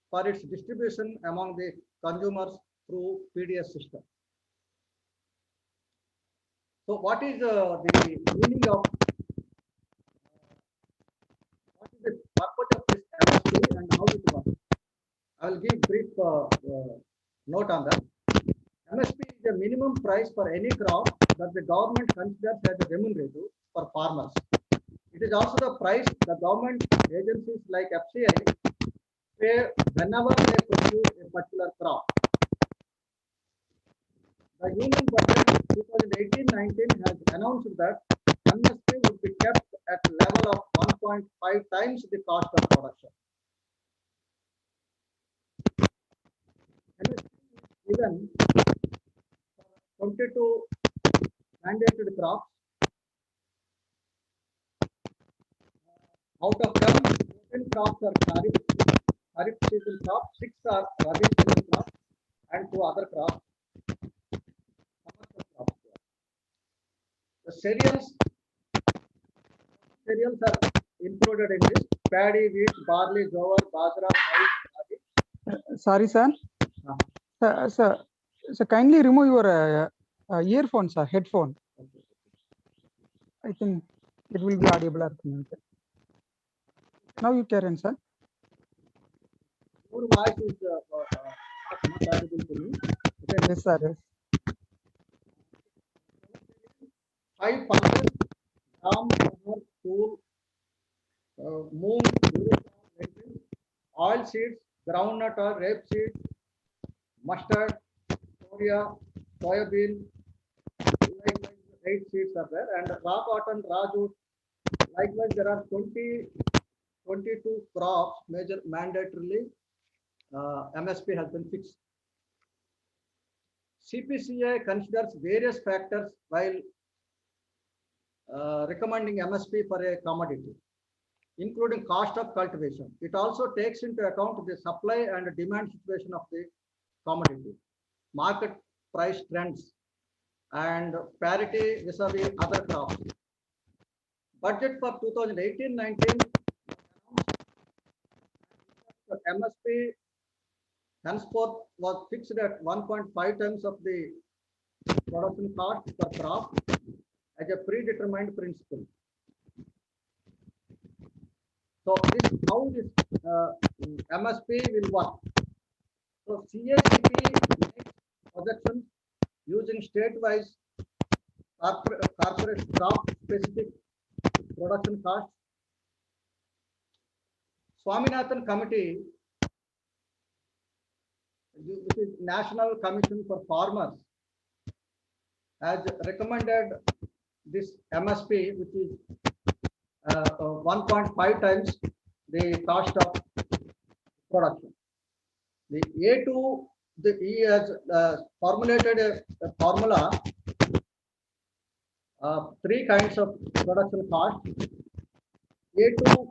for its distribution among the consumers through PDS system. So what is the meaning of, what is the purpose of this MSP and how it works? I will give brief note on that. MSP is the minimum price for any crop that the government considers as remunerative for farmers. It is also the price the government agencies like FCI pay whenever they produce a particular crop. The Union Budget 2018-19 has announced that MSP would be kept at level of 1.5 times the cost of production. MSP is given 22 mandated crops. Out of them, 14 crops are Kharif season crops, 6 are Rabi season crops, and 2 other crops. The cereals are included in this: paddy, wheat, barley, jowar, bajra, maize, rabi. Sorry, sir. Sir, kindly remove your earphones, sir, headphone. I think it will be audible. Now you can, sir. Your voice is not audible to me. Okay. Yes, sir. Yes. 5 pulses, gram, flour, moong, lentils, oil seeds, groundnut or rapeseed, mustard, soya, soybean, likewise 8 seeds are there, and raw cotton, raw jute. Likewise, there are 22 crops major mandatorily MSP has been fixed. CPCA considers various factors while recommending MSP for a commodity, including cost of cultivation. It also takes into account the supply and demand situation of the commodity, market price trends, and parity vis-a-vis other crops. Budget for 2018-19, MSP henceforth was fixed at 1.5 times of the production cost per crop as a predetermined principle. So this how this MSP will work. So CACP makes projections using state-wise corporate crop-specific production costs. Swaminathan Committee, which is National Commission for Farmers, has recommended this MSP, which is 1.5 times the cost of production. The A2, he has formulated a formula, 3 kinds of production cost. A2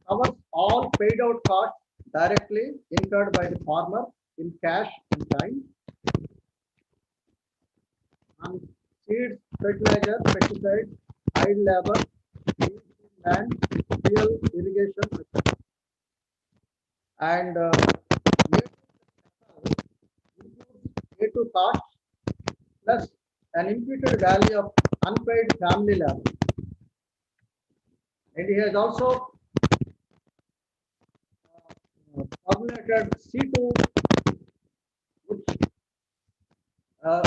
covers all paid out costs directly incurred by the farmer in cash and time. And seeds, fertilizer, pesticides, idle labor, land, fuel, irrigation, etc. And A2 costs plus an imputed value of unpaid family labor. And he has also formulated C2,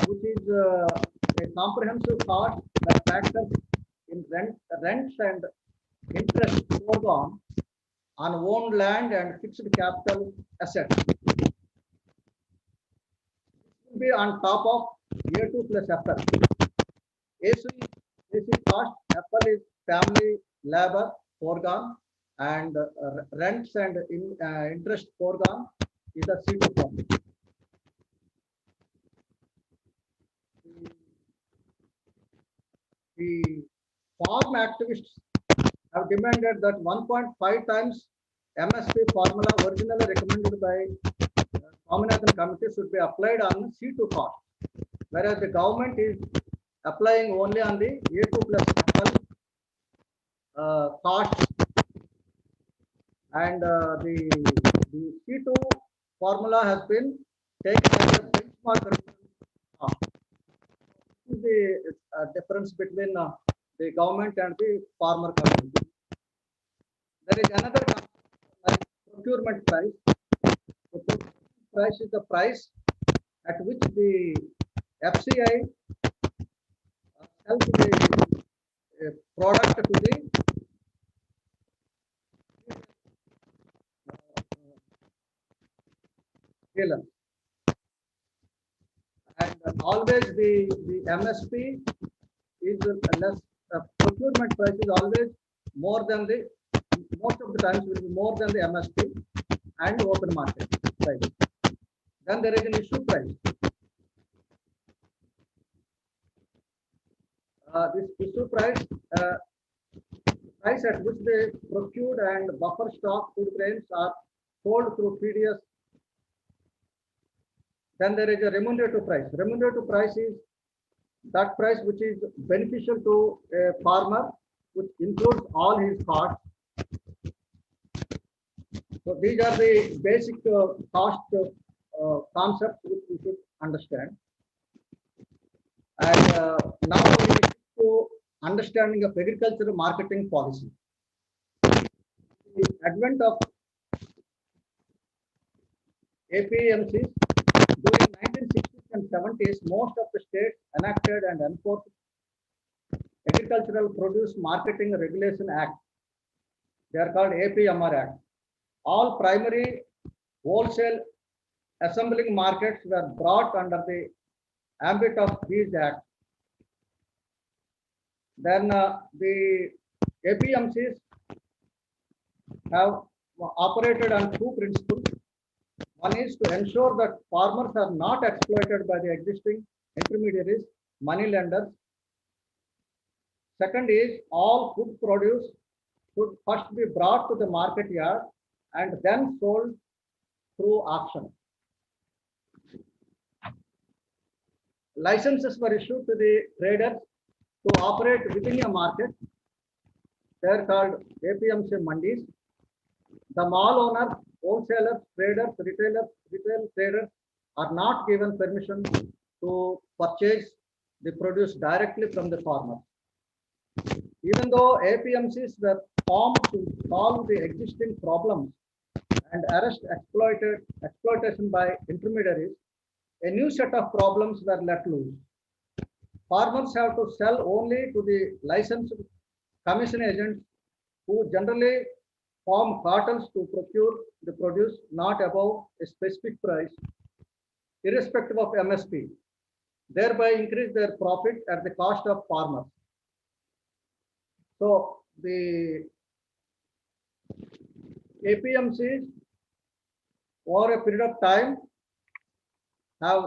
which is a comprehensive cost that factors in rents and interest foregone on owned land and fixed capital assets. This will be on top of A2 plus FL. AC cost, FL is family labor foregone, and rents and interest foregone is the C2 cost. The farm activists have demanded that 1.5 times MSP formula originally recommended by Swaminathan Committee should be applied on C2 cost, whereas the government is applying only on the A2 plus FL costs, and the C2 formula has been taken as a benchmark. This is the difference between the government and the farmer community. There is another like procurement price. The procurement price is the price at which the FCI sells the product to the dealer. And always the MSP is less, procurement price is always more than the, most of the times will be more than the MSP and open market price. Then there is an issue price. This issue price, price at which the procured and buffer stock food grains are sold through PDS. Then there is a remunerative price. Remunerative price is that price which is beneficial to a farmer, which includes all his costs. So these are the basic cost concepts which we should understand. And now we need to understanding of agricultural marketing policy. The advent of APMCs during 1960s and 70s, most of the states enacted and enforced Agricultural Produce Marketing Regulation Act. They are called APMR Act. all primary wholesale assembling markets were brought under the ambit of these acts. Then the APMCs have operated on two principles. One is to ensure that farmers are not exploited by the existing intermediaries, money lenders. Second is all food produce should first be brought to the market yard and then sold through auction. Licenses were issued to the traders to operate within a market. They are called APMC mandis. The mall owners, wholesalers, traders, retail traders are not given permission to purchase the produce directly from the farmer. Even though APMCs were formed to solve the existing problems and arrest exploitation by intermediaries, a new set of problems were let loose. Farmers have to sell only to the licensed commission agents who generally form cartels to procure the produce not above a specific price, irrespective of MSP, thereby increase their profit at the cost of farmers. So the APMCs over a period of time have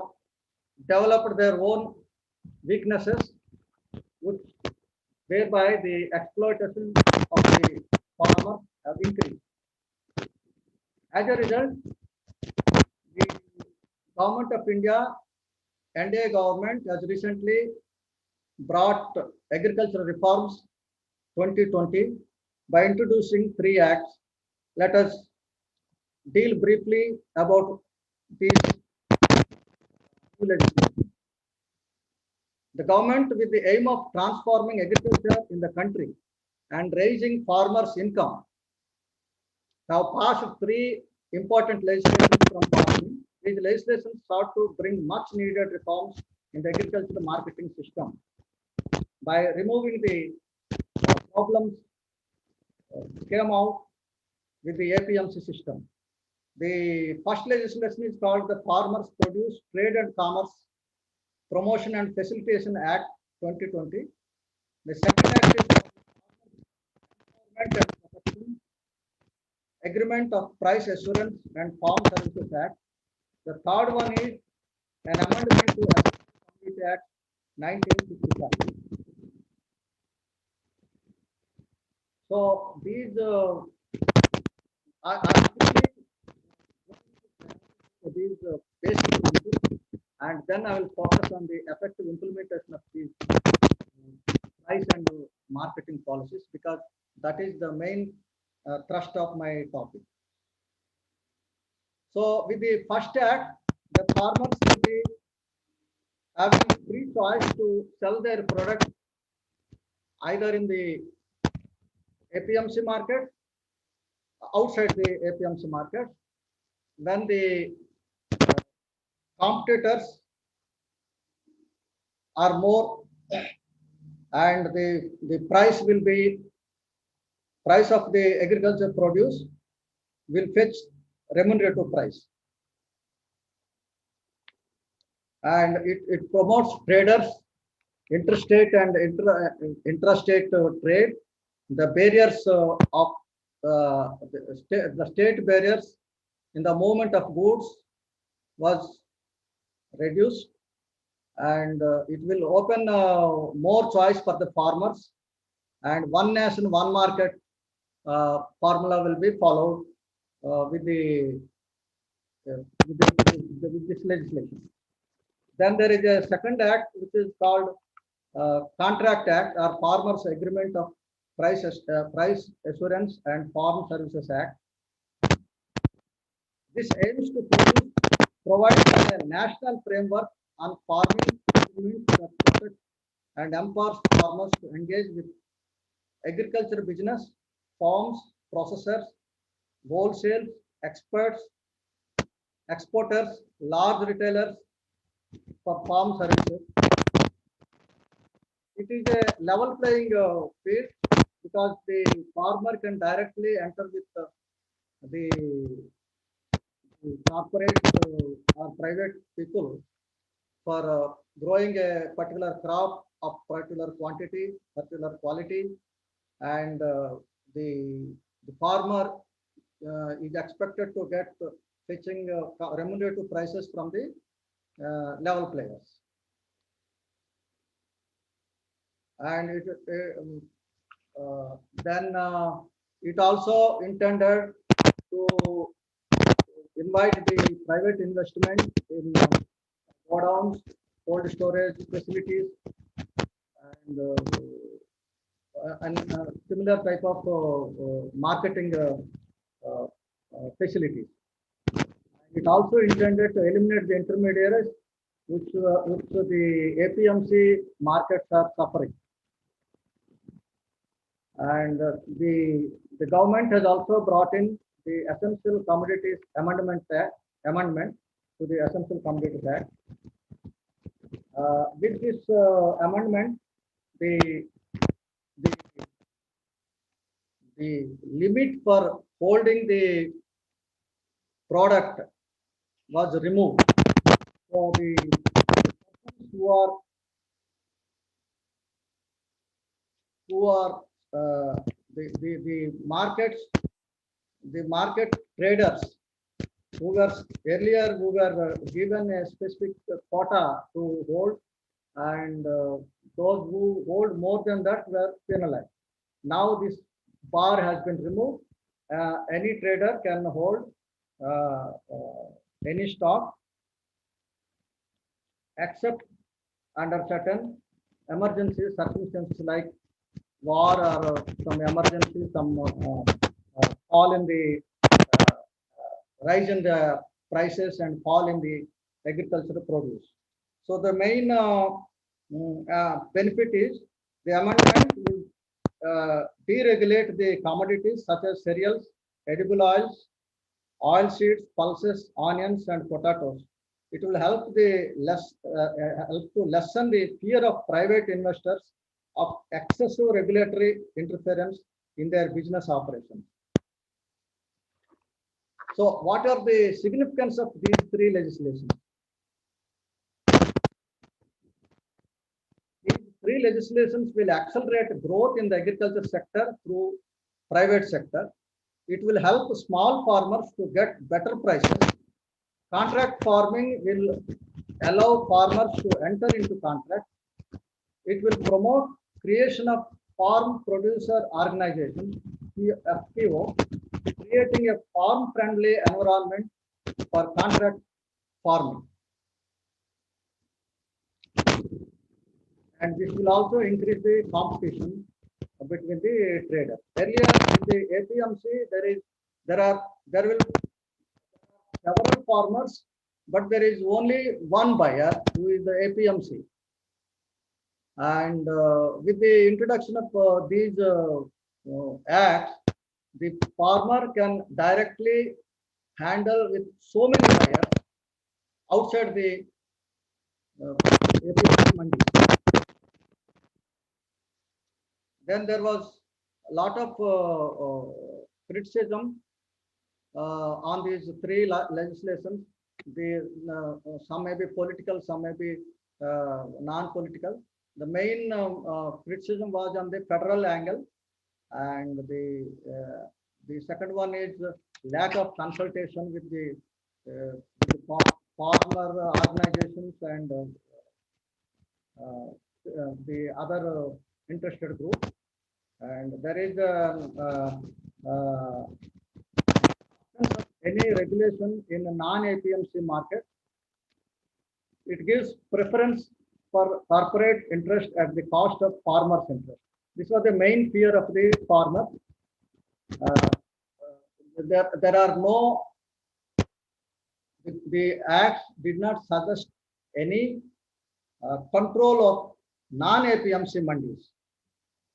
developed their own weaknesses, which whereby the exploitation of the farmer have increased. As a result, the government of India, NDA government, has recently brought agricultural reforms 2020 by introducing 3 acts. Let us deal briefly about these legislation. The government, with the aim of transforming agriculture in the country and raising farmers' income, have passed 3 important legislations from Parliament. These legislations sought to bring much needed reforms in the agricultural marketing system by removing the problems came out with the APMC system. The first legislation is called the Farmers Produce Trade and Commerce Promotion and Facilitation Act 2020. The second act is Agreement of Price Assurance and Farm Services Act. The third one is an amendment to Agri Act 1955. So these these basic principles, and then I will focus on the effective implementation of these price and marketing policies, because that is the main thrust of my topic. So with the first act, the farmers will be having free choice to sell their product either in the APMC market, outside the APMC market, when the competitors are more, and the price will be, price of the agriculture produce will fetch remunerative price. And it promotes traders, interstate and intrastate trade. The barriers of the state barriers in the movement of goods was reduced, and it will open more choice for the farmers, and one nation, one market formula will be followed with this legislation. Then there is a second act which is called Contract Act, or Farmers Agreement of Price Assurance and Farm Services Act. This aims to provide a national framework on farming that protects and empowers farmers to engage with agriculture business, farms, processors, wholesale, experts, exporters, large retailers for farm services. It is a level playing field, because the farmer can directly enter with the corporate or private people for growing a particular crop of particular quantity, particular quality, and the farmer is expected to get fetching remunerative prices from the level players. And then it also intended to invite the private investment in godowns, cold storage facilities, and similar type of marketing facilities. It also intended to eliminate the intermediaries, which the APMC markets are suffering. And the government has also brought in the Essential Commodities Amendment to the Essential Commodities Act. With this amendment, the limit for holding the product was removed. So the persons who are the market traders who were earlier given a specific quota to hold, and those who hold more than that were penalized. Now this bar has been removed. Any trader can hold any stock except under certain emergency circumstances like war or some emergency, some fall in the rise in the prices and fall in the agricultural produce. So the main benefit is the amendment will deregulate the commodities such as cereals, edible oils, oil seeds, pulses, onions, and potatoes. It will help help to lessen the fear of private investors of excessive regulatory interference in their business operations. So, what are the significance of these three legislations? These three legislations will accelerate growth in the agriculture sector through private sector. It will help small farmers to get better prices. Contract farming will allow farmers to enter into contract. It will promote creation of farm producer organization, FPO, creating a farm-friendly environment for contract farming. And this will also increase the competition between the traders. Earlier in the APMC, there will be several farmers, but there is only one buyer who is the APMC. And with the introduction of these acts, the farmer can directly handle with so many buyers outside the APMC mandis. Then there was a lot of criticism on these three legislations. Some may be political, some may be non-political. The main criticism was on the federal angle, and the second one is lack of consultation with the farmer organizations and the other interested groups. And there is any regulation in a non-APMC market. It gives preference for corporate interest at the cost of farmers' interest. This was the main fear of the farmer. There are no, the acts did not suggest any control of non-APMC mandis.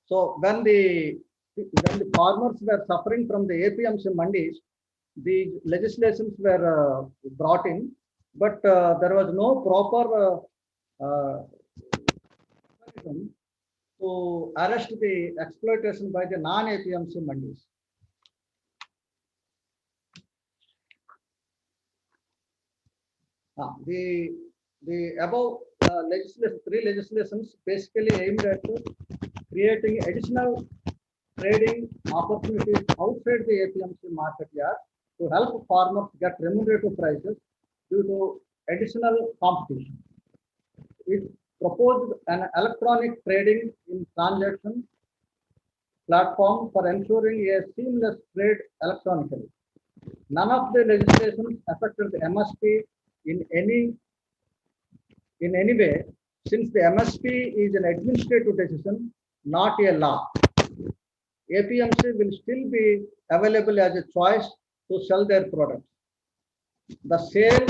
So when the farmers were suffering from the APMC mandis, the legislations were brought in, but there was no proper to arrest the exploitation by the non-APMC mandis. The above three legislations basically aimed at creating additional trading opportunities outside the APMC market yard to help farmers get remunerative prices due to additional competition. It proposed an electronic trading in transaction platform for ensuring a seamless trade electronically. None of the legislations affected the MSP in any way, since the MSP is an administrative decision, not a law. APMC will still be available as a choice to sell their products. The sale,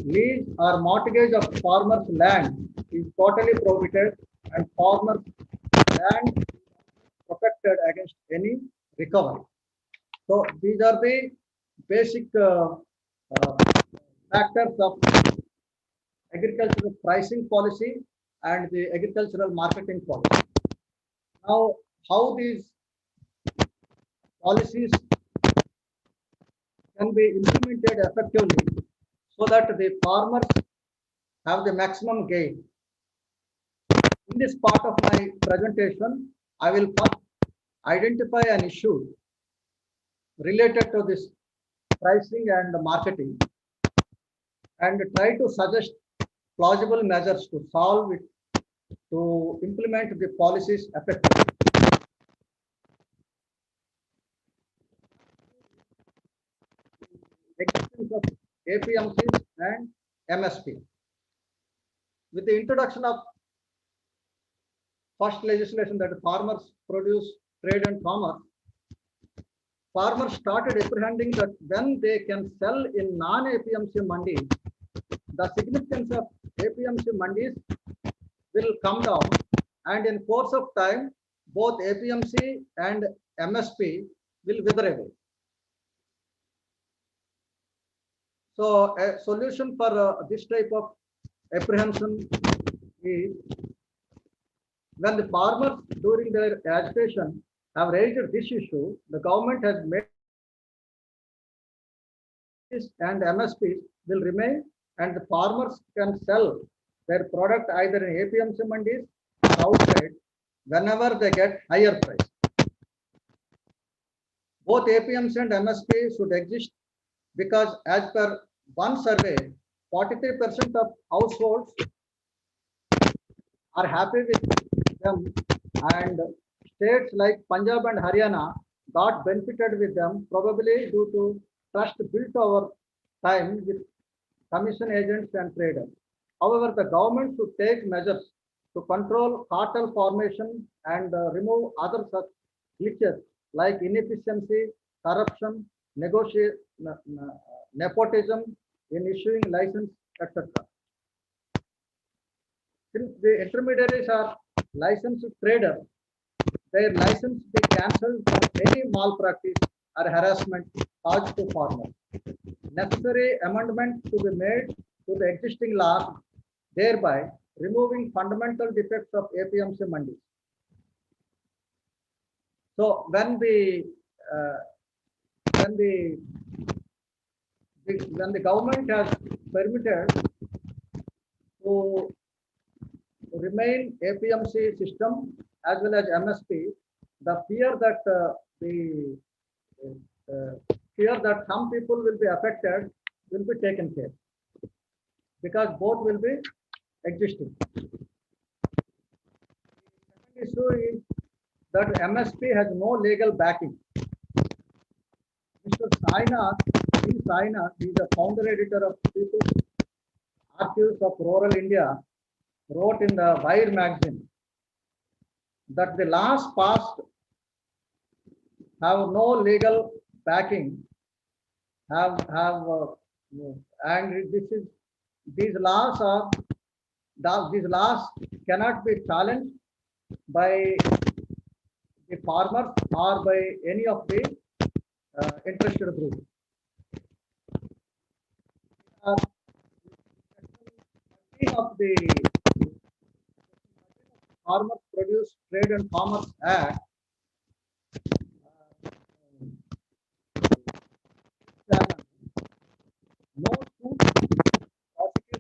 lease, or mortgage of farmers' land is totally prohibited, and farmers' land protected against any recovery. So these are the basic factors of agricultural pricing policy and the agricultural marketing policy. Now, how these policies can be implemented effectively so that the farmers have the maximum gain. In this part of my presentation, I will first identify an issue related to this pricing and marketing and try to suggest plausible measures to solve it, to implement the policies effectively. Existence of APMCs and MSP. With the introduction of first legislation, that farmers produce trade and commerce, farmers started apprehending that when they can sell in non-APMC mandis, the significance of APMC mandis will come down, and in course of time, both APMC and MSP will wither away. So a solution for this type of apprehension is when the farmers during their agitation have raised this issue, the government has made this and MSPs will remain, and the farmers can sell their product either in APMC mandis or outside whenever they get higher price. Both APMC and MSP should exist because as per one survey, 43% of households are happy with them, and states like Punjab and Haryana got benefited with them probably due to trust built over time with commission agents and traders. However, the government should take measures to control cartel formation and remove other such glitches like inefficiency, corruption, nepotism in issuing license, etc. Since the intermediaries are licensed traders, their license be cancelled for any malpractice or harassment caused to farmers. Necessary amendment to be made to the existing laws, thereby removing fundamental defects of APMC mandis. So when the government has permitted to remain APMC system as well as MSP, the fear that some people will be affected will be taken care, because both will be existing. The second issue is that MSP has no legal backing. Mr. Sainath, he is the founder editor of People's Archives of Rural India, wrote in the Wire magazine that the laws passed have no legal backing, and these laws cannot be challenged by the farmers or by any of the interested groups. Of the Farmers Produce Trade and Commerce Act, no suit prosecution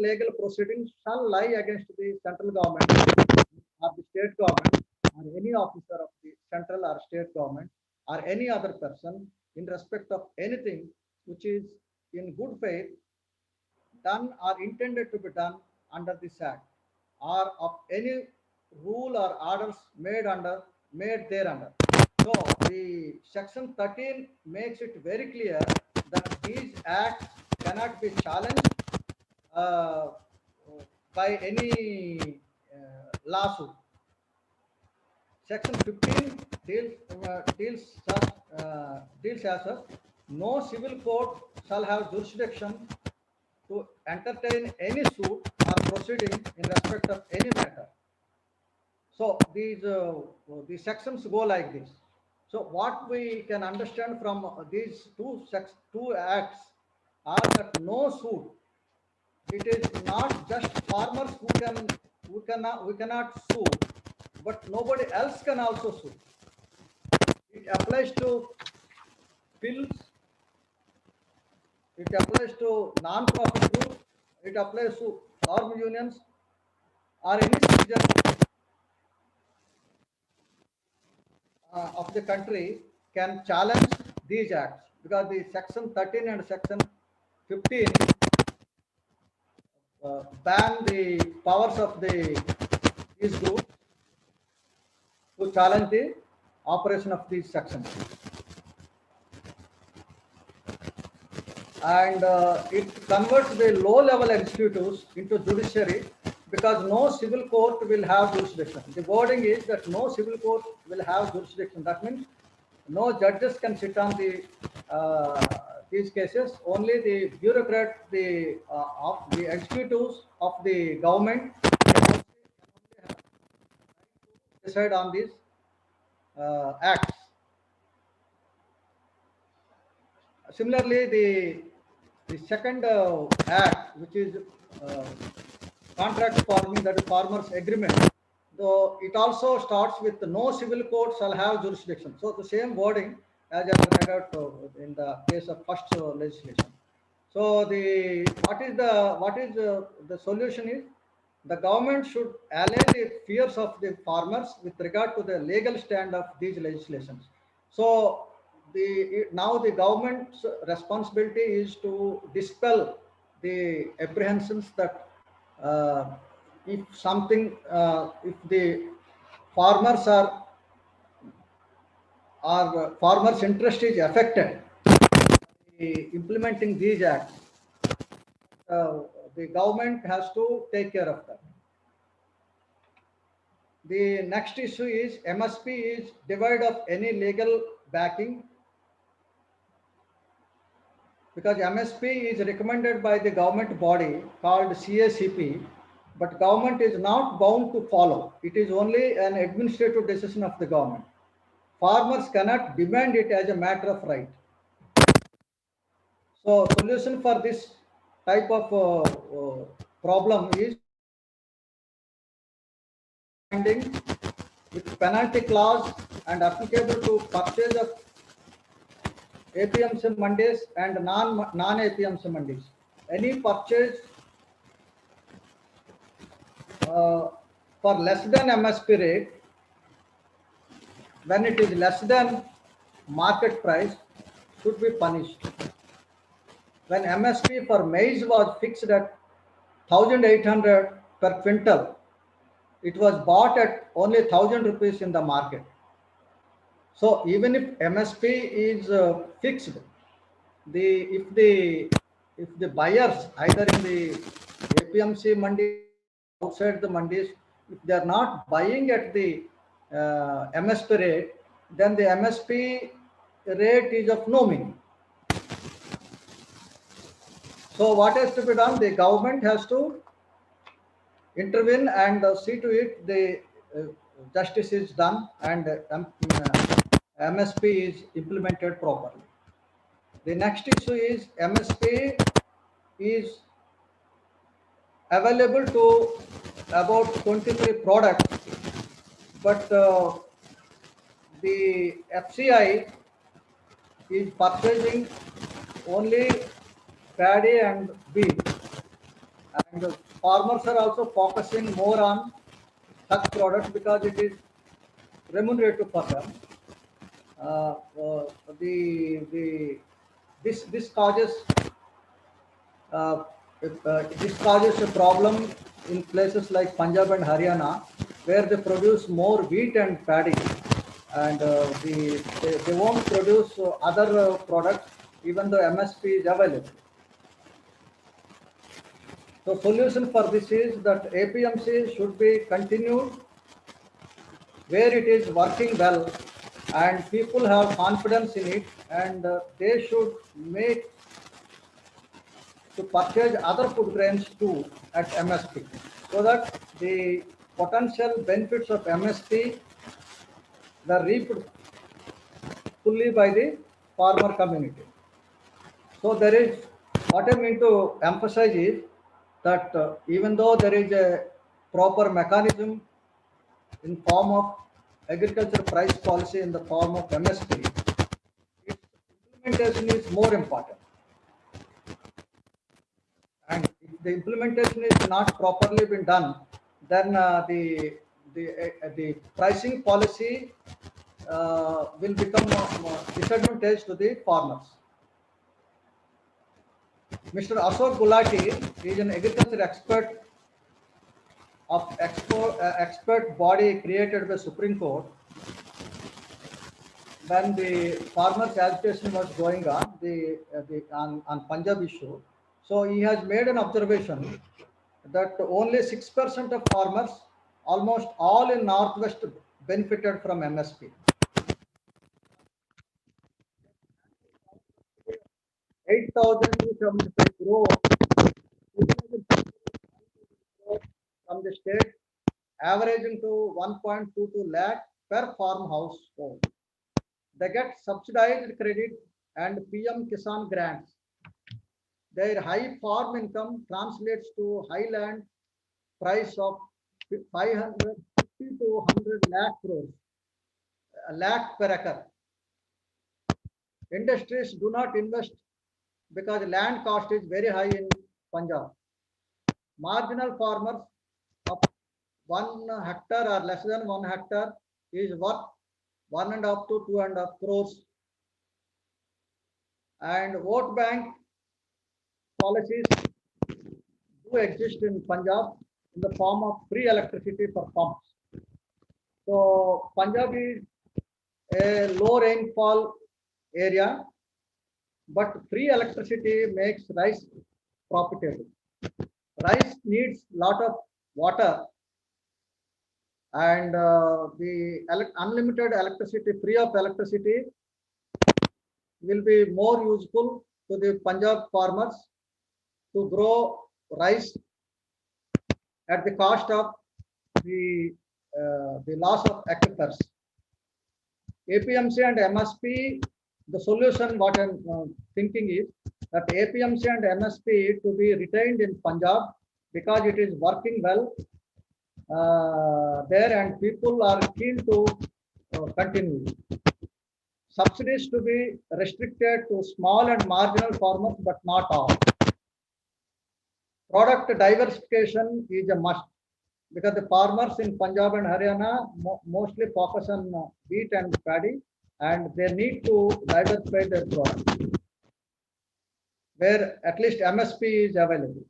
legal proceedings shall lie against the central government or the state government or any officer of the central or state government or any other person in respect of anything which is in good faith done or intended to be done under this act or of any rule or orders made thereunder. So the section 13 makes it very clear that these acts cannot be challenged uh, by any lawsuit. Section 15 deals as such, no civil court shall have jurisdiction to entertain any suit or proceeding in respect of any matter. So these sections go like this. So what we can understand from these two acts are that no suit. It is not just farmers we cannot sue, but nobody else can also sue. It applies to bills. It applies to non-profit groups. It applies to farm unions or any citizen of the country can challenge these acts because the section 13 and section 15 ban the powers of these groups to challenge the operation of these sections. And it converts the low-level executives into judiciary because no civil court will have jurisdiction. The wording is that no civil court will have jurisdiction. That means no judges can sit on these cases. Only the bureaucrat, of the executives of the government can decide on these acts. Similarly, the second act, which is contract farming, that is farmers agreement, though it also starts with no civil court shall have jurisdiction. So the same wording as I read out in the case of first legislation. So what is the solution is the government should allay the fears of the farmers with regard to the legal stand of these legislations. So now the government's responsibility is to dispel the apprehensions that if the farmers farmers' interest is affected implementing these acts, the government has to take care of that. The next issue is MSP is devoid of any legal backing because MSP is recommended by the government body called CACP, but government is not bound to follow. It is only an administrative decision of the government. Farmers cannot demand it as a matter of right. So solution for this type of problem is with penalty clause and applicable to purchase of APMC mandis and non-APMC mandis. Any purchase for less than MSP rate, when it is less than market price, should be punished. When MSP for maize was fixed at 1,800 per quintal, it was bought at only 1,000 rupees in the market. So even if MSP is fixed, if the buyers either in the APMC mandi outside the mandis, if they are not buying at the MSP rate, then the MSP rate is of no meaning. So what has to be done? The government has to intervene and see to it the justice is done and MSP is implemented properly. The next issue is MSP is available to about 23 products, but the FCI is purchasing only paddy and beef. And the farmers are also focusing more on such products because it is remunerative for them. Uh, uh, the this causes uh, this causes a problem in places like Punjab and Haryana, where they produce more wheat and paddy, and they won't produce other products even though MSP is available. So solution for this is that APMC should be continued where it is working well and people have confidence in it, and they should make to purchase other food grains too at MSP, so that the potential benefits of MSP are reaped fully by the farmer community. So there is, what I mean to emphasize is that even though there is a proper mechanism in form of agriculture price policy in the form of MSP, its implementation is more important. And if the implementation is not properly been done, then the pricing policy will become disadvantage to the farmers. Mr. Ashok Gulati is an agriculture expert of expert body created by Supreme Court when the farmers agitation was going on on Punjab issue. So he has made an observation that only 6% of farmers, almost all in Northwest, benefited from MSP. 8,275 crore from the state, averaging to 1.22 lakh per farm household. They get subsidized credit and PM Kisan grants. Their high farm income translates to high land price of 550 to 100 lakh crores, a lakh per acre. Industries do not invest because land cost is very high in Punjab. Marginal farmers of 1 hectare or less than 1 hectare is worth 1.5 to 2.5 crores. And vote bank policies do exist in Punjab in the form of free electricity for pumps. So Punjab is a low rainfall area, but free electricity makes rice profitable. Rice needs lot of water, and the unlimited electricity, free of electricity, will be more useful to the Punjab farmers to grow rice at the cost of the loss of aquifers. APMC and MSP, the solution what I'm thinking is that APMC and MSP to be retained in Punjab because it is working well there and people are keen to continue. Subsidies to be restricted to small and marginal farmers, but not all. Product diversification is a must because the farmers in Punjab and Haryana mostly focus on wheat and paddy, and they need to diversify their products where at least MSP is available.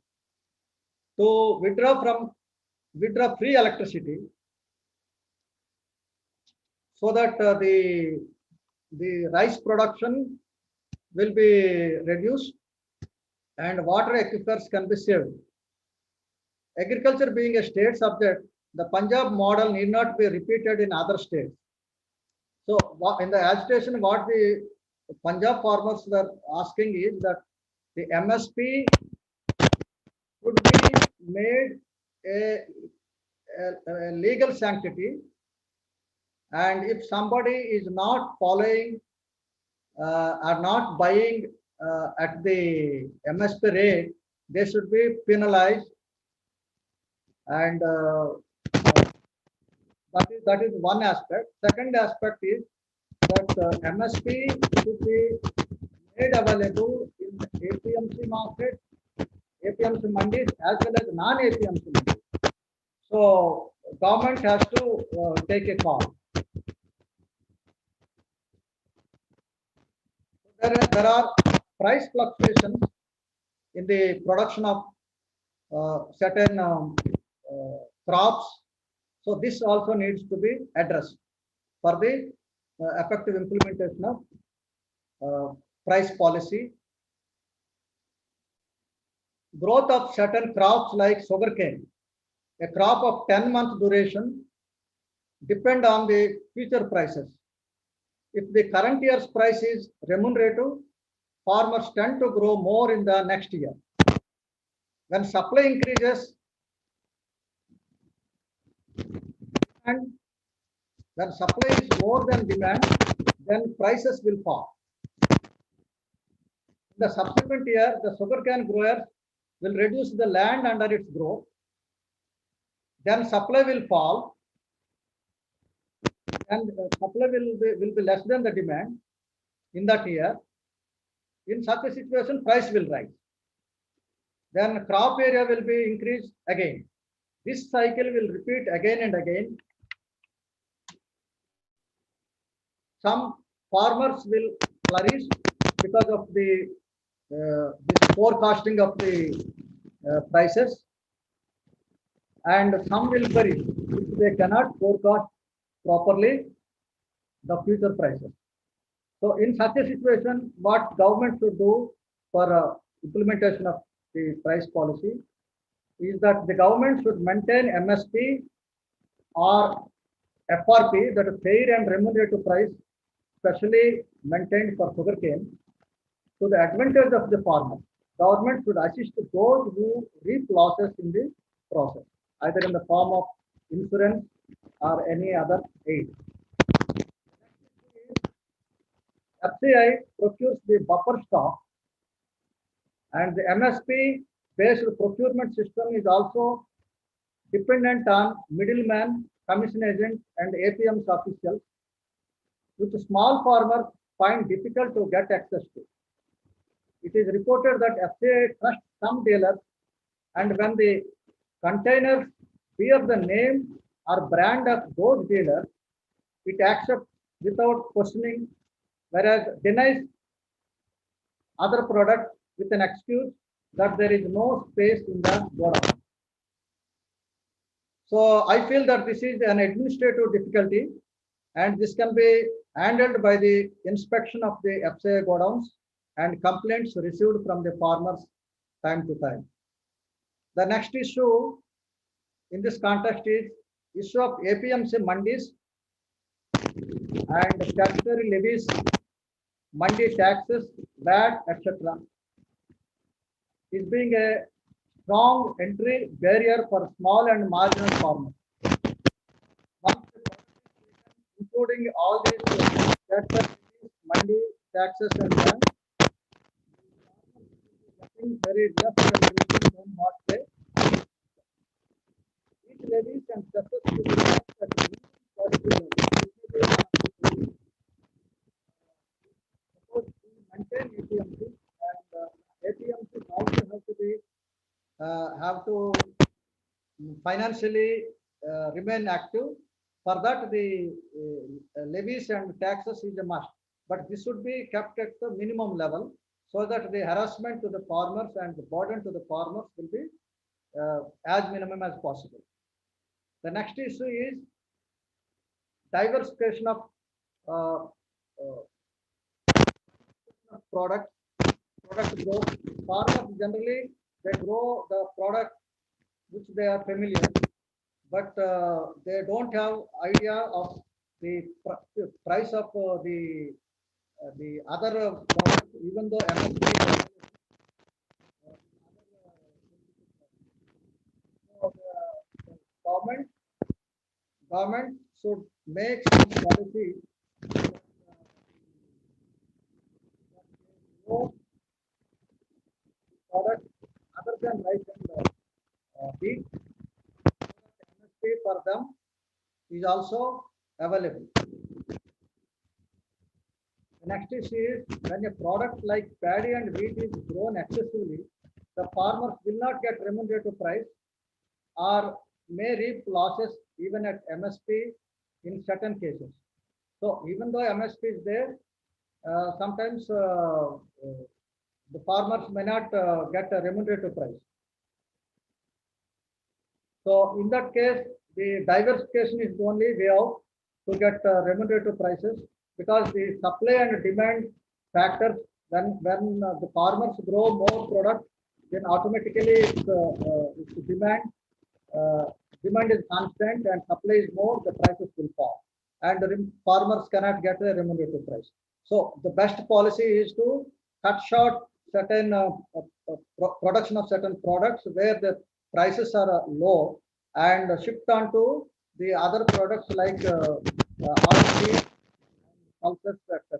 To withdraw free electricity so that the rice production will be reduced and water aquifers can be saved. Agriculture being a state subject, the Punjab model need not be repeated in other states. So in the agitation, what the Punjab farmers were asking is that the MSP should be made a legal sanctity, and if somebody is not following or not buying at the MSP rate, they should be penalized, and that is one aspect. Second aspect is that MSP should be made available in the APMC market APMC mandis as well as non-APMC mandis. So government has to take a call. There are price fluctuations in the production of certain crops. So this also needs to be addressed for the effective implementation of price policy. Growth of certain crops like sugarcane, a crop of 10-month duration, depend on the future prices. If the current year's price is remunerative, farmers tend to grow more in the next year. When supply increases and when supply is more than demand, then prices will fall. In the subsequent year, the sugarcane growers will reduce the land under its growth. Then supply will fall, and supply will be less than the demand in that year. In such a situation, price will rise. Then crop area will be increased again. This cycle will repeat again and again. Some farmers will flourish because of the this forecasting of the prices, and some will perish if they cannot forecast properly the future prices. So in such a situation, what government should do for implementation of the price policy is that the government should maintain MSP or FRP, that is fair and remunerative price, especially maintained for sugarcane, to the advantage of the farmer. Government should assist those who reap losses in the process, either in the form of insurance or any other aid. FCI procures the buffer stock, and the MSP based procurement system is also dependent on middleman, commission agent, and APM's officials, which small farmers find difficult to get access to. It is reported that FCI trusts some dealers, and when the containers bear the name or brand of those dealers, it accepts without questioning, whereas denies other products with an excuse that there is no space in the godown. So I feel that this is an administrative difficulty, and this can be handled by the inspection of the FCI godowns and complaints received from the farmers time to time. The next issue in this context is issue of APMC mandis and statutory levies, mandi taxes, VAT, etc. is being a strong entry barrier for small and marginal farmers. Once the product is taken, including all these statutory levies, mandi taxes, and VAT, getting very less contribution than what they. These levies and taxes will be taxed at the minimum possible level. Suppose we maintain APMC, and APMC also have to financially remain active. For that, the levies and taxes is a must, but this should be kept at the minimum level so that the harassment to the farmers and the burden to the farmers will be as minimum as possible. The next issue is diversification of product growth. Farmers generally they grow the product which they are familiar, but they don't have idea of the price of the other product, even though MSP. So the government should make some policy that no product other than rice and wheat, MSP for them is also available. The next issue is when a product like paddy and wheat is grown excessively, the farmers will not get remunerative price or may reap losses even at MSP in certain cases. So even though MSP is there, sometimes the farmers may not get a remunerative price. So in that case, the diversification is the only way out to get remunerative prices, because the supply and demand factors, when the farmers grow more product, then automatically its demand is constant and supply is more, the prices will fall, and the farmers cannot get a remunerative price. So the best policy is to cut short certain production of certain products where the prices are low, and shift on to the other products like oil, pulses, etc.,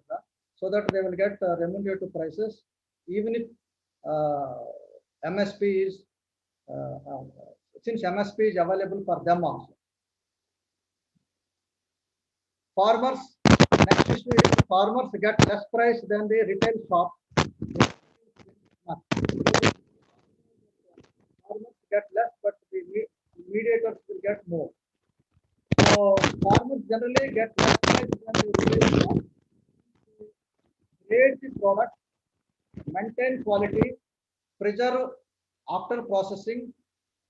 so that they will get remunerative prices, even if MSP is since MSP is available for them also. Farmers, next issue is farmers get less price than the retail shop. Farmers get less, but the mediators will get more. So farmers generally get less price than the retail shop. Grade the product, maintain quality, preserve after processing.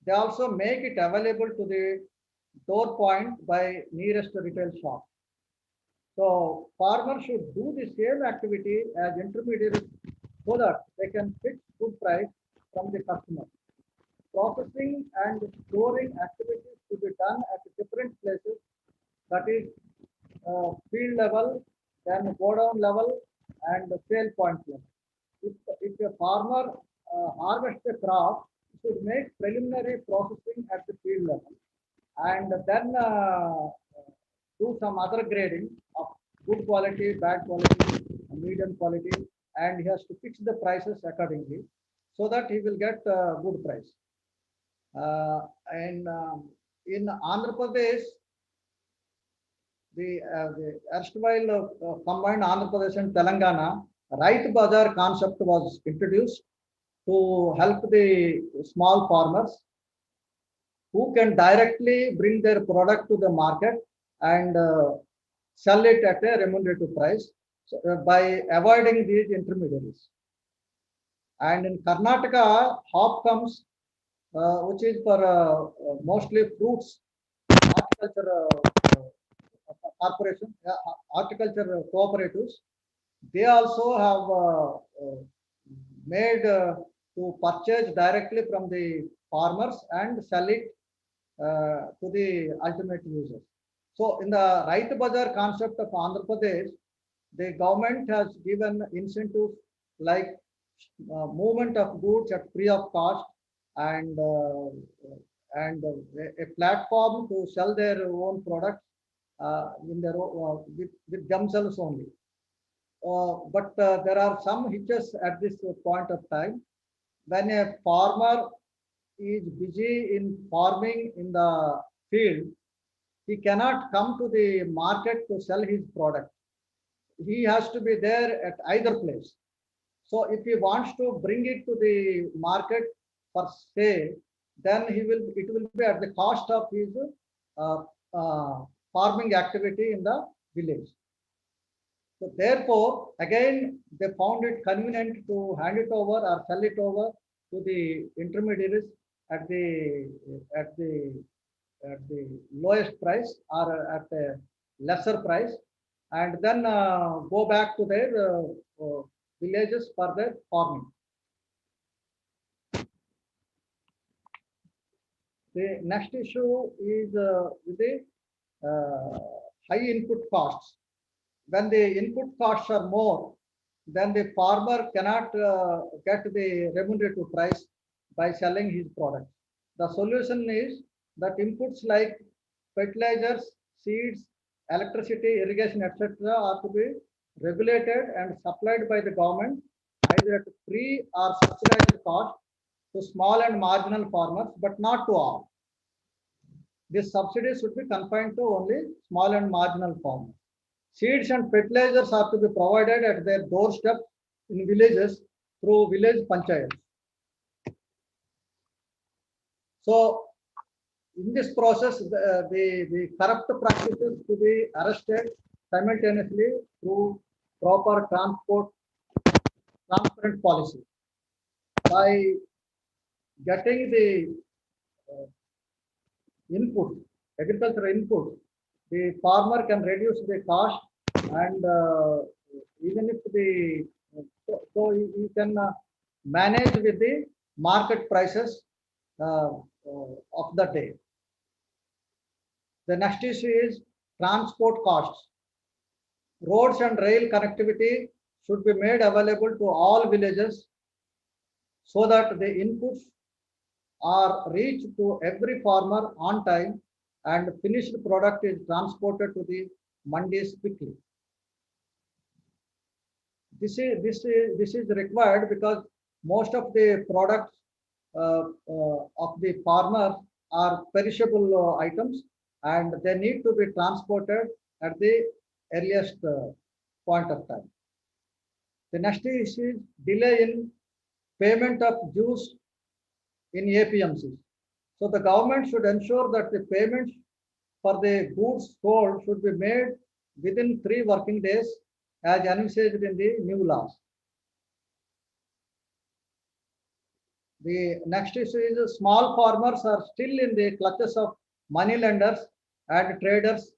They also make it available to the door point by nearest retail shop. So farmers should do the same activity as intermediaries so that they can fix good price from the customer. Processing and storing activities to be done at different places, that is field level, then go down level, and the sale point level. If a farmer harvests a crop, he should make preliminary processing at the field level, and then do some other grading of good quality, bad quality, medium quality, and he has to fix the prices accordingly so that he will get good price. And in Andhra Pradesh, the erstwhile combined Andhra Pradesh and Telangana, right bazar concept was introduced to help the small farmers who can directly bring their product to the market and sell it at a remunerative price, by avoiding these intermediaries. And in Karnataka, hop comes, which is for mostly fruits, horticulture corporation, horticulture cooperatives. They also have made to purchase directly from the farmers and sell it to the ultimate users. So in the right bazar concept of Andhra Pradesh, the government has given incentives like movement of goods at free of cost, and a platform to sell their own products in their with themselves only. But there are some hitches at this point of time. When a farmer is busy in farming in the field, he cannot come to the market to sell his product. He has to be there at either place. So if he wants to bring it to the market for sale, then it will be at the cost of his farming activity in the village. So therefore, again, they found it convenient to hand it over or sell it over to the intermediaries at the lowest price or at a lesser price, and then go back to their villages for their farming. The next issue is with the high input costs. When the input costs are more, then the farmer cannot get the remunerative price by selling his product. The solution is that inputs like fertilizers, seeds, electricity, irrigation, etc., are to be regulated and supplied by the government either at free or subsidized cost to small and marginal farmers, but not to all. This subsidy should be confined to only small and marginal farmers. Seeds and fertilizers are to be provided at their doorstep in villages through village panchayats. So in this process, the corrupt practices to be arrested simultaneously through proper transparent policy. By getting the input, agricultural input, the farmer can reduce the cost, and even if the so you can manage with the market prices of the day. The next issue is transport costs. Roads and rail connectivity should be made available to all villages so that the inputs are reached to every farmer on time and finished product is transported to the mandis quickly. This is required because most of the products of the farmers are perishable items, and they need to be transported at the earliest point of time. The next issue is delay in payment of dues in APMCs. So the government should ensure that the payments for the goods sold should be made within 3 working days as envisaged in the new laws. The next issue is small farmers are still in the clutches of money lenders and traders.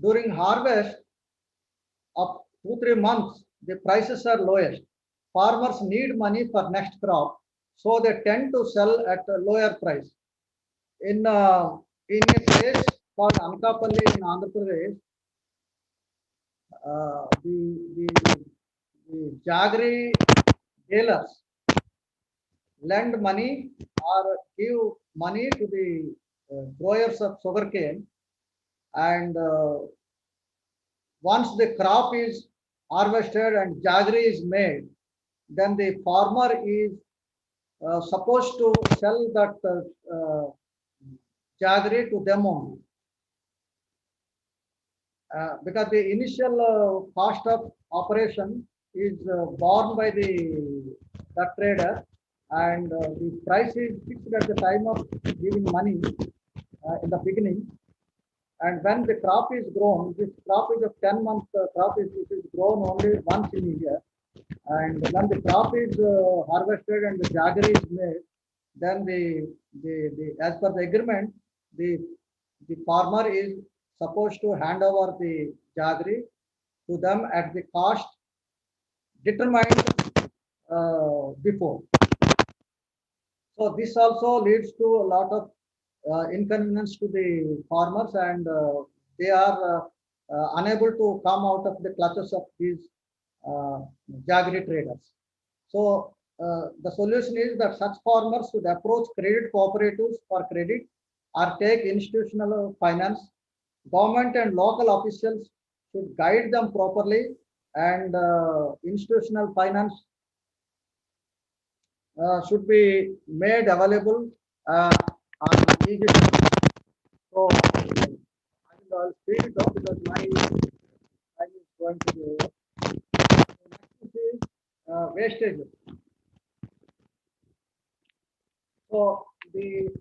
During harvest of 2-3 months, the prices are lowest. Farmers need money for next crop, so they tend to sell at a lower price. In a place called Anakapalli in Andhra Pradesh, the Jaggery dealers lend money or give money to the growers of sugarcane, and once the crop is harvested and jaggery is made, then the farmer is supposed to sell that jaggery to them only. Because the initial cost of operation is borne by the trader, and the price is fixed at the time of giving money in the beginning. And when the crop is grown, this crop is a 10-month crop, it is grown only once in a year. And when the crop is harvested and the jaggery is made, then the as per the agreement, the farmer is supposed to hand over the jaggery to them at the cost determined before. So this also leads to a lot of inconvenience to the farmers, and they are unable to come out of the clutches of these jaggery traders. So the solution is that such farmers should approach credit cooperatives for credit or take institutional finance. Government and local officials should guide them properly, and institutional finance should be made available on easy terms. So I'll speed it up because my time is going to be over. Next is wastage. So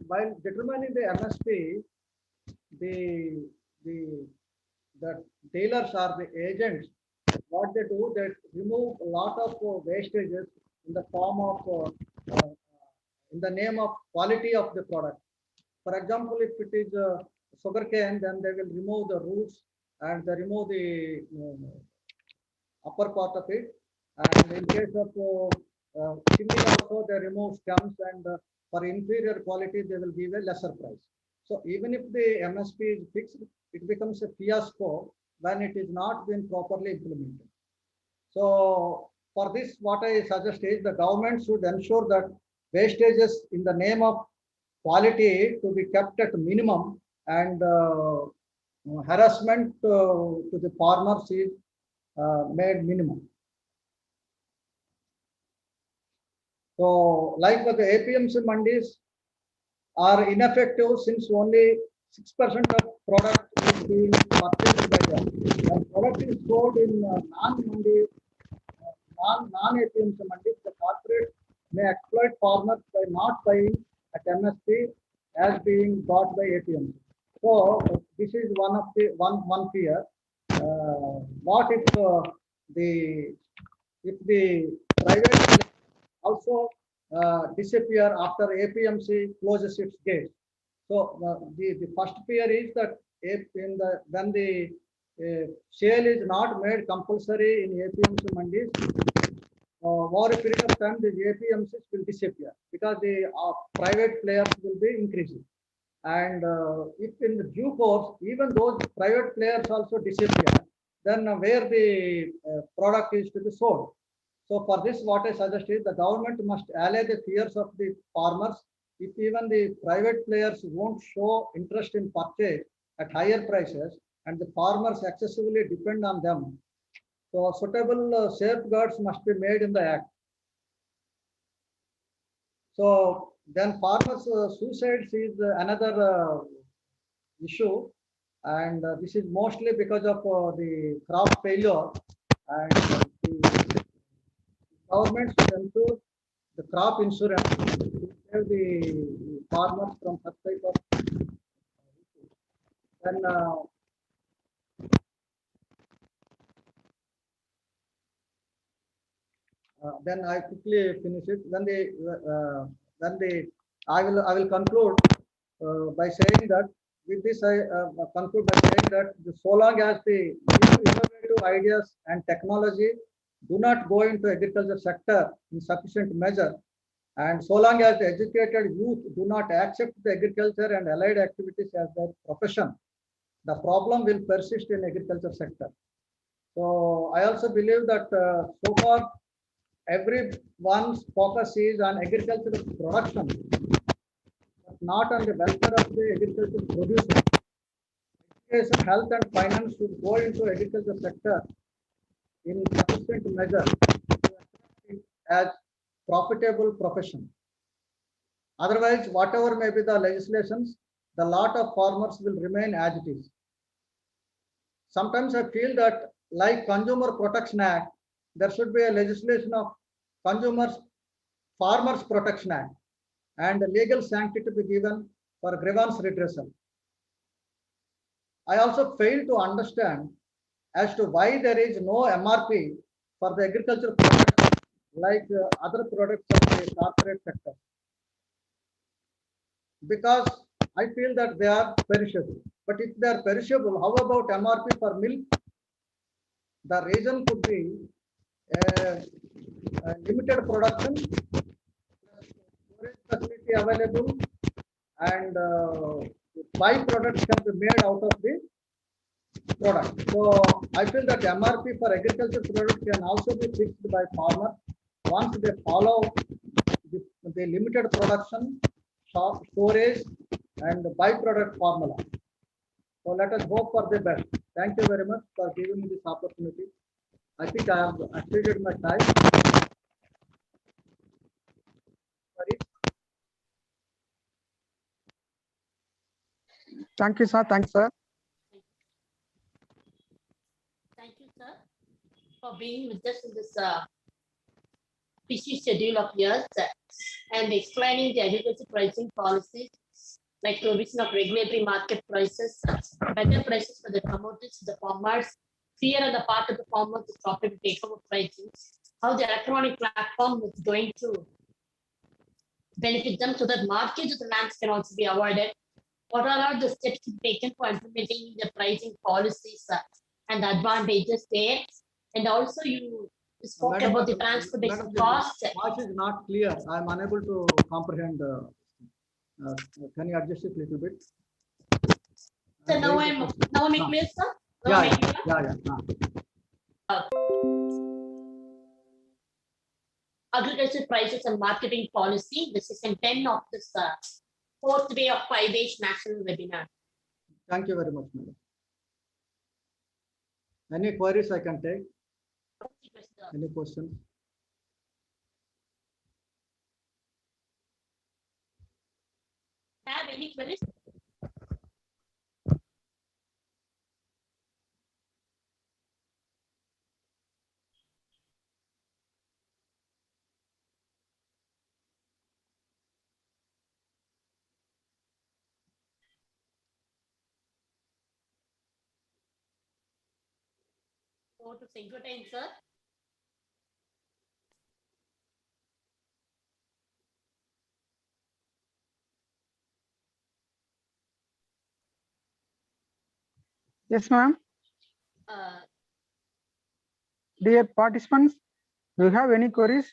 while determining the MSP, the dealers or the agents, what they do, they remove a lot of wastages in the form of in the name of quality of the product. For example, if it is sugarcane, then they will remove the roots and they remove the upper part of it. And in case of chili also, they remove stems, and for inferior quality, they will give a lesser price. So even if the MSP is fixed, it becomes a fiasco when it is not been properly implemented. So for this, what I suggest is the government should ensure that wastages in the name of quality to be kept at minimum, and harassment to the farmers is made minimum. So like the APMC mandis are ineffective since only 6% of product is being purchased by them. When product is sold in non-mandi, non-APMC mandis, the corporate may exploit farmers by not buying at at MSP as being bought by APMs. So this is one of the one fear. What if the private also disappear after APMC closes its gates? So the first fear is that when the sale is not made compulsory in APMC mandis, over a period of time, the APMCs will disappear because the private players will be increasing. And if in the due course, even those private players also disappear, then where the product is to be sold. So for this, what I suggest is the government must allay the fears of the farmers. If even the private players won't show interest in purchase at higher prices and the farmers excessively depend on them, so suitable safeguards must be made in the act. So then farmers' suicides is another issue, and this is mostly because of the crop failure, and the government should ensure the crop insurance to save the farmers from such type of issue. Then then I quickly finish it. Then the I will conclude by saying that with this I conclude by saying that so long as the new innovative ideas and technology do not go into agriculture sector in sufficient measure, and so long as the educated youth do not accept the agriculture and allied activities as their profession, the problem will persist in agriculture sector. So I also believe that so far everyone's focus is on agricultural production, but not on the welfare of the agricultural producer. Education, health, and finance should go into agriculture sector in sufficient measure to accept it as profitable profession. Otherwise, whatever may be the legislations, the lot of farmers will remain as it is. Sometimes I feel that like Consumer Protection Act, there should be a legislation of Consumers Farmers Protection Act and a legal sanctity to be given for grievance redressal. I also fail to understand as to why there is no MRP for the agricultural products like other products of the corporate sector. Because I feel that they are perishable. But if they are perishable, how about MRP for milk? The reason could be limited production, storage facility available, and byproducts can be made out of the product. So I feel that MRP for agricultural products can also be fixed by farmers once they follow the limited production, storage, and byproduct formula. So let us hope for the best. Thank you very much for giving me this opportunity. I think I have exceeded my time. Sorry. Thank you, sir. Thanks, sir. Thank you, sir, for being with us in this busy schedule of yours and explaining the agriculture pricing policies like provision of regulatory market prices, better prices for the commodities to the farmers, fear on the part of the farmers to stop and take over pricing, how the electronic platform is going to benefit them so that market of the lands can also be avoided. What are all the steps taken for implementing the pricing policies and the advantages there? And also you spoke Madam, about the transportation Madam, costs. the voice is not clear. I am unable to comprehend. Can you adjust it a little bit? So now I'm clear, sir? Now Yeah, I'm clear? yeah. Agriculture prices and marketing policy. This is in 10 of this fourth day of 5-day national webinar. Thank you very much, madam. Any queries I can take? Any questions? Have any queries? Over to Sengotain, sir. Yes, ma'am. Uh, Dear participants, do you have any queries?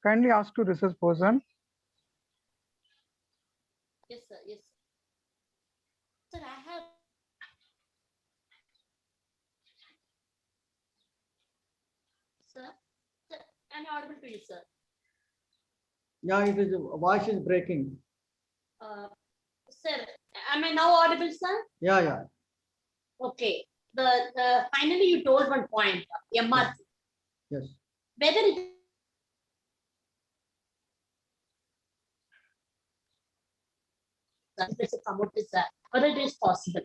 Kindly ask to resource person. yes, sir. Yes, sir. Sir, I have. Sir, sir, am I audible to you, sir? Yeah, it is voice is breaking. Sir, am I now audible, sir? Yeah, yeah. Okay. The finally you told one point, MRP. Yes. Whether it is promote this, whether it is possible,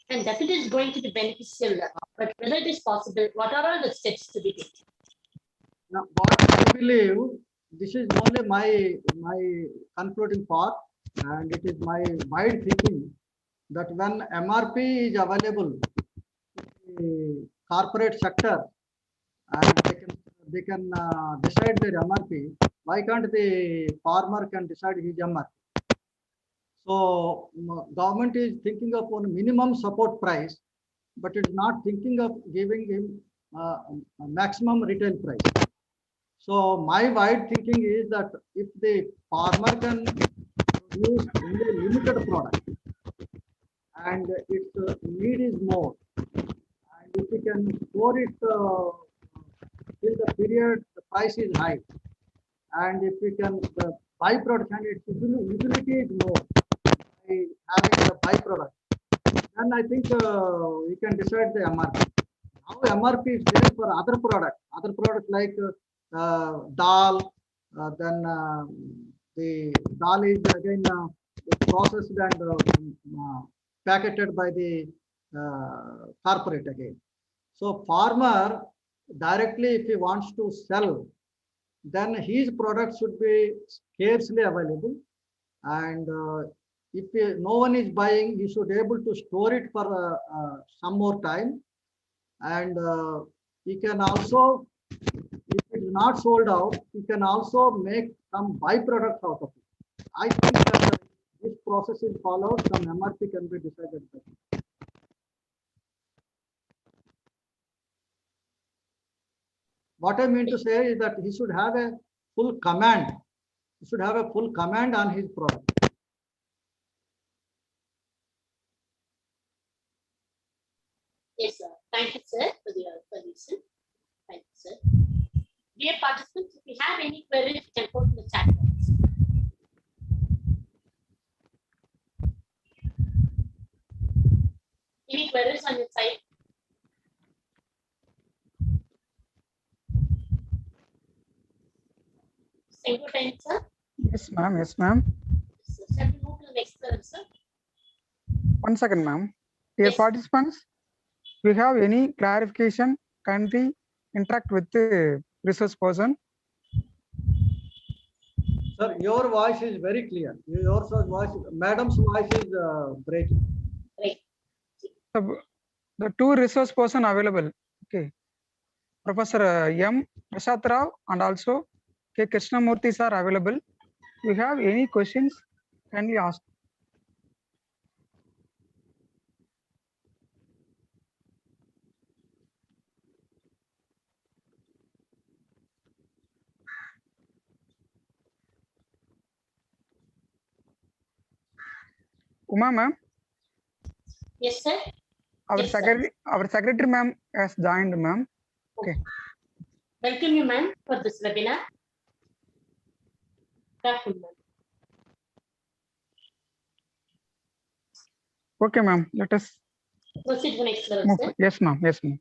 and definitely is going to be beneficial. But whether it is possible, what are all the steps to be taken? Now, what I believe, this is only my concluding part, and it is my wide thinking that when MRP is available in the corporate sector and they can decide their MRP, why can't the farmer can decide his MRP? So government is thinking of one minimum support price, but it's not thinking of giving him a maximum retail price. So my wide thinking is that if the farmer can produce only a limited product and its need is more, and if we can store it till the period the price is high, and if we can the byproduct and its utility is more by having the byproduct, then I think we can decide the MRP. Now MRP is there for other products like dal, then the dal is again processed and packeted by the corporate again. So farmer directly, if he wants to sell, then his product should be scarcely available, and if no one is buying, he should able to store it for some more time, and he can also, if it is not sold out, he can also make some byproducts out of it. I think that this process is followed, some MRP can be decided. What I mean to say is that he should have a full command. He should have a full command on his product. Yes, sir. Thank you, sir, for your solution. Thank you, sir. Dear participants, if you have any queries, you can put in the chat box. Any queries on your side? Single time, sir. Yes, ma'am. Yes, ma'am. So, shall we move to the next query, sir? 1 second, ma'am. Dear Yes. participants, we have any clarification? Kindly interact with the resource person. Sir, your voice is very clear. Your voice, madam's voice is breaking. Right. The two resource person available. Okay. Professor M. Prasad Rao and also K. Krishnamurthy are available. You have any questions? Kindly ask. Uma ma'am. Yes, sir. Our Yes, sir. secretary ma'am has joined, ma'am. Okay. Welcome you, ma'am, for this webinar. Good afternoon, ma'am. Okay, ma'am. Let us Proceed to the next level, move. sir. Yes, ma'am. Yes, ma'am.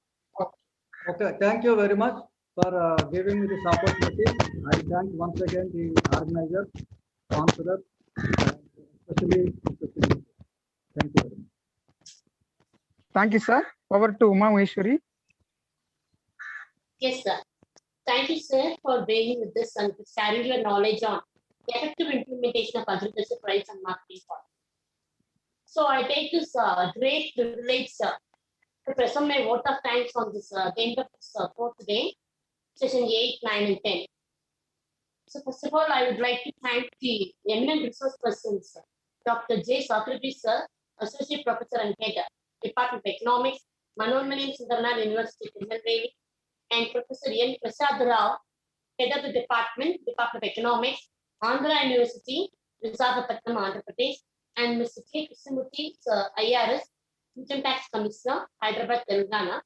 Okay, thank you very much for giving me this opportunity. I thank once again the organizer, sponsor, and especially. Thank you very much. Thank you, sir. Over to Uma Maheshwari. Yes, sir. Thank you, sir, for being with us and sharing your knowledge on effective implementation of agriculture price and marketing policy. So I take this great privilege, sir, to present my vote of thanks on this the end of this fourth day, session 8, 9, and 10. So first of all, I would like to thank the eminent resource persons, Dr. J. Socrates, sir, Associate Professor and Head, Department of Economics, Manoormani Sundaranath University, Tirunelveli, and Professor N. Prasad Rao, Head of the Department of Economics, Andhra University, Visakhapatnam, Andhra Pradesh, and Mr. K. Krishnamurthy, IRS, Income Tax Commissioner, Hyderabad, Telangana,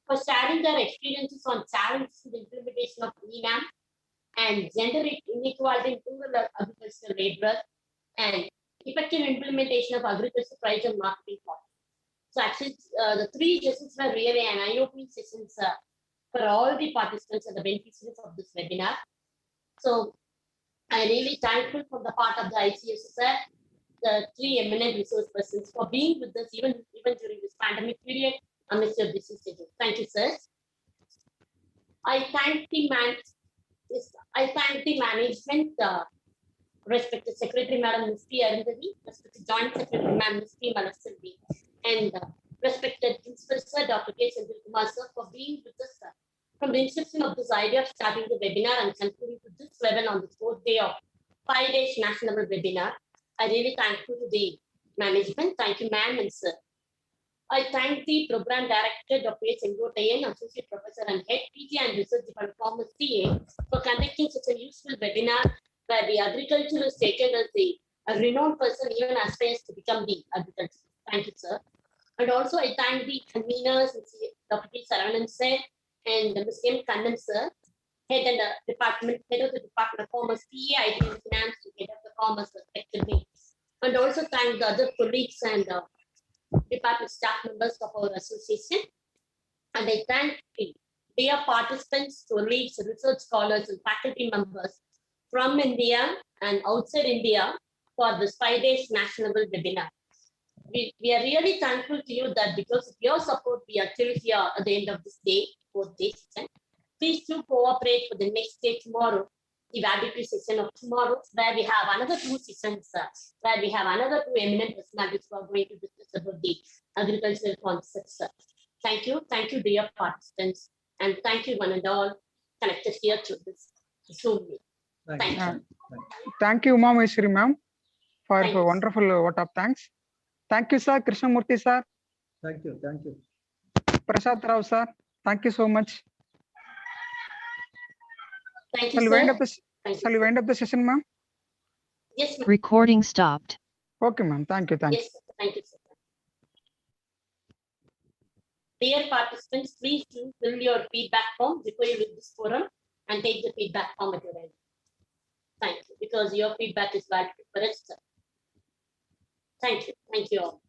for sharing their experiences on challenges in the implementation of ENAM and gender inequality in rural agricultural laborers and effective implementation of agriculture price and marketing policy. So actually, the three sessions were really an eye-opening sessions for all the participants and the beneficiaries of this webinar. So I really thankful for the part of the ICSSR, the three eminent resource persons for being with us even during this pandemic period amidst your busy schedule. Thank you, sir. I thank the management, respected Secretary Madam Ms. P. Arundhati, respected Joint Secretary Madam Ms. P. Malaselvi, and respected Principal Sir Dr. K. Senthil Kumar sir for being with us from the inception of this idea of starting the webinar and concluding to this level on the fourth day of 5 days national webinar. I really thankful to the management. Thank you, ma'am and sir. I thank the Program Director, Dr. A. Sengotayan, Associate Professor and Head, PG and Research Department, former CA, for conducting such a useful webinar where the agriculture is taken as a renowned person even aspires to become the agriculture. Thank you, sir. And also I thank the conveners, Dr. P. Saravanan sir and Ms. M. Kannan sir, Head of the Department of Commerce, PA, IT and Finance, Head of the Commerce respectively. And also thank the other colleagues and department staff members of our association. And I thank the dear participants, colleagues, research scholars, and faculty members from India and outside India for this 5 days national webinar. We are really thankful to you that because of your support, we are still here at the end of this day, 4th day session. Please do cooperate for the next day tomorrow, the valedictory session of tomorrow, where we have another 2 sessions, where we have another 2 eminent personalities who are going to discuss about the agricultural concepts. Thank you, dear participants, and thank you one and all connected here to this Zoom meeting. Thank you. Thank you, Maheshwari ma'am, for Thank a you. wonderful vote of thanks. Thank you, sir. Krishnamurthy sir. Thank you. Thank you. Prasad Rao sir. Thank you so much. Thank you, Shall we sir. wind up this? Thank Shall we you. wind up the session, ma'am? Yes, ma'am. Recording stopped. Okay, ma'am. Thank you. Thank you. Yes, sir. Thank you, sir. Dear participants, please do fill your feedback form before you leave this forum and take the feedback form at your end. Thank you, because your feedback is valuable for us, sir. Thank you. Thank you all.